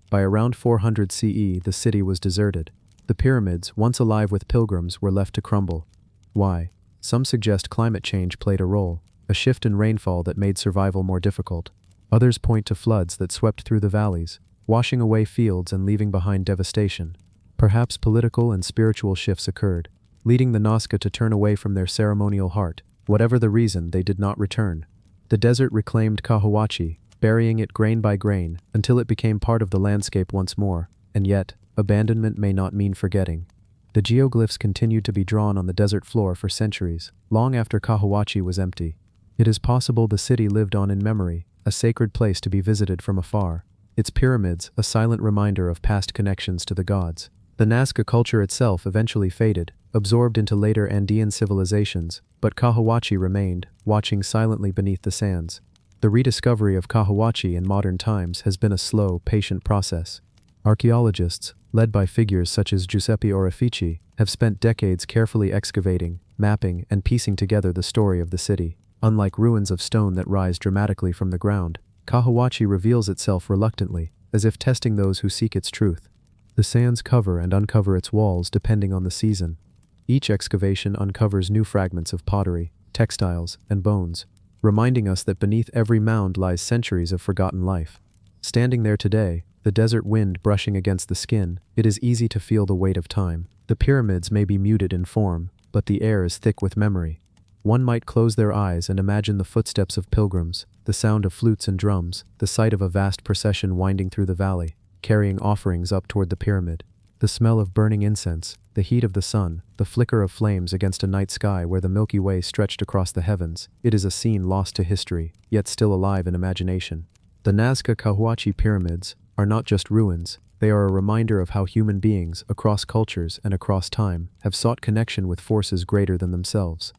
By around 400 CE, the city was deserted. The pyramids, once alive with pilgrims, were left to crumble. Why? Some suggest climate change played a role, a shift in rainfall that made survival more difficult. Others point to floods that swept through the valleys, washing away fields and leaving behind devastation. Perhaps political and spiritual shifts occurred, leading the Nazca to turn away from their ceremonial heart. Whatever the reason, they did not return. The desert reclaimed Cahuachi, burying it grain by grain, until it became part of the landscape once more. And yet, abandonment may not mean forgetting. The geoglyphs continued to be drawn on the desert floor for centuries, long after Cahuachi was empty. It is possible the city lived on in memory, a sacred place to be visited from afar. Its pyramids, a silent reminder of past connections to the gods. The Nazca culture itself eventually faded, absorbed into later Andean civilizations, but Cahuachi remained, watching silently beneath the sands. The rediscovery of Cahuachi in modern times has been a slow, patient process. Archaeologists, led by figures such as Giuseppe Orefici, have spent decades carefully excavating, mapping, and piecing together the story of the city. Unlike ruins of stone that rise dramatically from the ground, Cahuachi reveals itself reluctantly, as if testing those who seek its truth. The sands cover and uncover its walls depending on the season. Each excavation uncovers new fragments of pottery, textiles, and bones, reminding us that beneath every mound lies centuries of forgotten life. Standing there today, the desert wind brushing against the skin, it is easy to feel the weight of time. The pyramids may be muted in form, but the air is thick with memory. One might close their eyes and imagine the footsteps of pilgrims, the sound of flutes and drums, the sight of a vast procession winding through the valley, carrying offerings up toward the pyramid. The smell of burning incense, the heat of the sun, the flicker of flames against a night sky where the Milky Way stretched across the heavens, it is a scene lost to history, yet still alive in imagination. The Nazca Cahuachi pyramids are not just ruins, they are a reminder of how human beings, across cultures and across time, have sought connection with forces greater than themselves.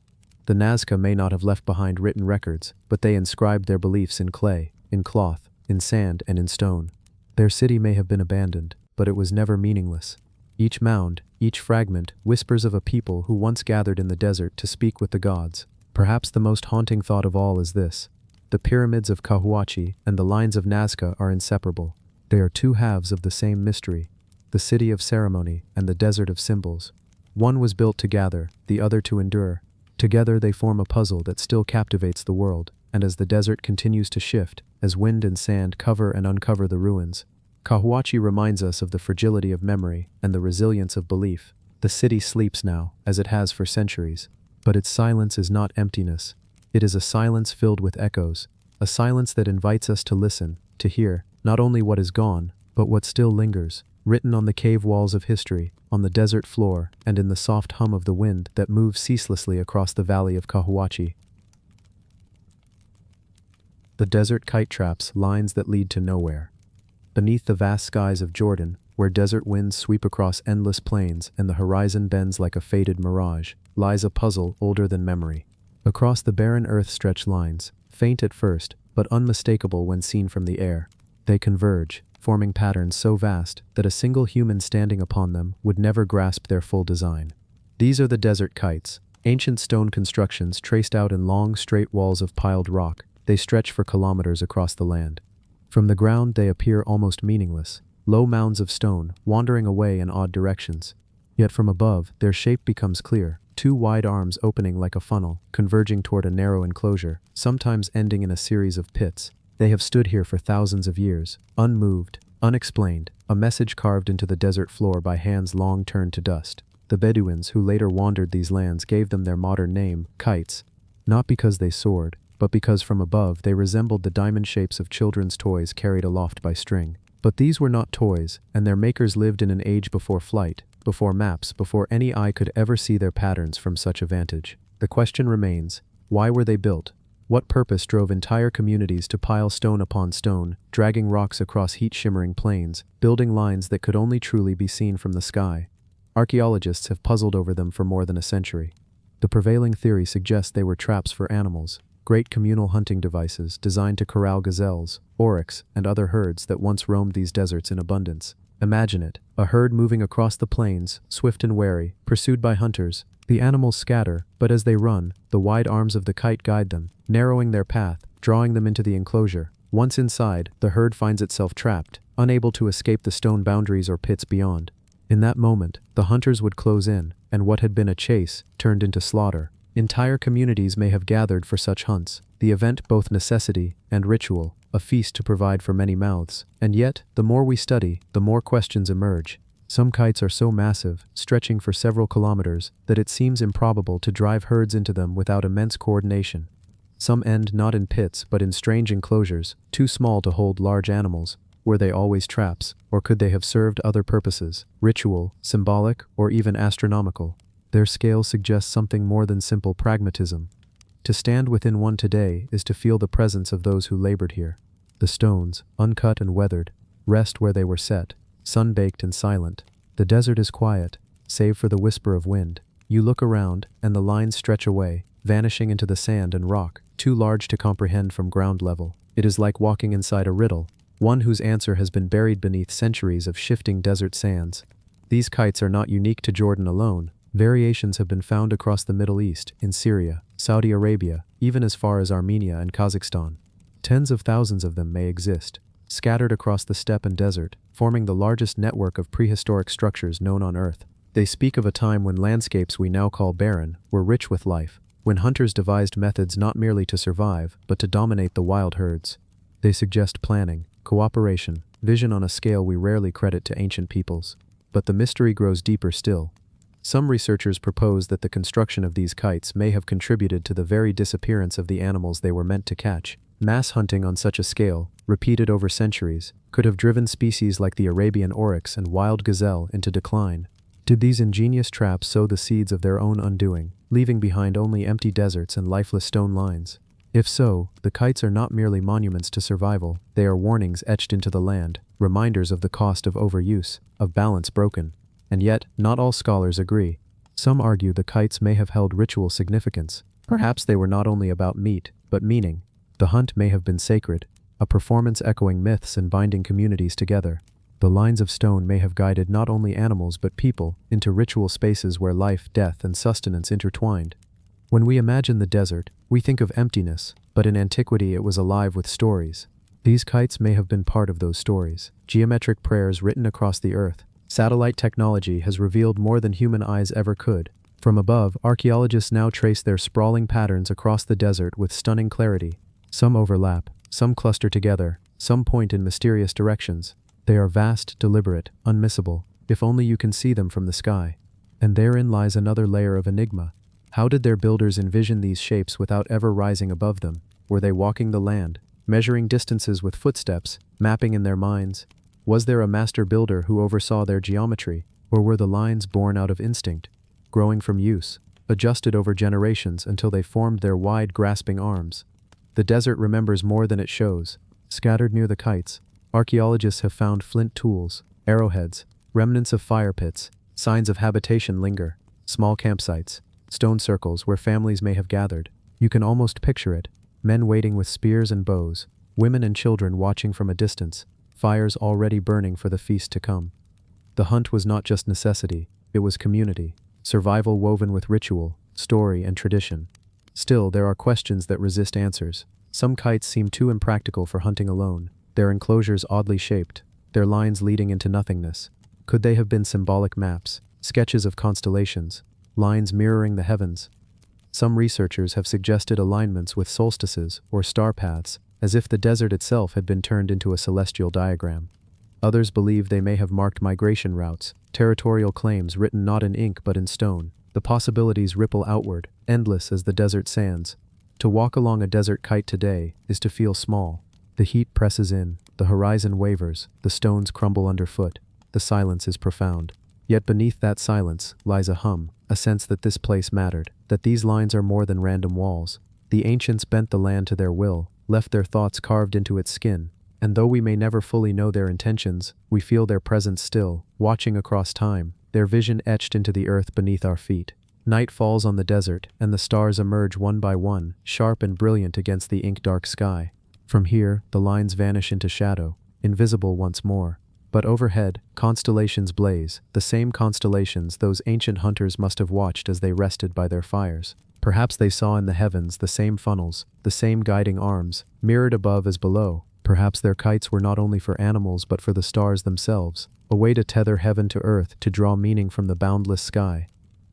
The Nazca may not have left behind written records, but they inscribed their beliefs in clay, in cloth, in sand, and in stone. Their city may have been abandoned, but it was never meaningless. Each mound, each fragment, whispers of a people who once gathered in the desert to speak with the gods. Perhaps the most haunting thought of all is this: the pyramids of Cahuachi and the lines of Nazca are inseparable. They are two halves of the same mystery, the city of ceremony and the desert of symbols. One was built to gather, the other to endure. Together they form a puzzle that still captivates the world, and as the desert continues to shift, as wind and sand cover and uncover the ruins, Cahuachi reminds us of the fragility of memory and the resilience of belief. The city sleeps now, as it has for centuries, but its silence is not emptiness. It is a silence filled with echoes, a silence that invites us to listen, to hear, not only what is gone, but what still lingers, written on the cave walls of history, on the desert floor, and in the soft hum of the wind that moves ceaselessly across the valley of Cahuachi. The desert kite traps, lines that lead to nowhere. Beneath the vast skies of Jordan, where desert winds sweep across endless plains and the horizon bends like a faded mirage, lies a puzzle older than memory. Across the barren earth stretch lines, faint at first, but unmistakable when seen from the air. They converge, forming patterns so vast that a single human standing upon them would never grasp their full design. These are the desert kites, ancient stone constructions traced out in long, straight walls of piled rock. They stretch for kilometers across the land. From the ground they appear almost meaningless, low mounds of stone, wandering away in odd directions. Yet from above, their shape becomes clear, two wide arms opening like a funnel, converging toward a narrow enclosure, sometimes ending in a series of pits. They have stood here for thousands of years, unmoved, unexplained, a message carved into the desert floor by hands long turned to dust. The Bedouins who later wandered these lands gave them their modern name, kites, not because they soared, but because from above they resembled the diamond shapes of children's toys carried aloft by string. But these were not toys, and their makers lived in an age before flight, before maps, before any eye could ever see their patterns from such a vantage. The question remains, why were they built? What purpose drove entire communities to pile stone upon stone, dragging rocks across heat-shimmering plains, building lines that could only truly be seen from the sky? Archaeologists have puzzled over them for more than a century. The prevailing theory suggests they were traps for animals, great communal hunting devices designed to corral gazelles, oryx, and other herds that once roamed these deserts in abundance. Imagine it, a herd moving across the plains, swift and wary, pursued by hunters. The animals scatter, but as they run, the wide arms of the kite guide them, narrowing their path, drawing them into the enclosure. Once inside, the herd finds itself trapped, unable to escape the stone boundaries or pits beyond. In that moment, the hunters would close in, and what had been a chase turned into slaughter. Entire communities may have gathered for such hunts, the event both necessity and ritual, a feast to provide for many mouths. And yet, the more we study, the more questions emerge. Some kites are so massive, stretching for several kilometers, that it seems improbable to drive herds into them without immense coordination. Some end not in pits but in strange enclosures, too small to hold large animals. Were they always traps, or could they have served other purposes, ritual, symbolic, or even astronomical? Their scale suggests something more than simple pragmatism. To stand within one today is to feel the presence of those who labored here. The stones, uncut and weathered, rest where they were set, sun-baked and silent. The desert is quiet, save for the whisper of wind. You look around, and the lines stretch away, vanishing into the sand and rock, too large to comprehend from ground level. It is like walking inside a riddle, one whose answer has been buried beneath centuries of shifting desert sands. These kites are not unique to Jordan alone. Variations have been found across the Middle East, in Syria, Saudi Arabia, even as far as Armenia and Kazakhstan. Tens of thousands of them may exist, scattered across the steppe and desert, forming the largest network of prehistoric structures known on Earth. They speak of a time when landscapes we now call barren were rich with life, when hunters devised methods not merely to survive, but to dominate the wild herds. They suggest planning, cooperation, vision on a scale we rarely credit to ancient peoples. But the mystery grows deeper still. Some researchers propose that the construction of these kites may have contributed to the very disappearance of the animals they were meant to catch. Mass hunting on such a scale, repeated over centuries, could have driven species like the Arabian oryx and wild gazelle into decline. Did these ingenious traps sow the seeds of their own undoing, leaving behind only empty deserts and lifeless stone lines? If so, the kites are not merely monuments to survival, they are warnings etched into the land, reminders of the cost of overuse, of balance broken. And yet, not all scholars agree. Some argue the kites may have held ritual significance. Perhaps they were not only about meat, but meaning. The hunt may have been sacred, a performance echoing myths and binding communities together. The lines of stone may have guided not only animals but people into ritual spaces where life, death, and sustenance intertwined. When we imagine the desert, we think of emptiness, but in antiquity it was alive with stories. These kites may have been part of those stories. Geometric prayers written across the earth. Satellite technology has revealed more than human eyes ever could. From above, archaeologists now trace their sprawling patterns across the desert with stunning clarity. Some overlap, some cluster together, some point in mysterious directions. They are vast, deliberate, unmissable, if only you can see them from the sky. And therein lies another layer of enigma. How did their builders envision these shapes without ever rising above them? Were they walking the land, measuring distances with footsteps, mapping in their minds? Was there a master builder who oversaw their geometry, or were the lines born out of instinct, growing from use, adjusted over generations until they formed their wide, grasping arms? The desert remembers more than it shows. Scattered near the kites, archaeologists have found flint tools, arrowheads, remnants of fire pits, signs of habitation linger, small campsites, stone circles where families may have gathered. You can almost picture it. Men waiting with spears and bows, women and children watching from a distance, fires already burning for the feast to come. The hunt was not just necessity, it was community, survival woven with ritual, story, and tradition. Still, there are questions that resist answers. Some kites seem too impractical for hunting alone, their enclosures oddly shaped, their lines leading into nothingness. Could they have been symbolic maps, sketches of constellations, lines mirroring the heavens? Some researchers have suggested alignments with solstices or star paths, as if the desert itself had been turned into a celestial diagram. Others believe they may have marked migration routes, territorial claims written not in ink but in stone. The possibilities ripple outward, endless as the desert sands. To walk along a desert kite today is to feel small. The heat presses in, the horizon wavers, the stones crumble underfoot. The silence is profound. Yet beneath that silence lies a hum, a sense that this place mattered, that these lines are more than random walls. The ancients bent the land to their will, left their thoughts carved into its skin, and though we may never fully know their intentions, we feel their presence still, watching across time, their vision etched into the earth beneath our feet. Night falls on the desert, and the stars emerge one by one, sharp and brilliant against the ink-dark sky. From here, the lines vanish into shadow, invisible once more. But overhead, constellations blaze, the same constellations those ancient hunters must have watched as they rested by their fires. Perhaps they saw in the heavens the same funnels, the same guiding arms, mirrored above as below. Perhaps their kites were not only for animals but for the stars themselves, a way to tether heaven to earth, to draw meaning from the boundless sky.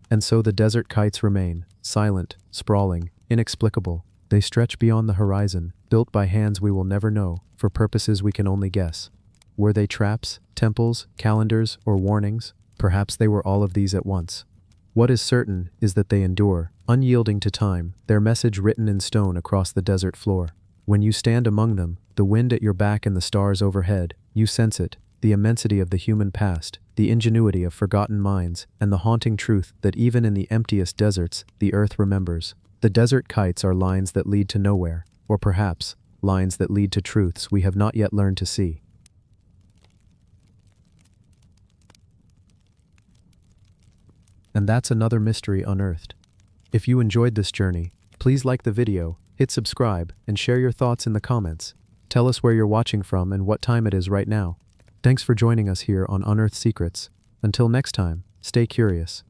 And so the desert kites remain, silent, sprawling, inexplicable. They stretch beyond the horizon, built by hands we will never know, for purposes we can only guess. Were they traps, temples, calendars, or warnings? Perhaps they were all of these at once. What is certain is that they endure, unyielding to time, their message written in stone across the desert floor. When you stand among them, the wind at your back and the stars overhead, you sense it, the immensity of the human past, the ingenuity of forgotten minds, and the haunting truth that even in the emptiest deserts, the earth remembers. The desert kites are lines that lead to nowhere, or perhaps, lines that lead to truths we have not yet learned to see. And that's another mystery unearthed. If you enjoyed this journey, please like the video, hit subscribe, and share your thoughts in the comments. Tell us where you're watching from and what time it is right now. Thanks for joining us here on Unearthed Secrets. Until next time, stay curious.